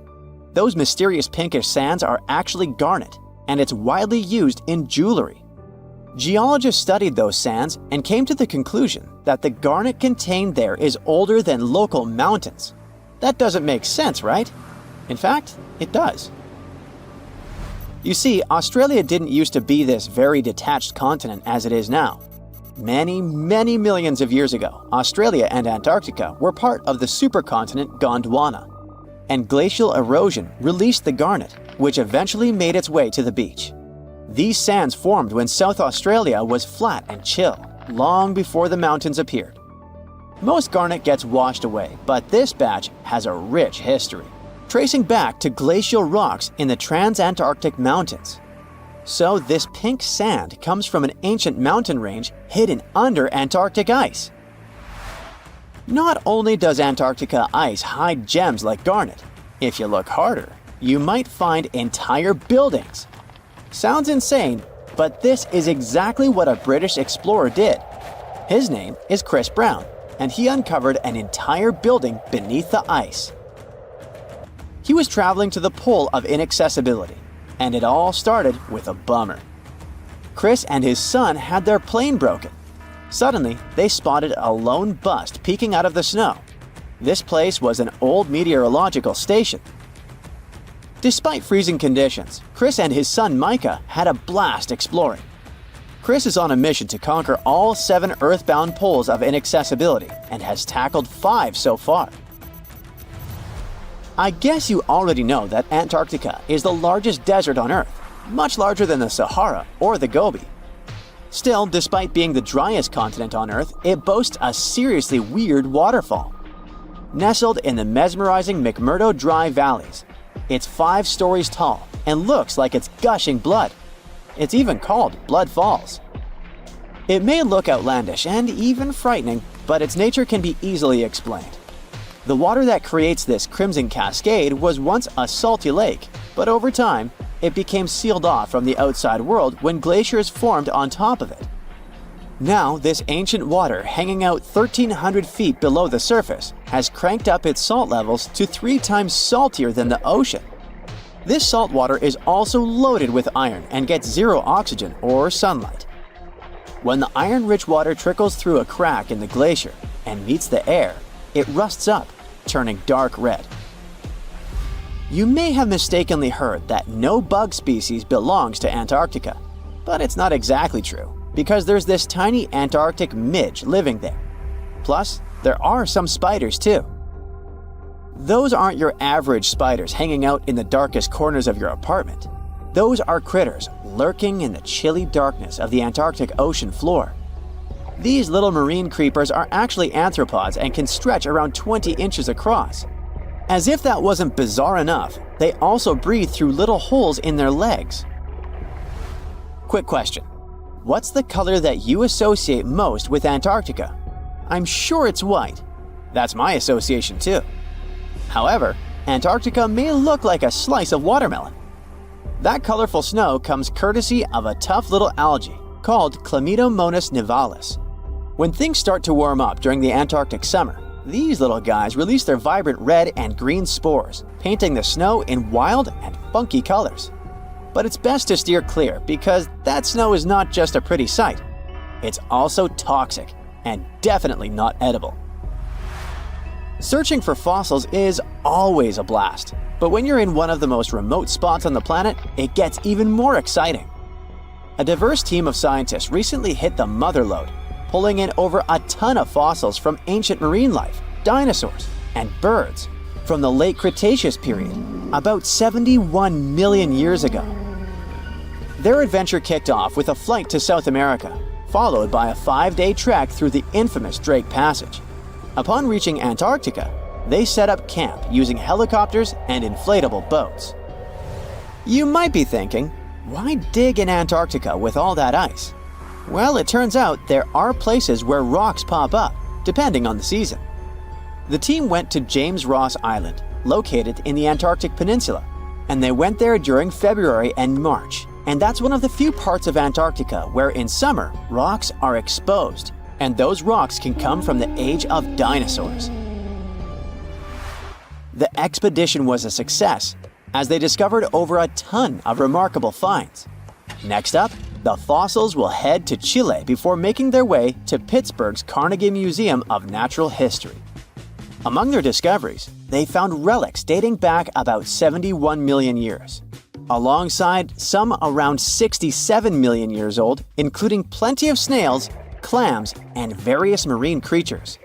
Those mysterious pinkish sands are actually garnet, and it's widely used in jewelry. Geologists studied those sands and came to the conclusion that the garnet contained there is older than local mountains. That doesn't make sense, right? In fact, it does. You see, Australia didn't used to be this very detached continent as it is now. Many millions of years ago, Australia and Antarctica were part of the supercontinent Gondwana, and glacial erosion released the garnet, which eventually made its way to the beach. These sands formed when South Australia was flat and chill, long before the mountains appeared. Most garnet gets washed away, but this batch has a rich history, tracing back to glacial rocks in the Transantarctic Mountains. So this pink sand comes from an ancient mountain range hidden under Antarctic ice. Not only does Antarctica ice hide gems like garnet, if you look harder, you might find entire buildings. Sounds insane, but this is exactly what a British explorer did. His name is Chris Brown, and he uncovered an entire building beneath the ice. He was traveling to the pole of inaccessibility, and it all started with a bummer. Chris and his son had their plane broken. Suddenly, they spotted a lone bust peeking out of the snow. This place was an old meteorological station. Despite freezing conditions, Chris and his son Micah had a blast exploring. Chris is on a mission to conquer all 7 earthbound poles of inaccessibility and has tackled 5 so far. I guess you already know that Antarctica is the largest desert on Earth, much larger than the Sahara or the Gobi. Still, despite being the driest continent on Earth, it boasts a seriously weird waterfall. Nestled in the mesmerizing McMurdo Dry Valleys, it's 5 stories tall and looks like it's gushing blood. It's even called Blood Falls. It may look outlandish and even frightening, but its nature can be easily explained. The water that creates this crimson cascade was once a salty lake, but over time, it became sealed off from the outside world when glaciers formed on top of it. Now, this ancient water hanging out 1,300 feet below the surface has cranked up its salt levels to 3 times saltier than the ocean. This salt water is also loaded with iron and gets 0 oxygen or sunlight. When the iron-rich water trickles through a crack in the glacier and meets the air, it rusts up, turning dark red. You may have mistakenly heard that no bug species belongs to Antarctica, but it's not exactly true, because there's this tiny Antarctic midge living there. Plus, there are some spiders too. Those aren't your average spiders hanging out in the darkest corners of your apartment. Those are critters lurking in the chilly darkness of the Antarctic ocean floor. These little marine creepers are actually arthropods and can stretch around 20 inches across. As if that wasn't bizarre enough, they also breathe through little holes in their legs. Quick question. What's the color that you associate most with Antarctica? I'm sure it's white. That's my association too. However, Antarctica may look like a slice of watermelon. That colorful snow comes courtesy of a tough little algae called Chlamydomonas nivalis. When things start to warm up during the Antarctic summer, these little guys release their vibrant red and green spores, painting the snow in wild and funky colors. But it's best to steer clear because that snow is not just a pretty sight. It's also toxic and definitely not edible. Searching for fossils is always a blast, but when you're in one of the most remote spots on the planet, it gets even more exciting. A diverse team of scientists recently hit the mother lode, pulling in over a ton of fossils from ancient marine life, dinosaurs, and birds from the late Cretaceous period, about 71 million years ago. Their adventure kicked off with a flight to South America, followed by a 5-day trek through the infamous Drake Passage. Upon reaching Antarctica, they set up camp using helicopters and inflatable boats. You might be thinking, why dig in Antarctica with all that ice? Well, it turns out there are places where rocks pop up, depending on the season. The team went to James Ross Island, located in the Antarctic Peninsula, and they went there during February and March. And that's one of the few parts of Antarctica where in summer, rocks are exposed, and those rocks can come from the age of dinosaurs. The expedition was a success, as they discovered over a ton of remarkable finds. Next up, the fossils will head to Chile before making their way to Pittsburgh's Carnegie Museum of Natural History. Among their discoveries, they found relics dating back about 71 million years, alongside some around 67 million years old, including plenty of snails, clams, and various marine creatures.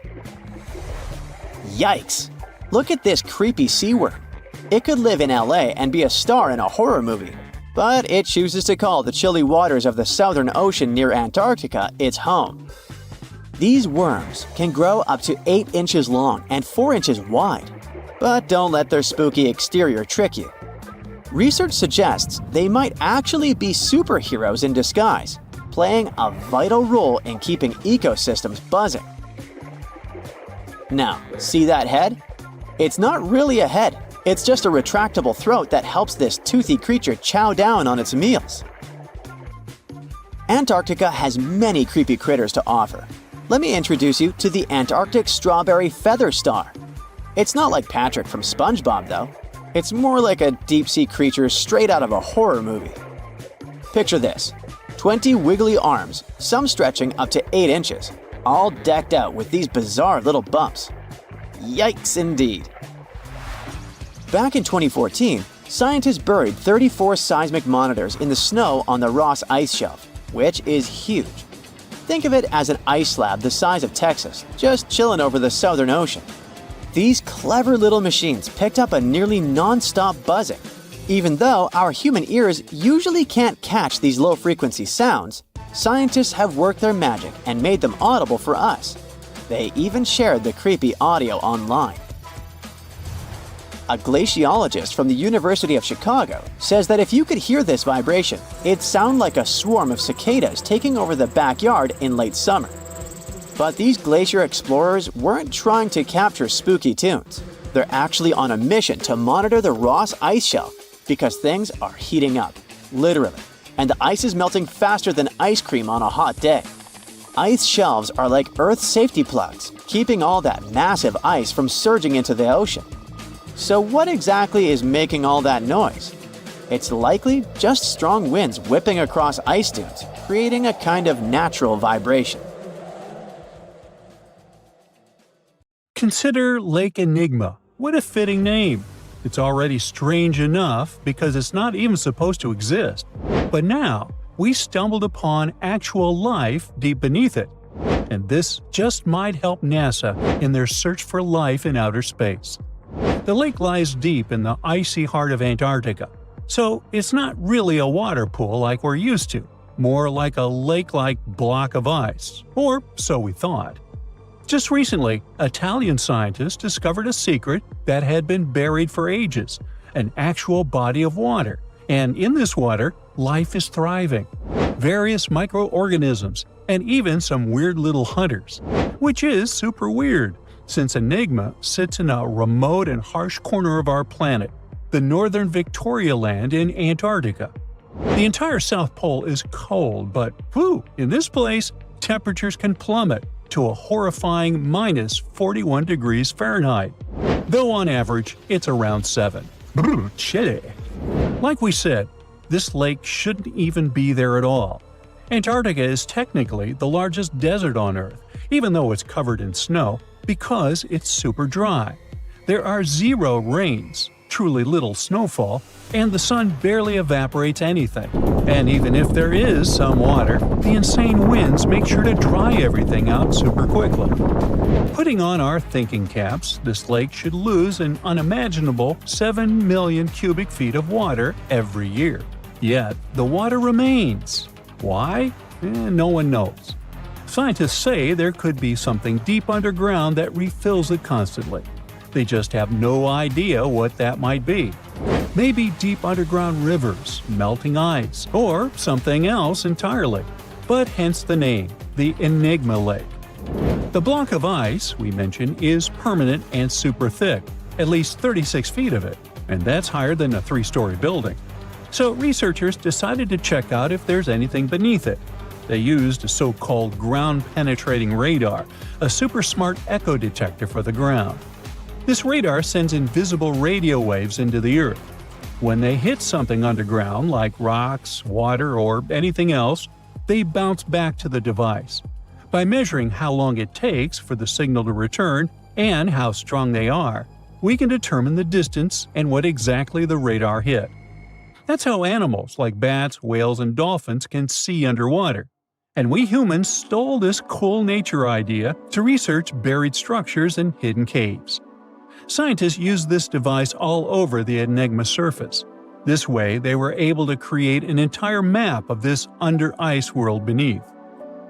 Yikes! Look at this creepy sea worm. It could live in LA and be a star in a horror movie, but it chooses to call the chilly waters of the Southern Ocean near Antarctica its home. These worms can grow up to 8 inches long and 4 inches wide, but don't let their spooky exterior trick you. Research suggests they might actually be superheroes in disguise, playing a vital role in keeping ecosystems buzzing. Now, see that head? It's not really a head, it's just a retractable throat that helps this toothy creature chow down on its meals. Antarctica has many creepy critters to offer. Let me introduce you to the Antarctic strawberry feather star. It's not like Patrick from SpongeBob though. It's more like a deep-sea creature straight out of a horror movie. Picture this, 20 wiggly arms, some stretching up to 8 inches, all decked out with these bizarre little bumps. Yikes indeed. Back in 2014, scientists buried 34 seismic monitors in the snow on the Ross Ice Shelf, which is huge. Think of it as an ice slab the size of Texas, just chilling over the Southern Ocean. These clever little machines picked up a nearly non-stop buzzing. Even though our human ears usually can't catch these low-frequency sounds, scientists have worked their magic and made them audible for us. They even shared the creepy audio online. A glaciologist from the University of Chicago says that if you could hear this vibration, it'd sound like a swarm of cicadas taking over the backyard in late summer. But these glacier explorers weren't trying to capture spooky tunes. They're actually on a mission to monitor the Ross Ice Shelf because things are heating up, literally, and the ice is melting faster than ice cream on a hot day. Ice shelves are like Earth's safety plugs, keeping all that massive ice from surging into the ocean. So what exactly is making all that noise? It's likely just strong winds whipping across ice dunes, creating a kind of natural vibration. Consider Lake Enigma. What a fitting name. It's already strange enough because it's not even supposed to exist. But now, we stumbled upon actual life deep beneath it. And this just might help NASA in their search for life in outer space. The lake lies deep in the icy heart of Antarctica, so it's not really a water pool like we're used to, more like a lake-like block of ice, or so we thought. Just recently, Italian scientists discovered a secret that had been buried for ages, an actual body of water, and in this water, life is thriving. Various microorganisms, and even some weird little hunters, which is super weird, since Enigma sits in a remote and harsh corner of our planet, the northern Victoria Land in Antarctica. The entire South Pole is cold, but in this place, temperatures can plummet to a horrifying minus 41 degrees Fahrenheit, though on average it's around 7. Chilly. Like we said, this lake shouldn't even be there at all. Antarctica is technically the largest desert on Earth, even though it's covered in snow, because it's super dry. There are 0 rains, truly little snowfall, and the sun barely evaporates anything. And even if there is some water, the insane winds make sure to dry everything out super quickly. Putting on our thinking caps, this lake should lose an unimaginable 7 million cubic feet of water every year. Yet, the water remains. Why? No one knows. Scientists say there could be something deep underground that refills it constantly. They just have no idea what that might be. Maybe deep underground rivers, melting ice, or something else entirely. But hence the name, the Enigma Lake. The block of ice we mentioned is permanent and super thick, at least 36 feet of it, and that's higher than a 3-story building. So researchers decided to check out if there's anything beneath it. They used a so-called ground-penetrating radar, a super smart echo detector for the ground. This radar sends invisible radio waves into the earth. When they hit something underground, like rocks, water, or anything else, they bounce back to the device. By measuring how long it takes for the signal to return and how strong they are, we can determine the distance and what exactly the radar hit. That's how animals like bats, whales, and dolphins can see underwater. And we humans stole this cool nature idea to research buried structures and hidden caves. Scientists used this device all over the Enigma surface. This way, they were able to create an entire map of this under-ice world beneath.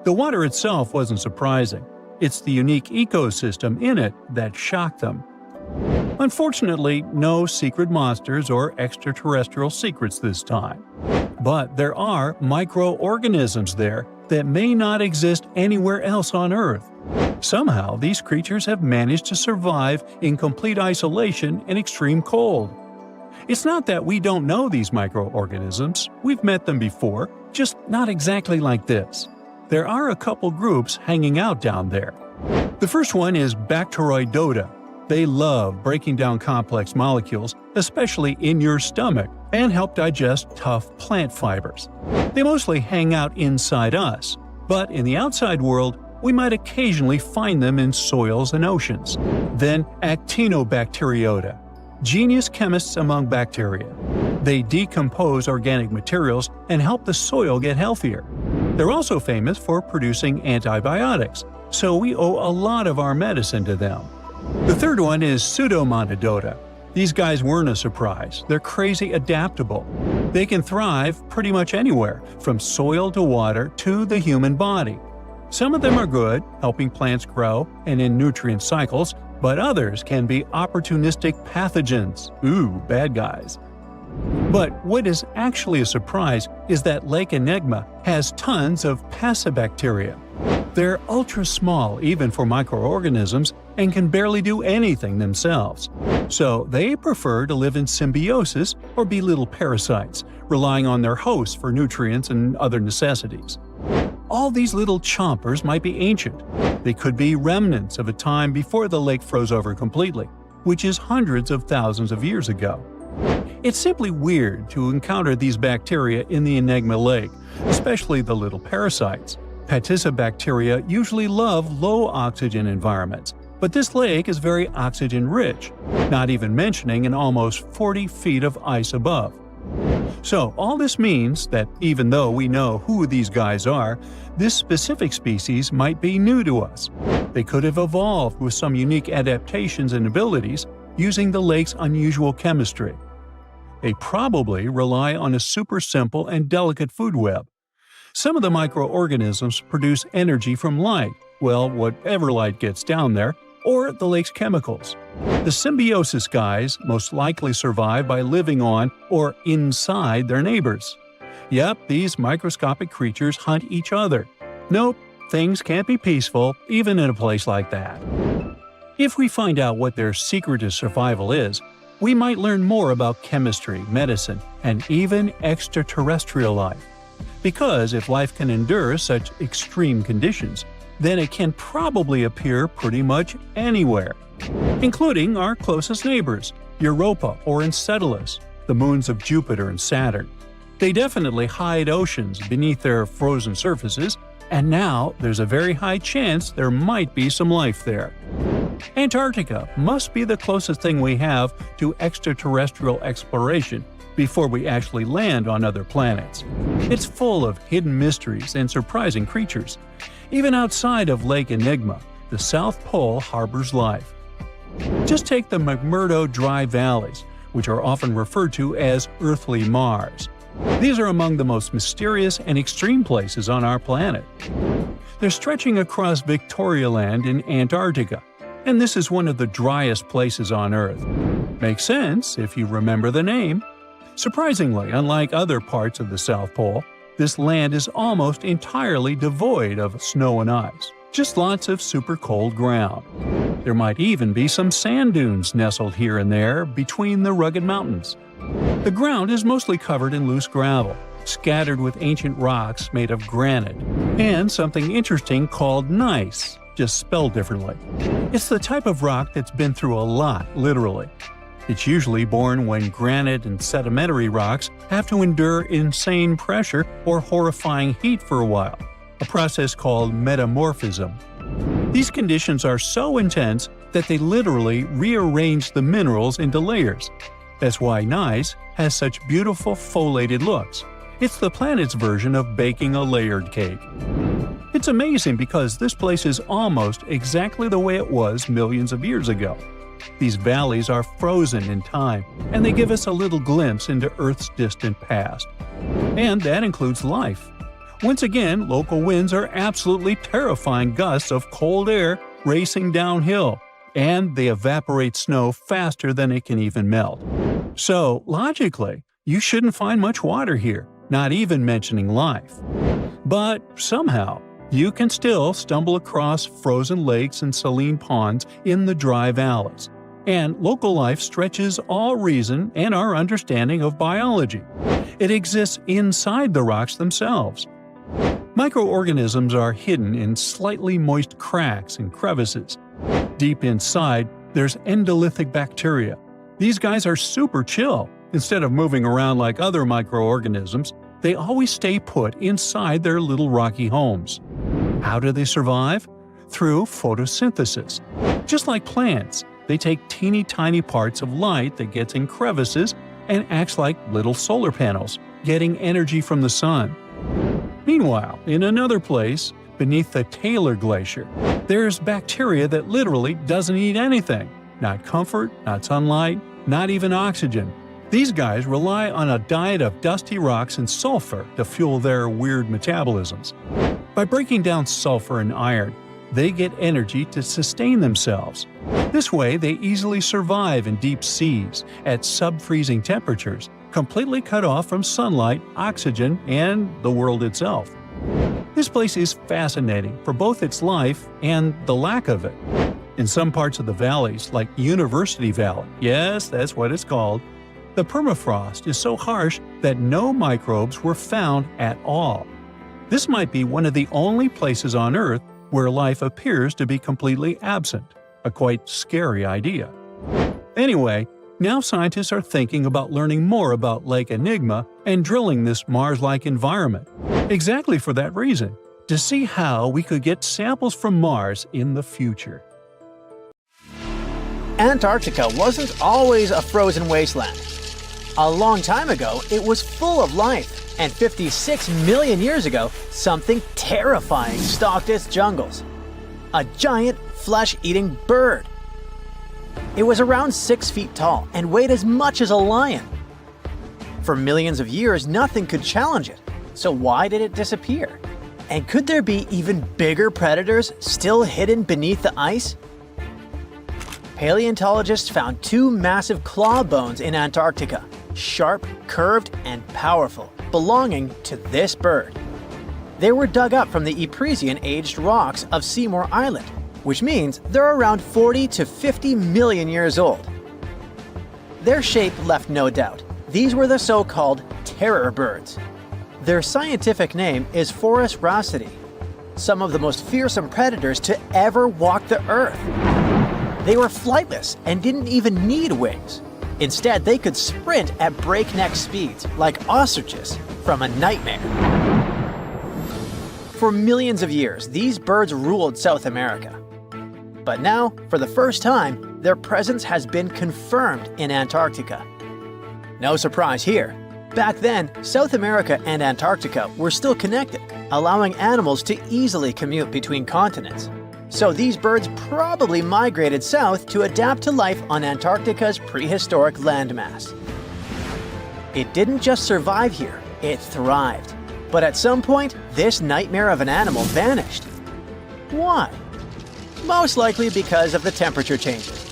The water itself wasn't surprising. It's the unique ecosystem in it that shocked them. Unfortunately, no secret monsters or extraterrestrial secrets this time. But there are microorganisms there that may not exist anywhere else on Earth. Somehow, these creatures have managed to survive in complete isolation and extreme cold. It's not that we don't know these microorganisms, we've met them before, just not exactly like this. There are a couple groups hanging out down there. The first one is Bacteroidota. They love breaking down complex molecules, especially in your stomach, and help digest tough plant fibers. They mostly hang out inside us, but in the outside world, we might occasionally find them in soils and oceans. Then Actinobacteriota, genius chemists among bacteria. They decompose organic materials and help the soil get healthier. They're also famous for producing antibiotics, so we owe a lot of our medicine to them. The third one is Pseudomonadota. These guys weren't a surprise. They're crazy adaptable. They can thrive pretty much anywhere, from soil to water to the human body. Some of them are good, helping plants grow and in nutrient cycles, but others can be opportunistic pathogens. Ooh, bad guys. But what is actually a surprise is that Lake Enigma has tons of passibacteria. They're ultra small even for microorganisms and can barely do anything themselves. So they prefer to live in symbiosis or be little parasites, relying on their hosts for nutrients and other necessities. All these little chompers might be ancient. They could be remnants of a time before the lake froze over completely, which is hundreds of thousands of years ago. It's simply weird to encounter these bacteria in the Enigma Lake, especially the little parasites. Passibacteria usually love low-oxygen environments, but this lake is very oxygen-rich, not even mentioning an almost 40 feet of ice above. So all this means that even though we know who these guys are, this specific species might be new to us. They could have evolved with some unique adaptations and abilities using the lake's unusual chemistry. They probably rely on a super simple and delicate food web. Some of the microorganisms produce energy from light, well, whatever light gets down there, or the lake's chemicals. The symbiosis guys most likely survive by living on or inside their neighbors. Yep, these microscopic creatures hunt each other. Nope, things can't be peaceful even in a place like that. If we find out what their secret to survival is, we might learn more about chemistry, medicine, and even extraterrestrial life. Because if life can endure such extreme conditions, then it can probably appear pretty much anywhere, including our closest neighbors, Europa or Enceladus, the moons of Jupiter and Saturn. They definitely hide oceans beneath their frozen surfaces, and now there's a very high chance there might be some life there. Antarctica must be the closest thing we have to extraterrestrial exploration before we actually land on other planets. It's full of hidden mysteries and surprising creatures. Even outside of Lake Enigma, the South Pole harbors life. Just take the McMurdo Dry Valleys, which are often referred to as Earthly Mars. These are among the most mysterious and extreme places on our planet. They're stretching across Victoria Land in Antarctica, and this is one of the driest places on Earth. Makes sense if you remember the name. Surprisingly, unlike other parts of the South Pole, this land is almost entirely devoid of snow and ice, just lots of super cold ground. There might even be some sand dunes nestled here and there between the rugged mountains. The ground is mostly covered in loose gravel, scattered with ancient rocks made of granite, and something interesting called gneiss, just spelled differently. It's the type of rock that's been through a lot, literally. It's usually born when granite and sedimentary rocks have to endure insane pressure or horrifying heat for a while, a process called metamorphism. These conditions are so intense that they literally rearrange the minerals into layers. That's why gneiss has such beautiful foliated looks. It's the planet's version of baking a layered cake. It's amazing because this place is almost exactly the way it was millions of years ago. These valleys are frozen in time, and they give us a little glimpse into Earth's distant past. And that includes life. Once again, local winds are absolutely terrifying gusts of cold air racing downhill, and they evaporate snow faster than it can even melt. So, logically, you shouldn't find much water here, not even mentioning life. But somehow, you can still stumble across frozen lakes and saline ponds in the dry valleys. And local life stretches all reason and our understanding of biology. It exists inside the rocks themselves. Microorganisms are hidden in slightly moist cracks and crevices. Deep inside, there's endolithic bacteria. These guys are super chill. Instead of moving around like other microorganisms, they always stay put inside their little rocky homes. How do they survive? Through photosynthesis. Just like plants, they take teeny tiny parts of light that gets in crevices and acts like little solar panels, getting energy from the sun. Meanwhile, in another place, beneath the Taylor Glacier, there's bacteria that literally doesn't eat anything. Not comfort, not sunlight, not even oxygen. These guys rely on a diet of dusty rocks and sulfur to fuel their weird metabolisms. By breaking down sulfur and iron, they get energy to sustain themselves. This way, they easily survive in deep seas at sub-freezing temperatures, completely cut off from sunlight, oxygen, and the world itself. This place is fascinating for both its life and the lack of it. In some parts of the valleys, like University Valley, yes, that's what it's called, the permafrost is so harsh that no microbes were found at all. This might be one of the only places on Earth where life appears to be completely absent, a quite scary idea. Anyway, now scientists are thinking about learning more about Lake Enigma and drilling this Mars-like environment, exactly for that reason, to see how we could get samples from Mars in the future. Antarctica wasn't always a frozen wasteland. A long time ago, it was full of life, and 56 million years ago, something terrifying stalked its jungles. A giant, flesh-eating bird. It was around 6 feet tall and weighed as much as a lion. For millions of years, nothing could challenge it. So why did it disappear? And could there be even bigger predators still hidden beneath the ice? Paleontologists found 2 massive claw bones in Antarctica, sharp, curved, and powerful, belonging to this bird. They were dug up from the Epresian-aged rocks of Seymour Island, which means they're around 40 to 50 million years old. Their shape left no doubt. These were the so-called terror birds. Their scientific name is Forus raceti, some of the most fearsome predators to ever walk the Earth. They were flightless and didn't even need wings. Instead, they could sprint at breakneck speeds, like ostriches from a nightmare. For millions of years, these birds ruled South America. But now, for the first time, their presence has been confirmed in Antarctica. No surprise here. Back then, South America and Antarctica were still connected, allowing animals to easily commute between continents. So these birds probably migrated south to adapt to life on Antarctica's prehistoric landmass. It didn't just survive here, it thrived. But at some point, this nightmare of an animal vanished. Why? Most likely because of the temperature changes.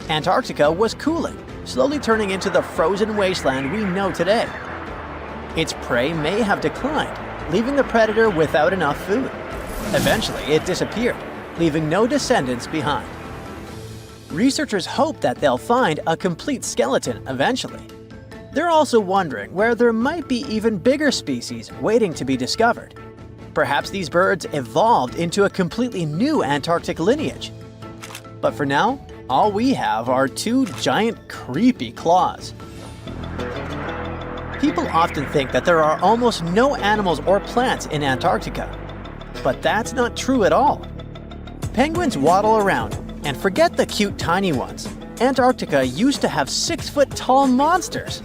Antarctica was cooling, slowly turning into the frozen wasteland we know today. Its prey may have declined, leaving the predator without enough food. Eventually, it disappeared, leaving no descendants behind. Researchers hope that they'll find a complete skeleton eventually. They're also wondering where there might be even bigger species waiting to be discovered. Perhaps these birds evolved into a completely new Antarctic lineage. But for now, all we have are two giant creepy claws. People often think that there are almost no animals or plants in Antarctica. But that's not true at all. Penguins waddle around, and forget the cute tiny ones. Antarctica used to have 6-foot-tall monsters.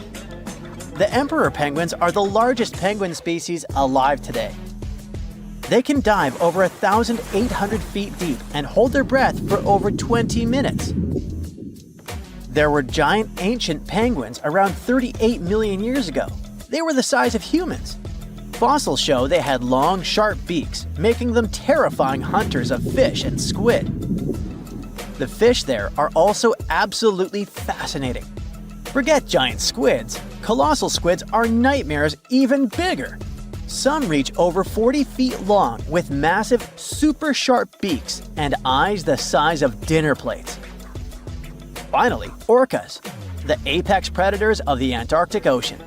The emperor penguins are the largest penguin species alive today. They can dive over 1,800 feet deep and hold their breath for over 20 minutes. There were giant ancient penguins around 38 million years ago. They were the size of humans. Fossils show they had long, sharp beaks, making them terrifying hunters of fish and squid. The fish there are also absolutely fascinating. Forget giant squids. Colossal squids are nightmares even bigger. Some reach over 40 feet long with massive, super sharp beaks and eyes the size of dinner plates. Finally, orcas, the apex predators of the Antarctic Ocean.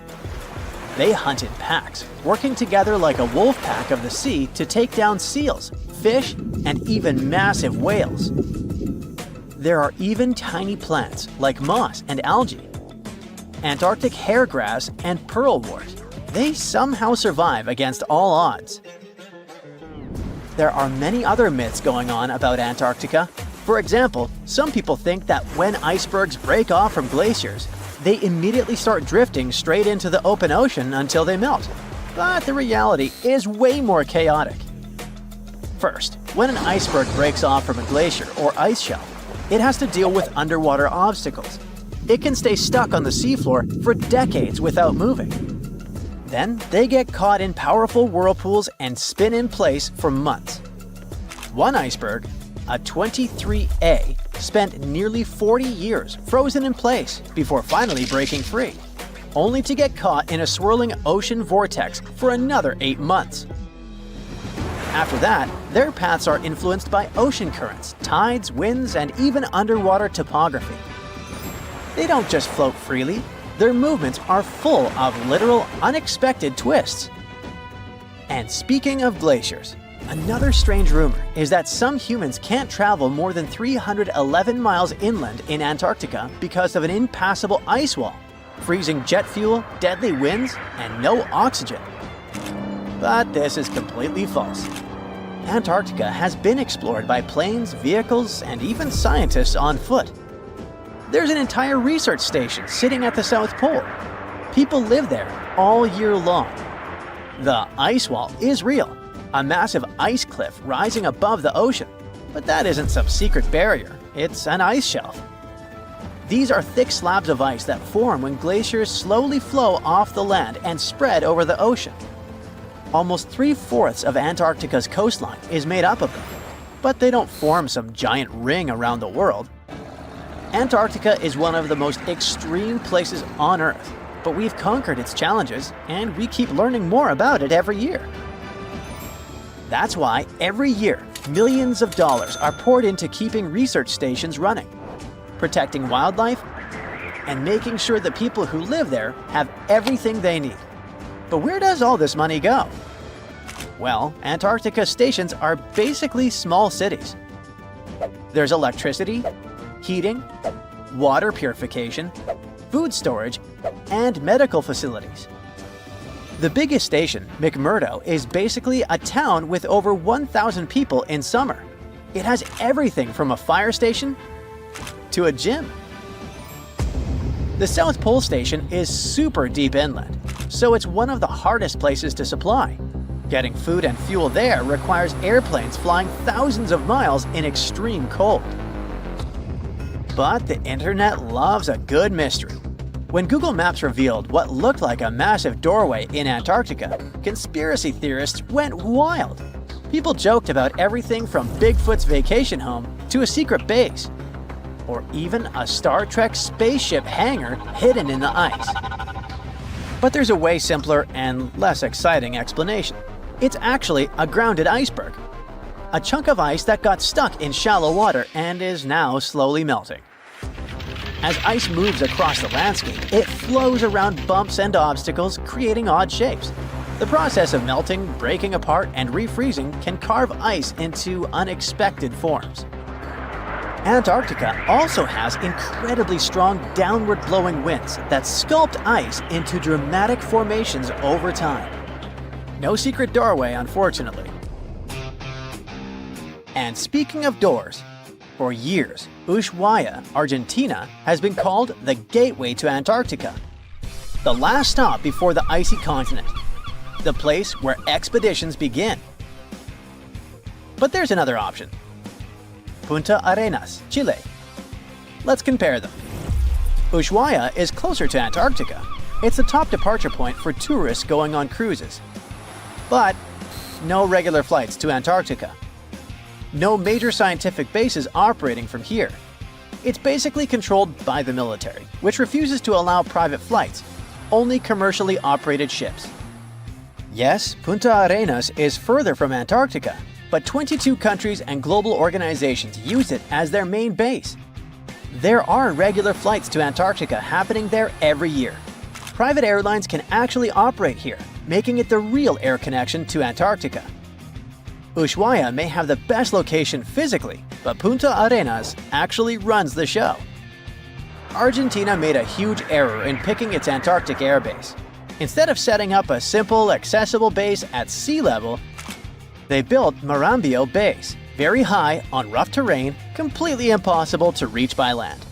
They hunt in packs, working together like a wolf pack of the sea to take down seals, fish, and even massive whales. There are even tiny plants like moss and algae. Antarctic hairgrass and pearlwort. They somehow survive against all odds. There are many other myths going on about Antarctica. For example, some people think that when icebergs break off from glaciers, they immediately start drifting straight into the open ocean until they melt. But the reality is way more chaotic. First, when an iceberg breaks off from a glacier or ice shelf, it has to deal with underwater obstacles. It can stay stuck on the seafloor for decades without moving. Then they get caught in powerful whirlpools and spin in place for months. One iceberg, a 23A, spent nearly 40 years frozen in place before finally breaking free, only to get caught in a swirling ocean vortex for another 8 months. After that, their paths are influenced by ocean currents, tides, winds, and even underwater topography. They don't just float freely, their movements are full of literal, unexpected twists. And speaking of glaciers, another strange rumor is that some humans can't travel more than 311 miles inland in Antarctica because of an impassable ice wall, freezing jet fuel, deadly winds, and no oxygen. But this is completely false. Antarctica has been explored by planes, vehicles, and even scientists on foot. There's an entire research station sitting at the South Pole. People live there all year long. The ice wall is real, a massive ice cliff rising above the ocean. But that isn't some secret barrier, it's an ice shelf. These are thick slabs of ice that form when glaciers slowly flow off the land and spread over the ocean. Almost 3/4 of Antarctica's coastline is made up of them, but they don't form some giant ring around the world. Antarctica is one of the most extreme places on Earth, but we've conquered its challenges, and we keep learning more about it every year. That's why every year, millions of dollars are poured into keeping research stations running, protecting wildlife, and making sure the people who live there have everything they need. But where does all this money go? Well, Antarctica stations are basically small cities. There's electricity, heating, water purification, food storage, and medical facilities. The biggest station, McMurdo, is basically a town with over 1,000 people in summer. It has everything from a fire station to a gym. The South Pole Station is super deep inland, so it's one of the hardest places to supply. Getting food and fuel there requires airplanes flying thousands of miles in extreme cold. But the internet loves a good mystery. When Google Maps revealed what looked like a massive doorway in Antarctica, conspiracy theorists went wild. People joked about everything from Bigfoot's vacation home to a secret base, or even a Star Trek spaceship hangar hidden in the ice. But there's a way simpler and less exciting explanation. It's actually a grounded iceberg, a chunk of ice that got stuck in shallow water and is now slowly melting. As ice moves across the landscape, it flows around bumps and obstacles, creating odd shapes. The process of melting, breaking apart, and refreezing can carve ice into unexpected forms. Antarctica also has incredibly strong downward-blowing winds that sculpt ice into dramatic formations over time. No secret doorway, unfortunately. And speaking of doors, for years, Ushuaia, Argentina, has been called the gateway to Antarctica, the last stop before the icy continent, the place where expeditions begin. But there's another option. Punta Arenas, Chile. Let's compare them. Ushuaia is closer to Antarctica. It's the top departure point for tourists going on cruises. But no regular flights to Antarctica. No major scientific bases operating from here. It's basically controlled by the military, which refuses to allow private flights, only commercially operated ships. Yes, Punta Arenas is further from Antarctica, but 22 countries and global organizations use it as their main base. There are regular flights to Antarctica happening there every year. Private airlines can actually operate here, making it the real air connection to Antarctica. Ushuaia may have the best location physically, but Punta Arenas actually runs the show. Argentina made a huge error in picking its Antarctic airbase. Instead of setting up a simple, accessible base at sea level, they built Marambio Base, very high on rough terrain, completely impossible to reach by land.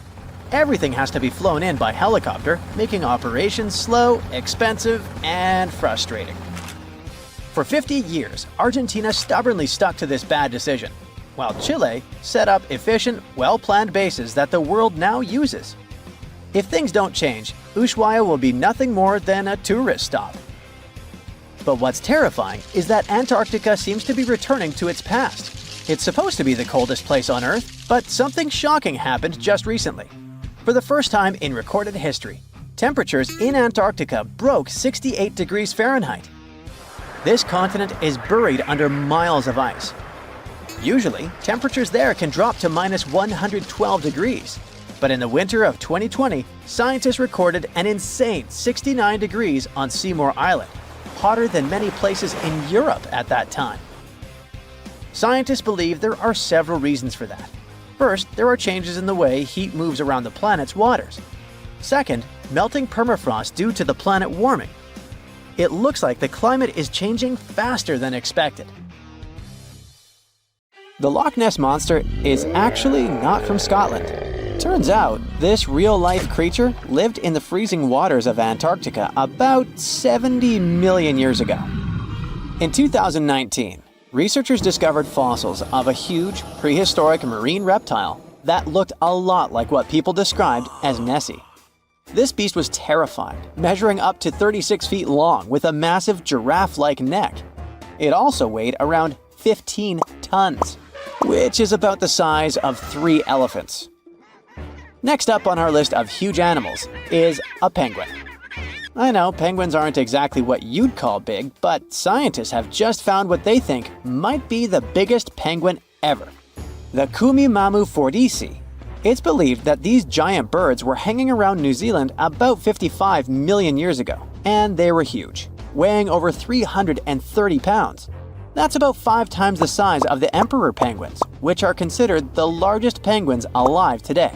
Everything has to be flown in by helicopter, making operations slow, expensive, and frustrating. For 50 years, Argentina stubbornly stuck to this bad decision, while Chile set up efficient, well-planned bases that the world now uses. If things don't change, Ushuaia will be nothing more than a tourist stop. But what's terrifying is that Antarctica seems to be returning to its past. It's supposed to be the coldest place on Earth, but something shocking happened just recently. For the first time in recorded history, temperatures in Antarctica broke 68 degrees Fahrenheit. This continent is buried under miles of ice. Usually, temperatures there can drop to minus 112 degrees. But in the winter of 2020, scientists recorded an insane 69 degrees on Seymour Island, hotter than many places in Europe at that time. Scientists believe there are several reasons for that. First, there are changes in the way heat moves around the planet's waters. Second, melting permafrost due to the planet warming. It looks like the climate is changing faster than expected. The Loch Ness Monster is actually not from Scotland. Turns out, this real-life creature lived in the freezing waters of Antarctica about 70 million years ago. In 2019, researchers discovered fossils of a huge, prehistoric marine reptile that looked a lot like what people described as Nessie. This beast was terrifying, measuring up to 36 feet long with a massive giraffe-like neck. It also weighed around 15 tons, which is about the size of 3 elephants. Next up on our list of huge animals is a penguin. I know penguins aren't exactly what you'd call big, but scientists have just found what they think might be the biggest penguin ever, the Kumimamu fordyce. It's believed that these giant birds were hanging around New Zealand about 55 million years ago, and they were huge, weighing over 330 pounds. That's about 5 times the size of the emperor penguins, which are considered the largest penguins alive today.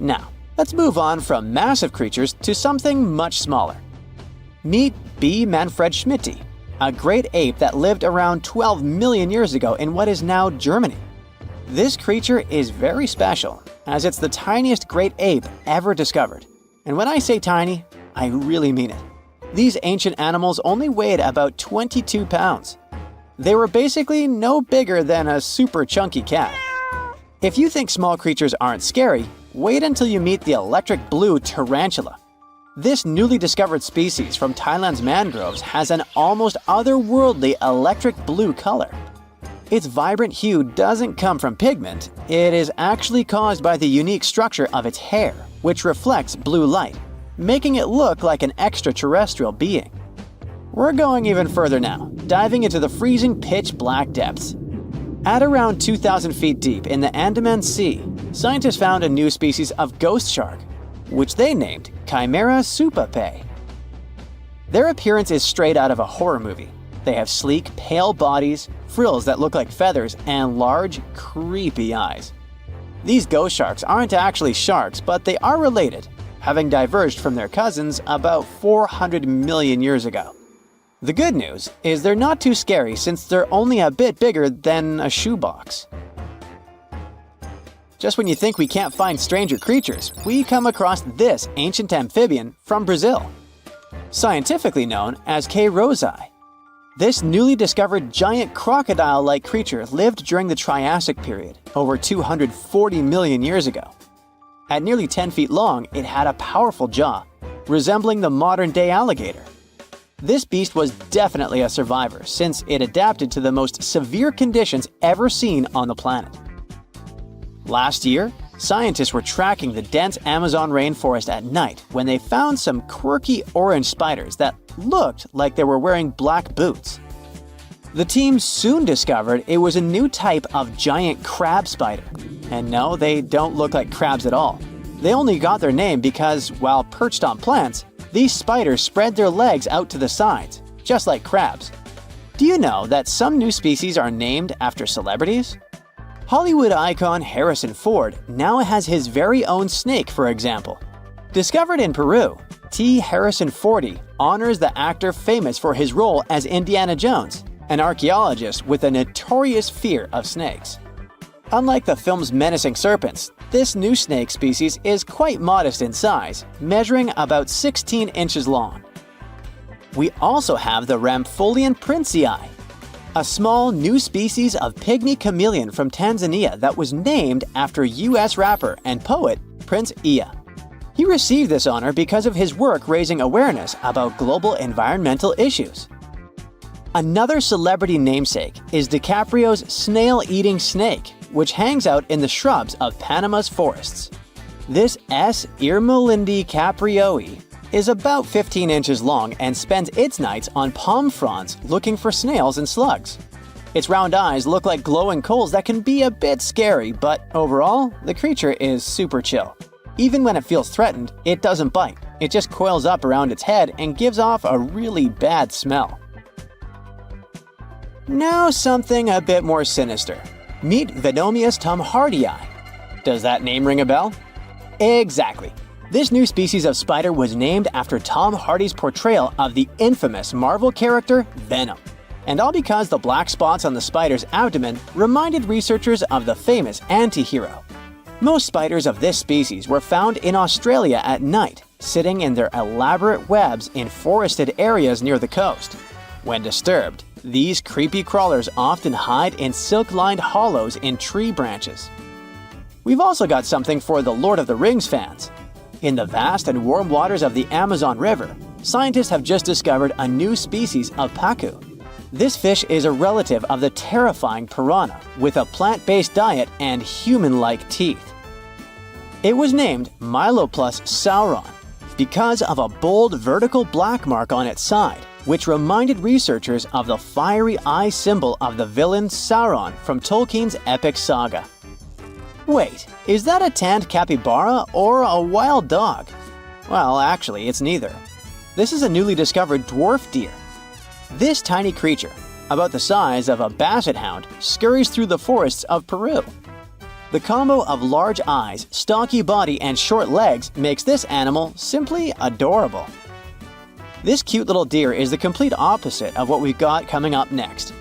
Now, let's move on from massive creatures to something much smaller. Meet B. manfredschmidti, a great ape that lived around 12 million years ago in what is now Germany. This creature is very special, as it's the tiniest great ape ever discovered. And when I say tiny, I really mean it. These ancient animals only weighed about 22 pounds. They were basically no bigger than a super chunky cat. If you think small creatures aren't scary, wait until you meet the electric blue tarantula. This newly discovered species from Thailand's mangroves has an almost otherworldly electric blue color. Its vibrant hue doesn't come from pigment, it is actually caused by the unique structure of its hair, which reflects blue light, making it look like an extraterrestrial being. We're going even further now, diving into the freezing pitch-black depths. At around 2,000 feet deep in the Andaman Sea, scientists found a new species of ghost shark, which they named Chimera supape. Their appearance is straight out of a horror movie. They have sleek, pale bodies, frills that look like feathers, and large, creepy eyes. These ghost sharks aren't actually sharks, but they are related, having diverged from their cousins about 400 million years ago. The good news is they're not too scary since they're only a bit bigger than a shoebox. Just when you think we can't find stranger creatures, we come across this ancient amphibian from Brazil. Scientifically known as K. rosei. This newly discovered giant crocodile-like creature lived during the Triassic period, over 240 million years ago. At nearly 10 feet long, it had a powerful jaw, resembling the modern-day alligator. This beast was definitely a survivor since it adapted to the most severe conditions ever seen on the planet. Last year, scientists were tracking the dense Amazon rainforest at night when they found some quirky orange spiders that looked like they were wearing black boots. The team soon discovered it was a new type of giant crab spider. And no, they don't look like crabs at all. They only got their name because, while perched on plants, these spiders spread their legs out to the sides, just like crabs. Do you know that some new species are named after celebrities? Hollywood icon Harrison Ford now has his very own snake, for example. Discovered in Peru, T. Harrison Fordy honors the actor famous for his role as Indiana Jones, an archaeologist with a notorious fear of snakes. Unlike the film's menacing serpents, this new snake species is quite modest in size, measuring about 16 inches long. We also have the Rampholion princei, a small new species of pygmy chameleon from Tanzania that was named after US rapper and poet Prince Iya. He received this honor because of his work raising awareness about global environmental issues. Another celebrity namesake is DiCaprio's snail-eating snake, which hangs out in the shrubs of Panama's forests. This S. Irmelindi caprioi is about 15 inches long and spends its nights on palm fronds looking for snails and slugs. Its round eyes look like glowing coals that can be a bit scary, but overall, the creature is super chill. Even when it feels threatened, it doesn't bite. It just coils up around its head and gives off a really bad smell. Now something a bit more sinister. Meet Venomius tomhardii. Does that name ring a bell? Exactly. This new species of spider was named after Tom Hardy's portrayal of the infamous Marvel character Venom. And all because the black spots on the spider's abdomen reminded researchers of the famous anti-hero. Most spiders of this species were found in Australia at night, sitting in their elaborate webs in forested areas near the coast. When disturbed, these creepy crawlers often hide in silk-lined hollows in tree branches. We've also got something for the Lord of the Rings fans. In the vast and warm waters of the Amazon River, scientists have just discovered a new species of pacu. This fish is a relative of the terrifying piranha, with a plant-based diet and human-like teeth. It was named Myloplus sauron because of a bold vertical black mark on its side, which reminded researchers of the fiery eye symbol of the villain Sauron from Tolkien's epic saga. Wait, is that a tanned capybara or a wild dog? Well, actually, it's neither. This is a newly discovered dwarf deer. This tiny creature, about the size of a basset hound, scurries through the forests of Peru. The combo of large eyes, stocky body, and short legs makes this animal simply adorable. This cute little deer is the complete opposite of what we've got coming up next.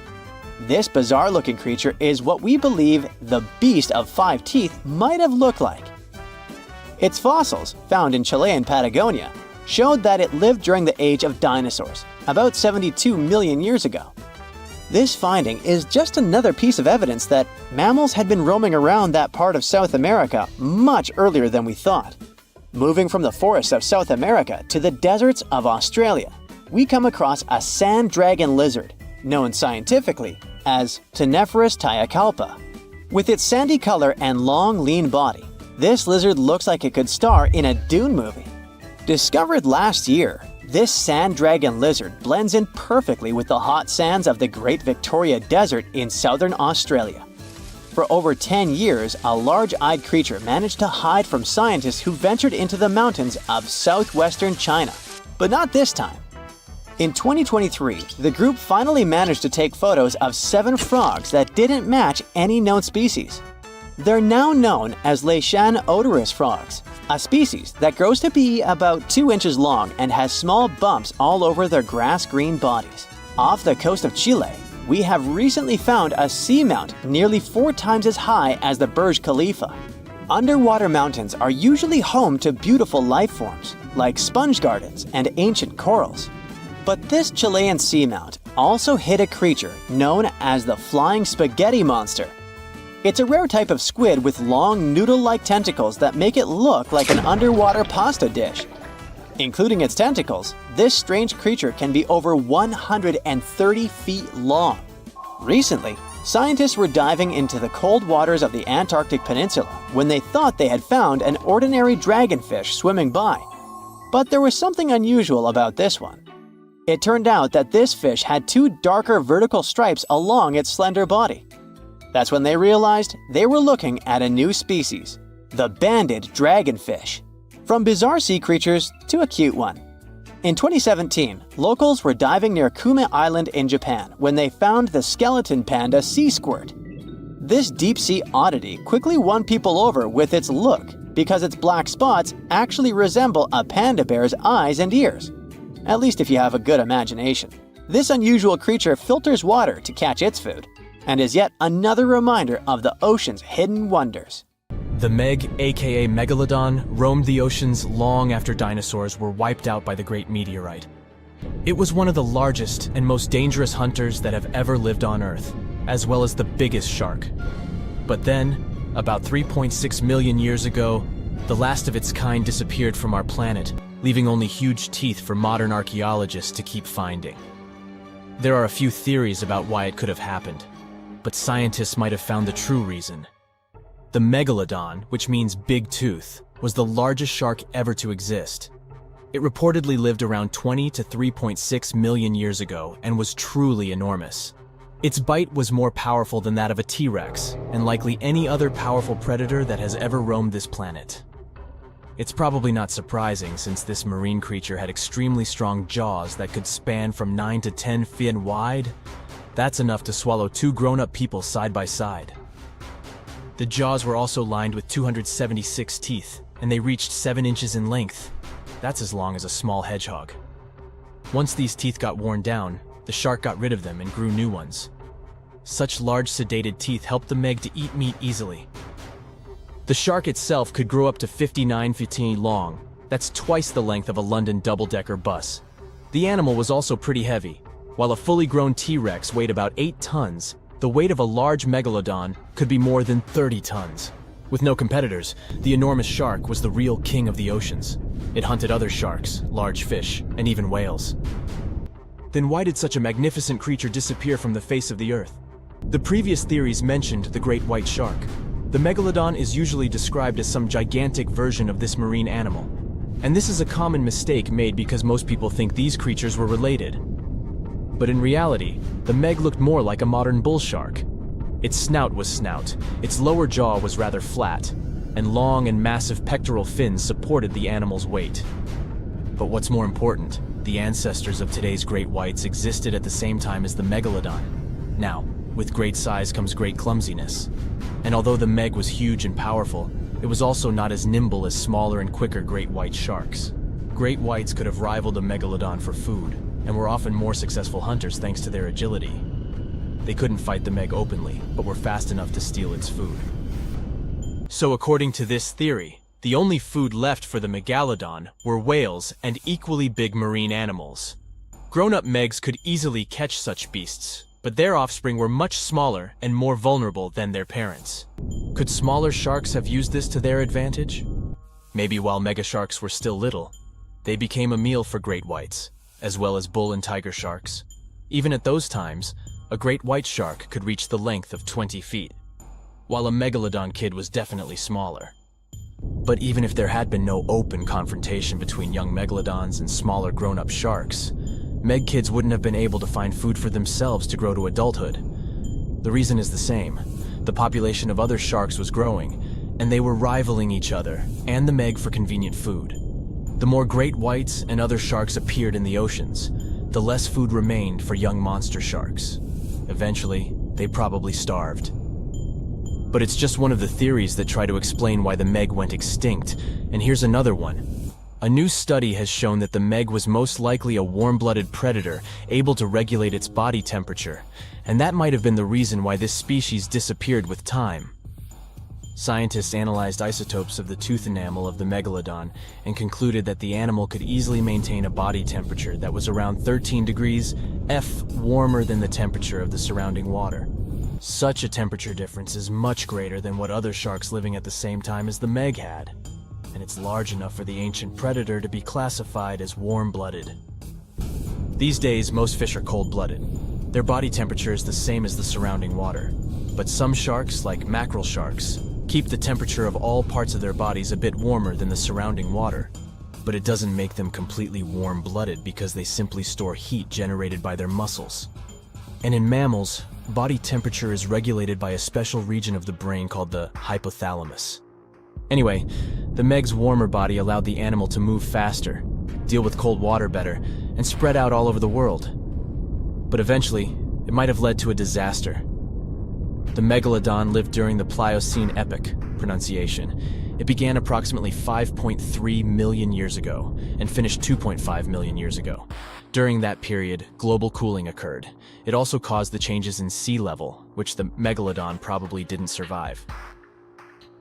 This bizarre-looking creature is what we believe the beast of 5 teeth might have looked like. Its fossils, found in Chilean Patagonia, showed that it lived during the age of dinosaurs, about 72 million years ago. This finding is just another piece of evidence that mammals had been roaming around that part of South America much earlier than we thought. Moving from the forests of South America to the deserts of Australia, we come across a sand dragon lizard, known scientifically as Cteniferus tayacalpa. With its sandy color and long, lean body, this lizard looks like it could star in a Dune movie. Discovered last year, this sand dragon lizard blends in perfectly with the hot sands of the Great Victoria Desert in southern Australia. For over 10 years, a large-eyed creature managed to hide from scientists who ventured into the mountains of southwestern China. But not this time. In 2023, the group finally managed to take photos of 7 frogs that didn't match any known species. They're now known as Leishan odorous frogs, a species that grows to be about 2 inches long and has small bumps all over their grass-green bodies. Off the coast of Chile, we have recently found a seamount nearly 4 times as high as the Burj Khalifa. Underwater mountains are usually home to beautiful life forms, like sponge gardens and ancient corals. But this Chilean seamount also hid a creature known as the flying spaghetti monster. It's a rare type of squid with long noodle-like tentacles that make it look like an underwater pasta dish. Including its tentacles, this strange creature can be over 130 feet long. Recently, scientists were diving into the cold waters of the Antarctic Peninsula when they thought they had found an ordinary dragonfish swimming by. But there was something unusual about this one. It turned out that this fish had 2 darker vertical stripes along its slender body. That's when they realized they were looking at a new species, the banded dragonfish. From bizarre sea creatures to a cute one. In 2017, locals were diving near Kume Island in Japan when they found the skeleton panda sea squirt. This deep-sea oddity quickly won people over with its look because its black spots actually resemble a panda bear's eyes and ears. At least if you have a good imagination. This unusual creature filters water to catch its food, and is yet another reminder of the ocean's hidden wonders. The Meg, aka Megalodon, roamed the oceans long after dinosaurs were wiped out by the Great Meteorite. It was one of the largest and most dangerous hunters that have ever lived on Earth, as well as the biggest shark. But then, about 3.6 million years ago, the last of its kind disappeared from our planet, leaving only huge teeth for modern archaeologists to keep finding. There are a few theories about why it could have happened, but scientists might have found the true reason. The Megalodon, which means big tooth, was the largest shark ever to exist. It reportedly lived around 20 to 3.6 million years ago and was truly enormous. Its bite was more powerful than that of a T-Rex, and likely any other powerful predator that has ever roamed this planet. It's probably not surprising since this marine creature had extremely strong jaws that could span from 9 to 10 feet wide. That's enough to swallow 2 grown-up people side by side. The jaws were also lined with 276 teeth, and they reached 7 inches in length. That's as long as a small hedgehog. Once these teeth got worn down, the shark got rid of them and grew new ones. Such large sedated teeth helped the Meg to eat meat easily. The shark itself could grow up to 59 feet long. That's twice the length of a London double-decker bus. The animal was also pretty heavy. While a fully grown T-Rex weighed about 8 tons, the weight of a large megalodon could be more than 30 tons. With no competitors, the enormous shark was the real king of the oceans. It hunted other sharks, large fish, and even whales. Then why did such a magnificent creature disappear from the face of the earth? The previous theories mentioned the great white shark. The megalodon is usually described as some gigantic version of this marine animal. And this is a common mistake made because most people think these creatures were related. But in reality, the Meg looked more like a modern bull shark. Its snout was snout, its lower jaw was rather flat, and long and massive pectoral fins supported the animal's weight. But what's more important, the ancestors of today's great whites existed at the same time as the megalodon. Now, with great size comes great clumsiness. And although the Meg was huge and powerful, it was also not as nimble as smaller and quicker great white sharks. Great whites could have rivaled a megalodon for food, and were often more successful hunters thanks to their agility. They couldn't fight the Meg openly, but were fast enough to steal its food. So according to this theory, the only food left for the megalodon were whales and equally big marine animals. Grown-up Megs could easily catch such beasts, but their offspring were much smaller and more vulnerable than their parents. Could smaller sharks have used this to their advantage? Maybe while megasharks were still little, they became a meal for great whites, as well as bull and tiger sharks. Even at those times, a great white shark could reach the length of 20 feet, while a megalodon kid was definitely smaller. But even if there had been no open confrontation between young megalodons and smaller grown-up sharks, Meg kids wouldn't have been able to find food for themselves to grow to adulthood. The reason is the same. The population of other sharks was growing, and they were rivaling each other and the Meg for convenient food. The more great whites and other sharks appeared in the oceans, the less food remained for young monster sharks. Eventually, they probably starved. But it's just one of the theories that try to explain why the Meg went extinct, and here's another one. A new study has shown that the Meg was most likely a warm-blooded predator able to regulate its body temperature, and that might have been the reason why this species disappeared with time. Scientists analyzed isotopes of the tooth enamel of the megalodon and concluded that the animal could easily maintain a body temperature that was around 13 degrees F warmer than the temperature of the surrounding water. Such a temperature difference is much greater than what other sharks living at the same time as the Meg had, and it's large enough for the ancient predator to be classified as warm-blooded. These days, most fish are cold-blooded. Their body temperature is the same as the surrounding water. But some sharks, like mackerel sharks, keep the temperature of all parts of their bodies a bit warmer than the surrounding water. But it doesn't make them completely warm-blooded because they simply store heat generated by their muscles. And in mammals, body temperature is regulated by a special region of the brain called the hypothalamus. Anyway, the Meg's warmer body allowed the animal to move faster, deal with cold water better, and spread out all over the world. But eventually, it might have led to a disaster. The megalodon lived during the Pliocene epoch, pronunciation. It began approximately 5.3 million years ago and finished 2.5 million years ago. During that period, global cooling occurred. It also caused the changes in sea level, which the megalodon probably didn't survive.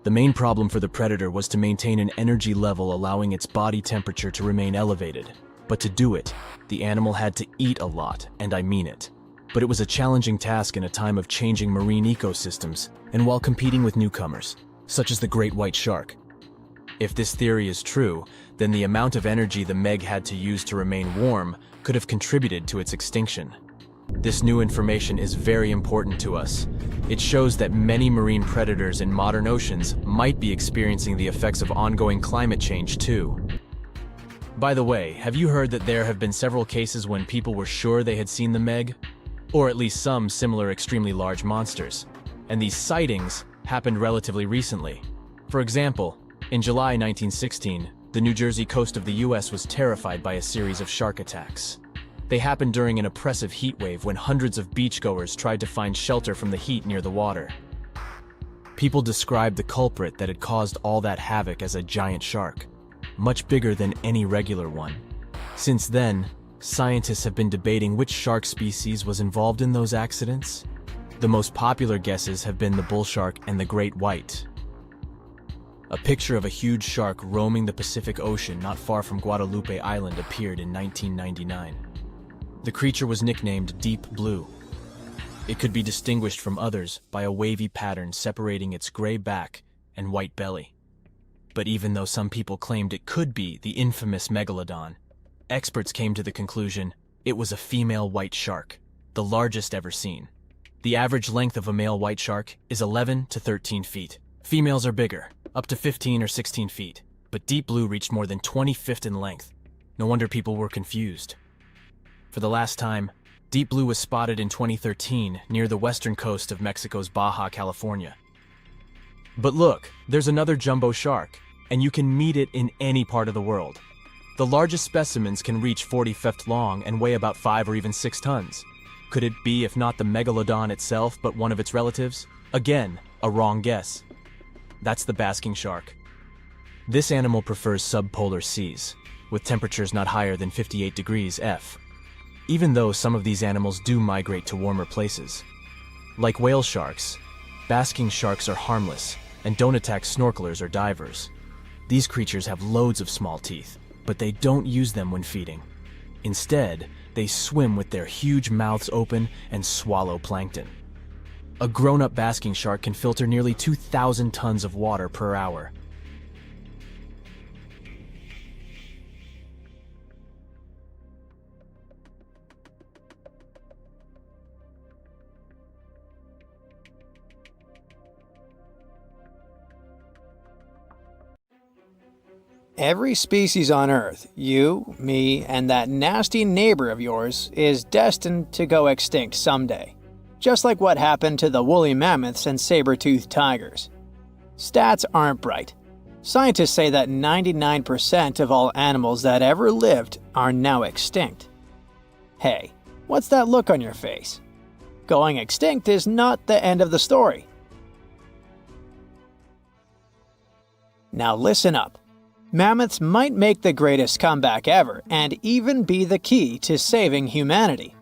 The main problem for the predator was to maintain an energy level allowing its body temperature to remain elevated. But to do it, the animal had to eat a lot, and I mean it. But it was a challenging task in a time of changing marine ecosystems, and while competing with newcomers, such as the great white shark. If this theory is true, then the amount of energy the Meg had to use to remain warm could have contributed to its extinction. This new information is very important to us. It shows that many marine predators in modern oceans might be experiencing the effects of ongoing climate change too. By the way, have you heard that there have been several cases when people were sure they had seen the Meg? Or at least some similar extremely large monsters. And these sightings happened relatively recently. For example, in July 1916, the New Jersey coast of the US was terrified by a series of shark attacks. They happened during an oppressive heat wave when hundreds of beachgoers tried to find shelter from the heat near the water. People described the culprit that had caused all that havoc as a giant shark, much bigger than any regular one. Since then, scientists have been debating which shark species was involved in those accidents. The most popular guesses have been the bull shark and the great white. A picture of a huge shark roaming the Pacific Ocean not far from Guadalupe Island appeared in 1999. The creature was nicknamed Deep Blue. It could be distinguished from others by a wavy pattern separating its gray back and white belly. But even though some people claimed it could be the infamous megalodon, experts came to the conclusion it was a female white shark, the largest ever seen. The average length of a male white shark is 11 to 13 feet. Females are bigger, up to 15 or 16 feet, but Deep Blue reached more than 20 feet in length. No wonder people were confused. For the last time, Deep Blue was spotted in 2013 near the western coast of Mexico's Baja California. But look, there's another jumbo shark, and you can meet it in any part of the world. The largest specimens can reach 40 feet long and weigh about 5 or even 6 tons. Could it be, if not the megalodon itself, but one of its relatives? Again, a wrong guess. That's the basking shark. This animal prefers subpolar seas, with temperatures not higher than 58 degrees F. Even though some of these animals do migrate to warmer places, Like whale sharks, basking sharks are harmless and don't attack snorkelers or divers. These creatures have loads of small teeth, but they don't use them when feeding. Instead, they swim with their huge mouths open and swallow plankton. A grown-up basking shark can filter nearly 2,000 tons of water per hour. Every species on Earth, you, me, and that nasty neighbor of yours, is destined to go extinct someday. Just like what happened to the woolly mammoths and saber-toothed tigers. Stats aren't bright. Scientists say that 99% of all animals that ever lived are now extinct. Hey, what's that look on your face? Going extinct is not the end of the story. Now listen up. Mammoths might make the greatest comeback ever and even be the key to saving humanity.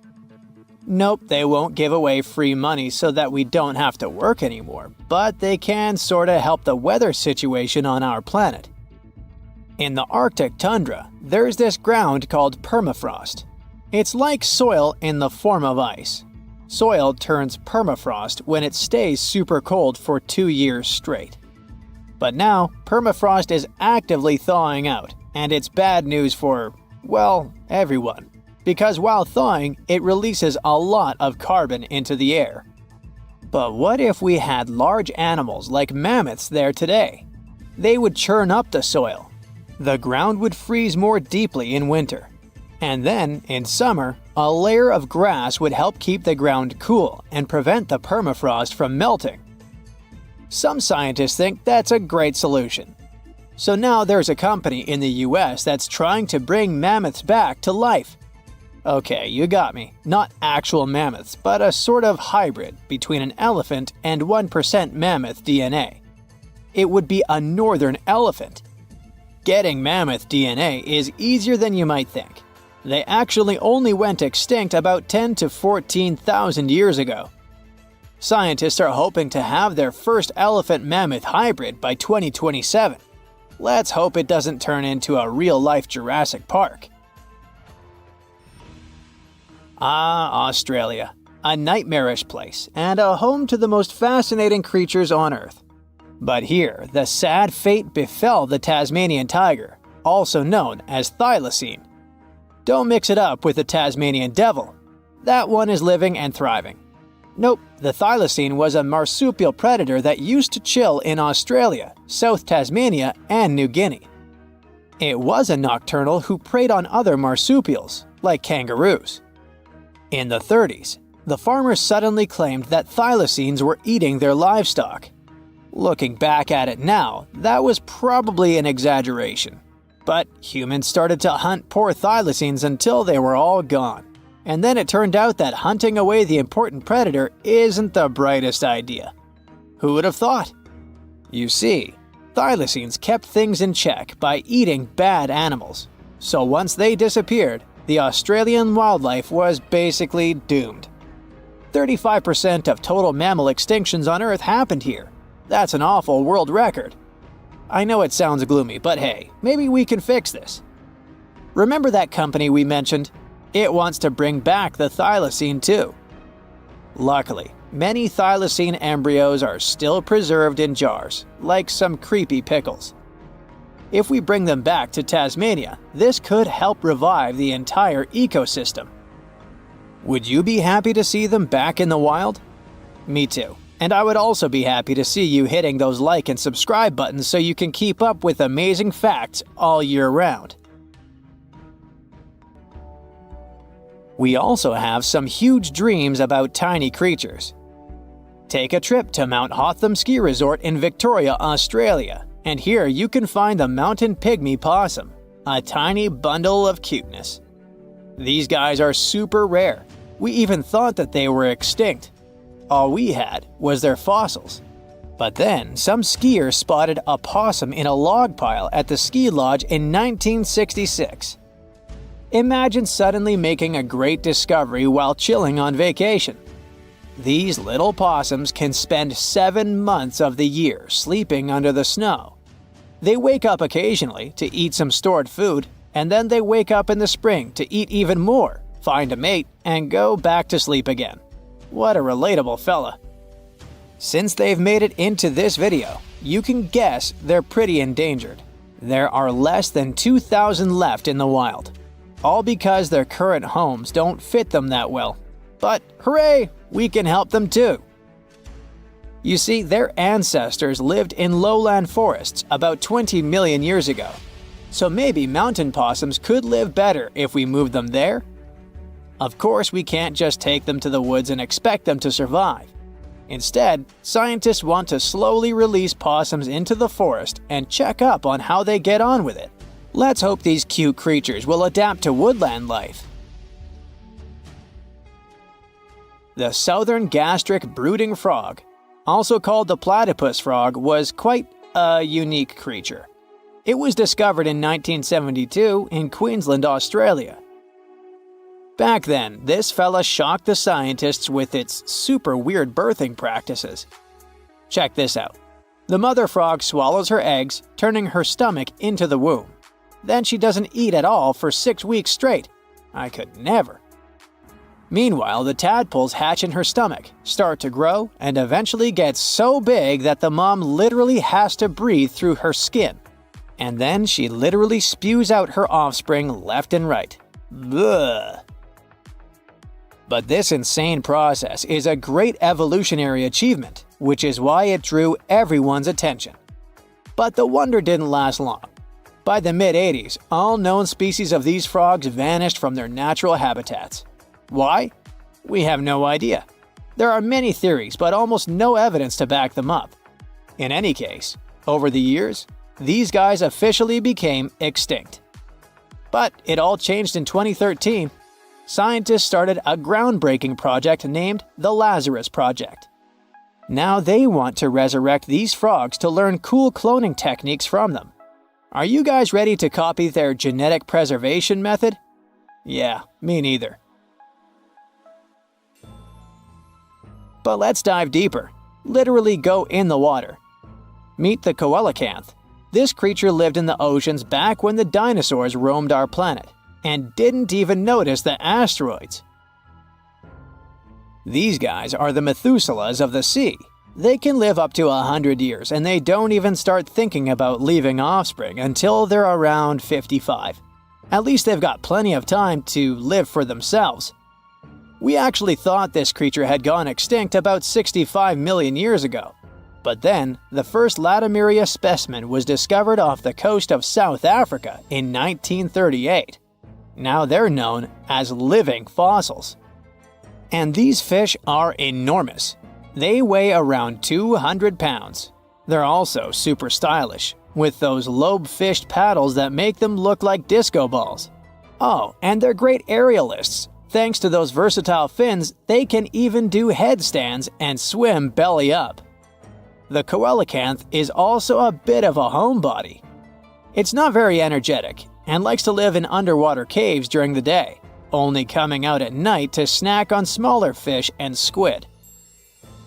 Nope, they won't give away free money so that we don't have to work anymore, but they can sorta help the weather situation on our planet. In the Arctic tundra, there's this ground called permafrost. It's like soil in the form of ice. Soil turns permafrost when it stays super cold for 2 years straight. But now, permafrost is actively thawing out, and it's bad news for, well, everyone. Because while thawing, it releases a lot of carbon into the air. But what if we had large animals like mammoths there today? They would churn up the soil. The ground would freeze more deeply in winter. And then, in summer, a layer of grass would help keep the ground cool and prevent the permafrost from melting. Some scientists think that's a great solution. So now there's a company in the US that's trying to bring mammoths back to life. Okay, you got me. Not actual mammoths, but a sort of hybrid between an elephant and 1% mammoth DNA. It would be a northern elephant. Getting mammoth DNA is easier than you might think. They actually only went extinct about 10 to 14,000 years ago. Scientists are hoping to have their first elephant-mammoth hybrid by 2027. Let's hope it doesn't turn into a real-life Jurassic Park. Ah, Australia. A nightmarish place, and a home to the most fascinating creatures on Earth. But here, the sad fate befell the Tasmanian tiger, also known as thylacine. Don't mix it up with the Tasmanian devil. That one is living and thriving. Nope, the thylacine was a marsupial predator that used to chill in Australia, South Tasmania, and New Guinea. It was a nocturnal who preyed on other marsupials, like kangaroos. In the 30s, the farmers suddenly claimed that thylacines were eating their livestock. Looking back at it now, that was probably an exaggeration. But humans started to hunt poor thylacines until they were all gone. And then it turned out that hunting away the important predator isn't the brightest idea. Who would have thought? You see, thylacines kept things in check by eating bad animals. So once they disappeared, the Australian wildlife was basically doomed. 35% of total mammal extinctions on Earth happened here. That's an awful world record. I know it sounds gloomy, but hey, maybe we can fix this. Remember that company we mentioned? It wants to bring back the thylacine too. Luckily, many thylacine embryos are still preserved in jars, like some creepy pickles. If we bring them back to Tasmania, this could help revive the entire ecosystem. Would you be happy to see them back in the wild? Me too. And I would also be happy to see you hitting those like and subscribe buttons so you can keep up with amazing facts all year round. We also have some huge dreams about tiny creatures. Take a trip to Mount Hotham Ski Resort in Victoria, Australia, and here you can find the mountain pygmy possum, a tiny bundle of cuteness. These guys are super rare. We even thought that they were extinct. All we had was their fossils. But then, some skiers spotted a possum in a log pile at the ski lodge in 1966. Imagine suddenly making a great discovery while chilling on vacation. These little possums can spend 7 months of the year sleeping under the snow. They wake up occasionally to eat some stored food, and then they wake up in the spring to eat even more, find a mate, and go back to sleep again. What a relatable fella. Since they've made it into this video, you can guess they're pretty endangered. There are less than 2,000 left in the wild, all because their current homes don't fit them that well. But hooray, we can help them too. You see, their ancestors lived in lowland forests about 20 million years ago, so maybe mountain possums could live better if we moved them there. Of course, we can't just take them to the woods and expect them to survive. Instead, scientists want to slowly release possums into the forest and check up on how they get on with it. Let's hope these cute creatures will adapt to woodland life. The southern gastric brooding frog, also called the platypus frog, was quite a unique creature. It was discovered in 1972 in Queensland, Australia. Back then, this fella shocked the scientists with its super weird birthing practices. Check this out. The mother frog swallows her eggs, turning her stomach into the womb. Then she doesn't eat at all for 6 weeks straight. I could never. Meanwhile, the tadpoles hatch in her stomach, start to grow, and eventually get so big that the mom literally has to breathe through her skin. And then she literally spews out her offspring left and right. Bleh. But this insane process is a great evolutionary achievement, which is why it drew everyone's attention. But the wonder didn't last long. By the mid-80s, all known species of these frogs vanished from their natural habitats. Why? We have no idea. There are many theories, but almost no evidence to back them up. In any case, over the years, these guys officially became extinct. But it all changed in 2013. Scientists started a groundbreaking project named the Lazarus Project. Now they want to resurrect these frogs to learn cool cloning techniques from them. Are you guys ready to copy their genetic preservation method? Yeah, me neither. But let's dive deeper. Literally go in the water. Meet the coelacanth. This creature lived in the oceans back when the dinosaurs roamed our planet, and didn't even notice the asteroids. These guys are the Methuselahs of the sea. They can live up to 100 years, and they don't even start thinking about leaving offspring until they're around 55. At least they've got plenty of time to live for themselves. We actually thought this creature had gone extinct about 65 million years ago. But then, the first Latimeria specimen was discovered off the coast of South Africa in 1938. Now they're known as living fossils. And these fish are enormous. They weigh around 200 pounds. They're also super stylish, with those lobe-fished paddles that make them look like disco balls. Oh, and they're great aerialists. Thanks to those versatile fins, they can even do headstands and swim belly up. The coelacanth is also a bit of a homebody. It's not very energetic and likes to live in underwater caves during the day, only coming out at night to snack on smaller fish and squid.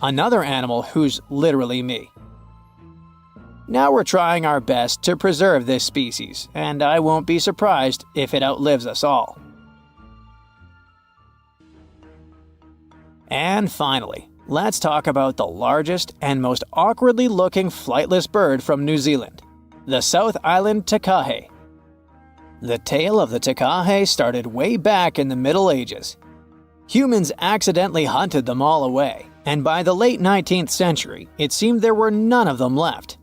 Another animal who's literally me. Now we're trying our best to preserve this species, and I won't be surprised if it outlives us all. And finally, let's talk about the largest and most awkwardly looking flightless bird from New Zealand, the South Island takahe. The tale of the takahe started way back in the Middle Ages. Humans accidentally hunted them all away, and by the late 19th century, it seemed there were none of them left.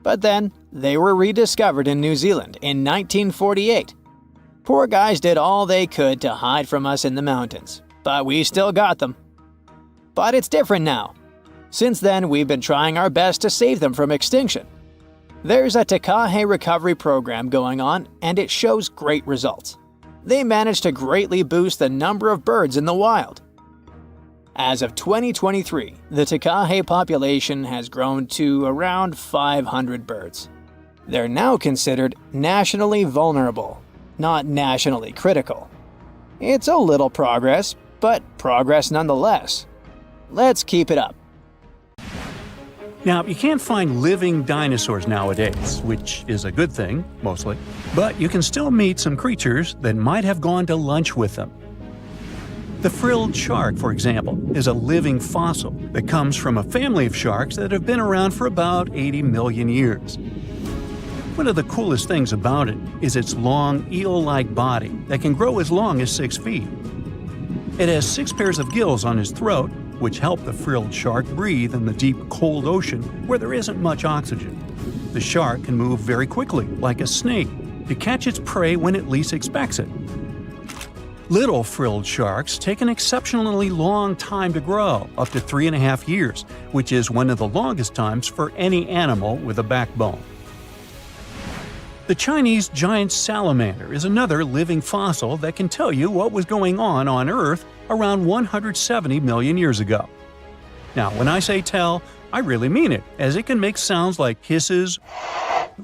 But then, they were rediscovered in New Zealand in 1948. Poor guys did all they could to hide from us in the mountains, but we still got them. But it's different now. Since then, we've been trying our best to save them from extinction. There's a takahe recovery program going on, and it shows great results. They managed to greatly boost the number of birds in the wild. As of 2023, the takahe population has grown to around 500 birds. They're now considered nationally vulnerable, not nationally critical. It's a little progress, but progress nonetheless. Let's keep it up. Now, you can't find living dinosaurs nowadays, which is a good thing, mostly, but you can still meet some creatures that might have gone to lunch with them. The frilled shark, for example, is a living fossil that comes from a family of sharks that have been around for about 80 million years. One of the coolest things about it is its long, eel-like body that can grow as long as 6 feet. It has 6 pairs of gills on its throat, which help the frilled shark breathe in the deep, cold ocean where there isn't much oxygen. The shark can move very quickly, like a snake, to catch its prey when it least expects it. Little frilled sharks take an exceptionally long time to grow, up to 3.5 years, which is one of the longest times for any animal with a backbone. The Chinese giant salamander is another living fossil that can tell you what was going on Earth around 170 million years ago. Now, when I say tell, I really mean it, as it can make sounds like hisses,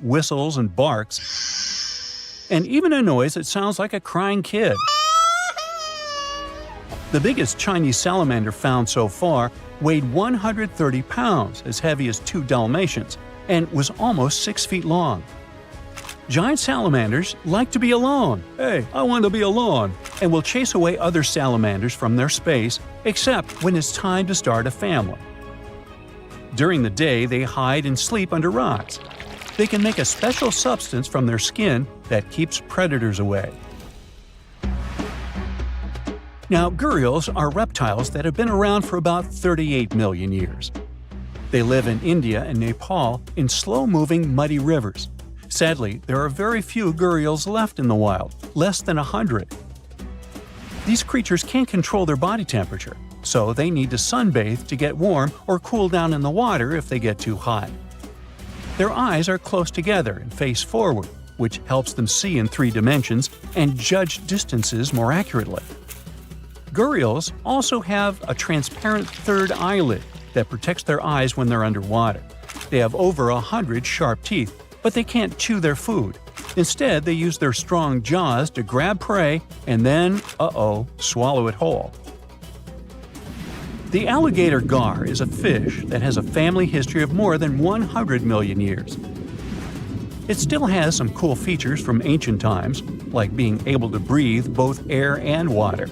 whistles, and barks, and even a noise that sounds like a crying kid. The biggest Chinese salamander found so far weighed 130 pounds, as heavy as 2 Dalmatians, and was almost 6 feet long. Giant salamanders like to be alone. Hey, I want to be alone. And will chase away other salamanders from their space, except when it's time to start a family. During the day, they hide and sleep under rocks. They can make a special substance from their skin that keeps predators away. Now, gharials are reptiles that have been around for about 38 million years. They live in India and Nepal in slow-moving, muddy rivers. Sadly, there are very few gharials left in the wild, less than 100. These creatures can't control their body temperature, so they need to sunbathe to get warm or cool down in the water if they get too hot. Their eyes are close together and face forward, which helps them see in 3 dimensions and judge distances more accurately. Gharials also have a transparent third eyelid that protects their eyes when they're underwater. They have over 100 sharp teeth, but they can't chew their food. Instead, they use their strong jaws to grab prey and then, swallow it whole. The alligator gar is a fish that has a family history of more than 100 million years. It still has some cool features from ancient times, like being able to breathe both air and water.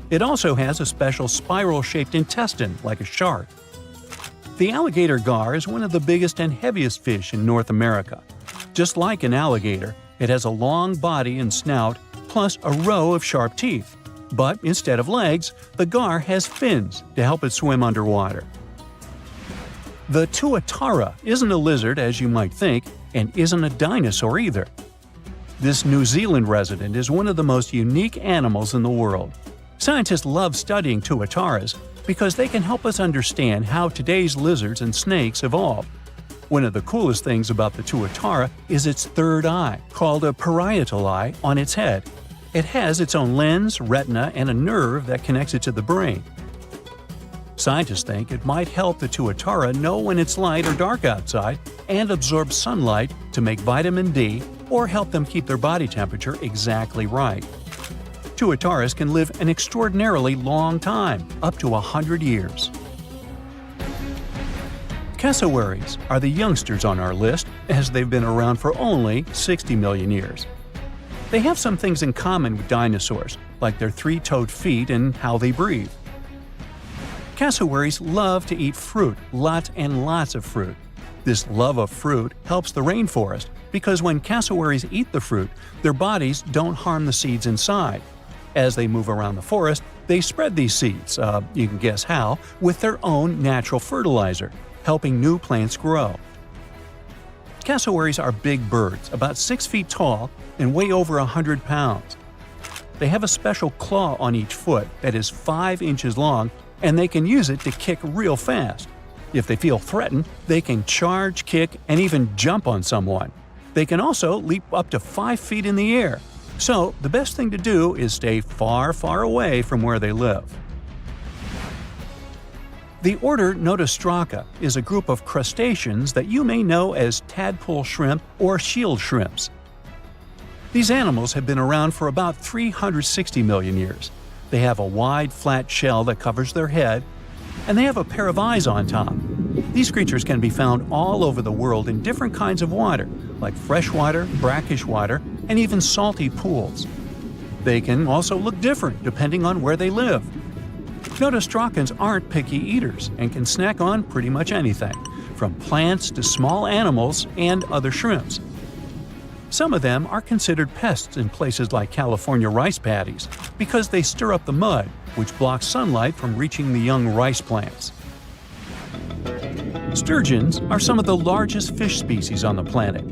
It also has a special spiral-shaped intestine, like a shark. The alligator gar is one of the biggest and heaviest fish in North America. Just like an alligator, it has a long body and snout, plus a row of sharp teeth. But instead of legs, the gar has fins to help it swim underwater. The tuatara isn't a lizard as you might think, and isn't a dinosaur either. This New Zealand resident is one of the most unique animals in the world. Scientists love studying tuataras because they can help us understand how today's lizards and snakes evolved. One of the coolest things about the tuatara is its third eye, called a parietal eye, on its head. It has its own lens, retina, and a nerve that connects it to the brain. Scientists think it might help the tuatara know when it's light or dark outside and absorb sunlight to make vitamin D or help them keep their body temperature exactly right. Tuataras can live an extraordinarily long time, up to 100 years. Cassowaries are the youngsters on our list, as they've been around for only 60 million years. They have some things in common with dinosaurs, like their 3-toed feet and how they breathe. Cassowaries love to eat fruit, lots and lots of fruit. This love of fruit helps the rainforest because when cassowaries eat the fruit, their bodies don't harm the seeds inside. As they move around the forest, they spread these seeds, you can guess how, with their own natural fertilizer, helping new plants grow. Cassowaries are big birds, about 6 feet tall and weigh over 100 pounds. They have a special claw on each foot that is 5 inches long, and they can use it to kick real fast. If they feel threatened, they can charge, kick, and even jump on someone. They can also leap up to 5 feet in the air. So, the best thing to do is stay far, far away from where they live. The order Notostraca is a group of crustaceans that you may know as tadpole shrimp or shield shrimps. These animals have been around for about 360 million years. They have a wide, flat shell that covers their head, and they have a pair of eyes on top. These creatures can be found all over the world in different kinds of water, like freshwater, brackish water, and even salty pools. They can also look different depending on where they live. Notostraccans aren't picky eaters and can snack on pretty much anything, from plants to small animals and other shrimps. Some of them are considered pests in places like California rice paddies because they stir up the mud, which blocks sunlight from reaching the young rice plants. Sturgeons are some of the largest fish species on the planet.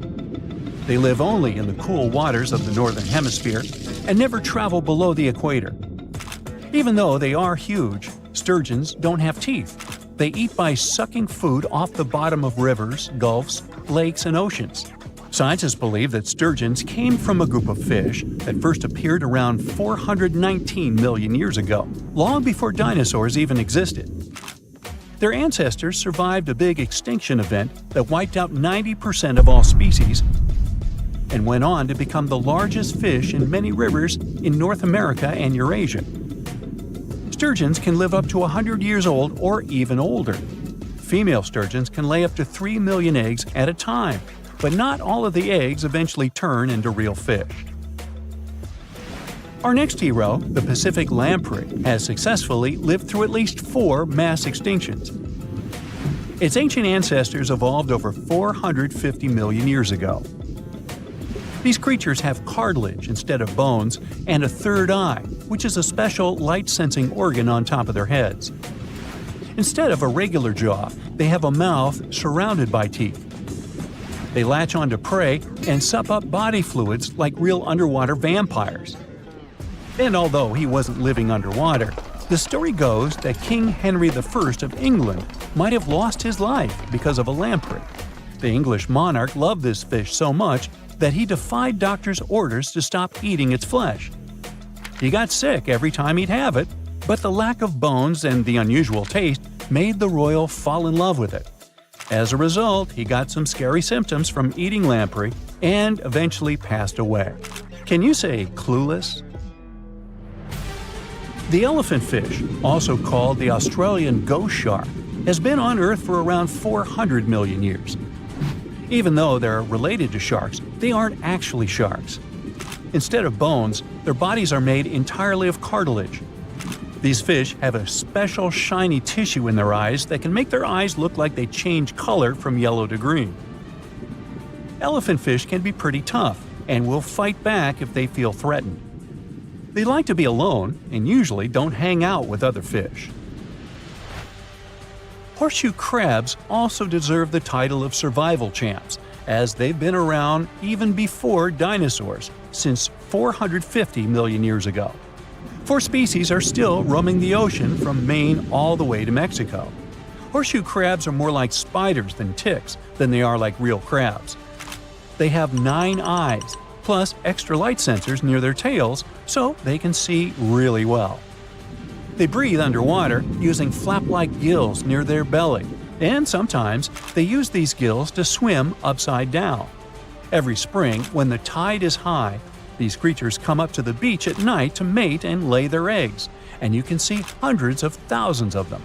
They live only in the cool waters of the northern hemisphere and never travel below the equator. Even though they are huge, sturgeons don't have teeth. They eat by sucking food off the bottom of rivers, gulfs, lakes, and oceans. Scientists believe that sturgeons came from a group of fish that first appeared around 419 million years ago, long before dinosaurs even existed. Their ancestors survived a big extinction event that wiped out 90% of all species and went on to become the largest fish in many rivers in North America and Eurasia. Sturgeons can live up to 100 years old or even older. Female sturgeons can lay up to 3 million eggs at a time, but not all of the eggs eventually turn into real fish. Our next hero, the Pacific lamprey, has successfully lived through at least 4 mass extinctions. Its ancient ancestors evolved over 450 million years ago. These creatures have cartilage instead of bones and a third eye, which is a special light-sensing organ on top of their heads. Instead of a regular jaw, they have a mouth surrounded by teeth. They latch onto prey and sup up body fluids like real underwater vampires. And although he wasn't living underwater, the story goes that King Henry I of England might have lost his life because of a lamprey. The English monarch loved this fish so much that he defied doctors' orders to stop eating its flesh. He got sick every time he'd have it, but the lack of bones and the unusual taste made the royal fall in love with it. As a result, he got some scary symptoms from eating lamprey and eventually passed away. Can you say clueless? The elephant fish, also called the Australian ghost shark, has been on Earth for around 400 million years. Even though they're related to sharks, they aren't actually sharks. Instead of bones, their bodies are made entirely of cartilage. These fish have a special shiny tissue in their eyes that can make their eyes look like they change color from yellow to green. Elephant fish can be pretty tough and will fight back if they feel threatened. They like to be alone and usually don't hang out with other fish. Horseshoe crabs also deserve the title of survival champs, as they've been around even before dinosaurs, since 450 million years ago. 4 species are still roaming the ocean from Maine all the way to Mexico. Horseshoe crabs are more like spiders than ticks than they are like real crabs. They have 9 eyes, plus extra light sensors near their tails, so they can see really well. They breathe underwater using flap-like gills near their belly, and sometimes they use these gills to swim upside down. Every spring, when the tide is high, these creatures come up to the beach at night to mate and lay their eggs, and you can see hundreds of thousands of them.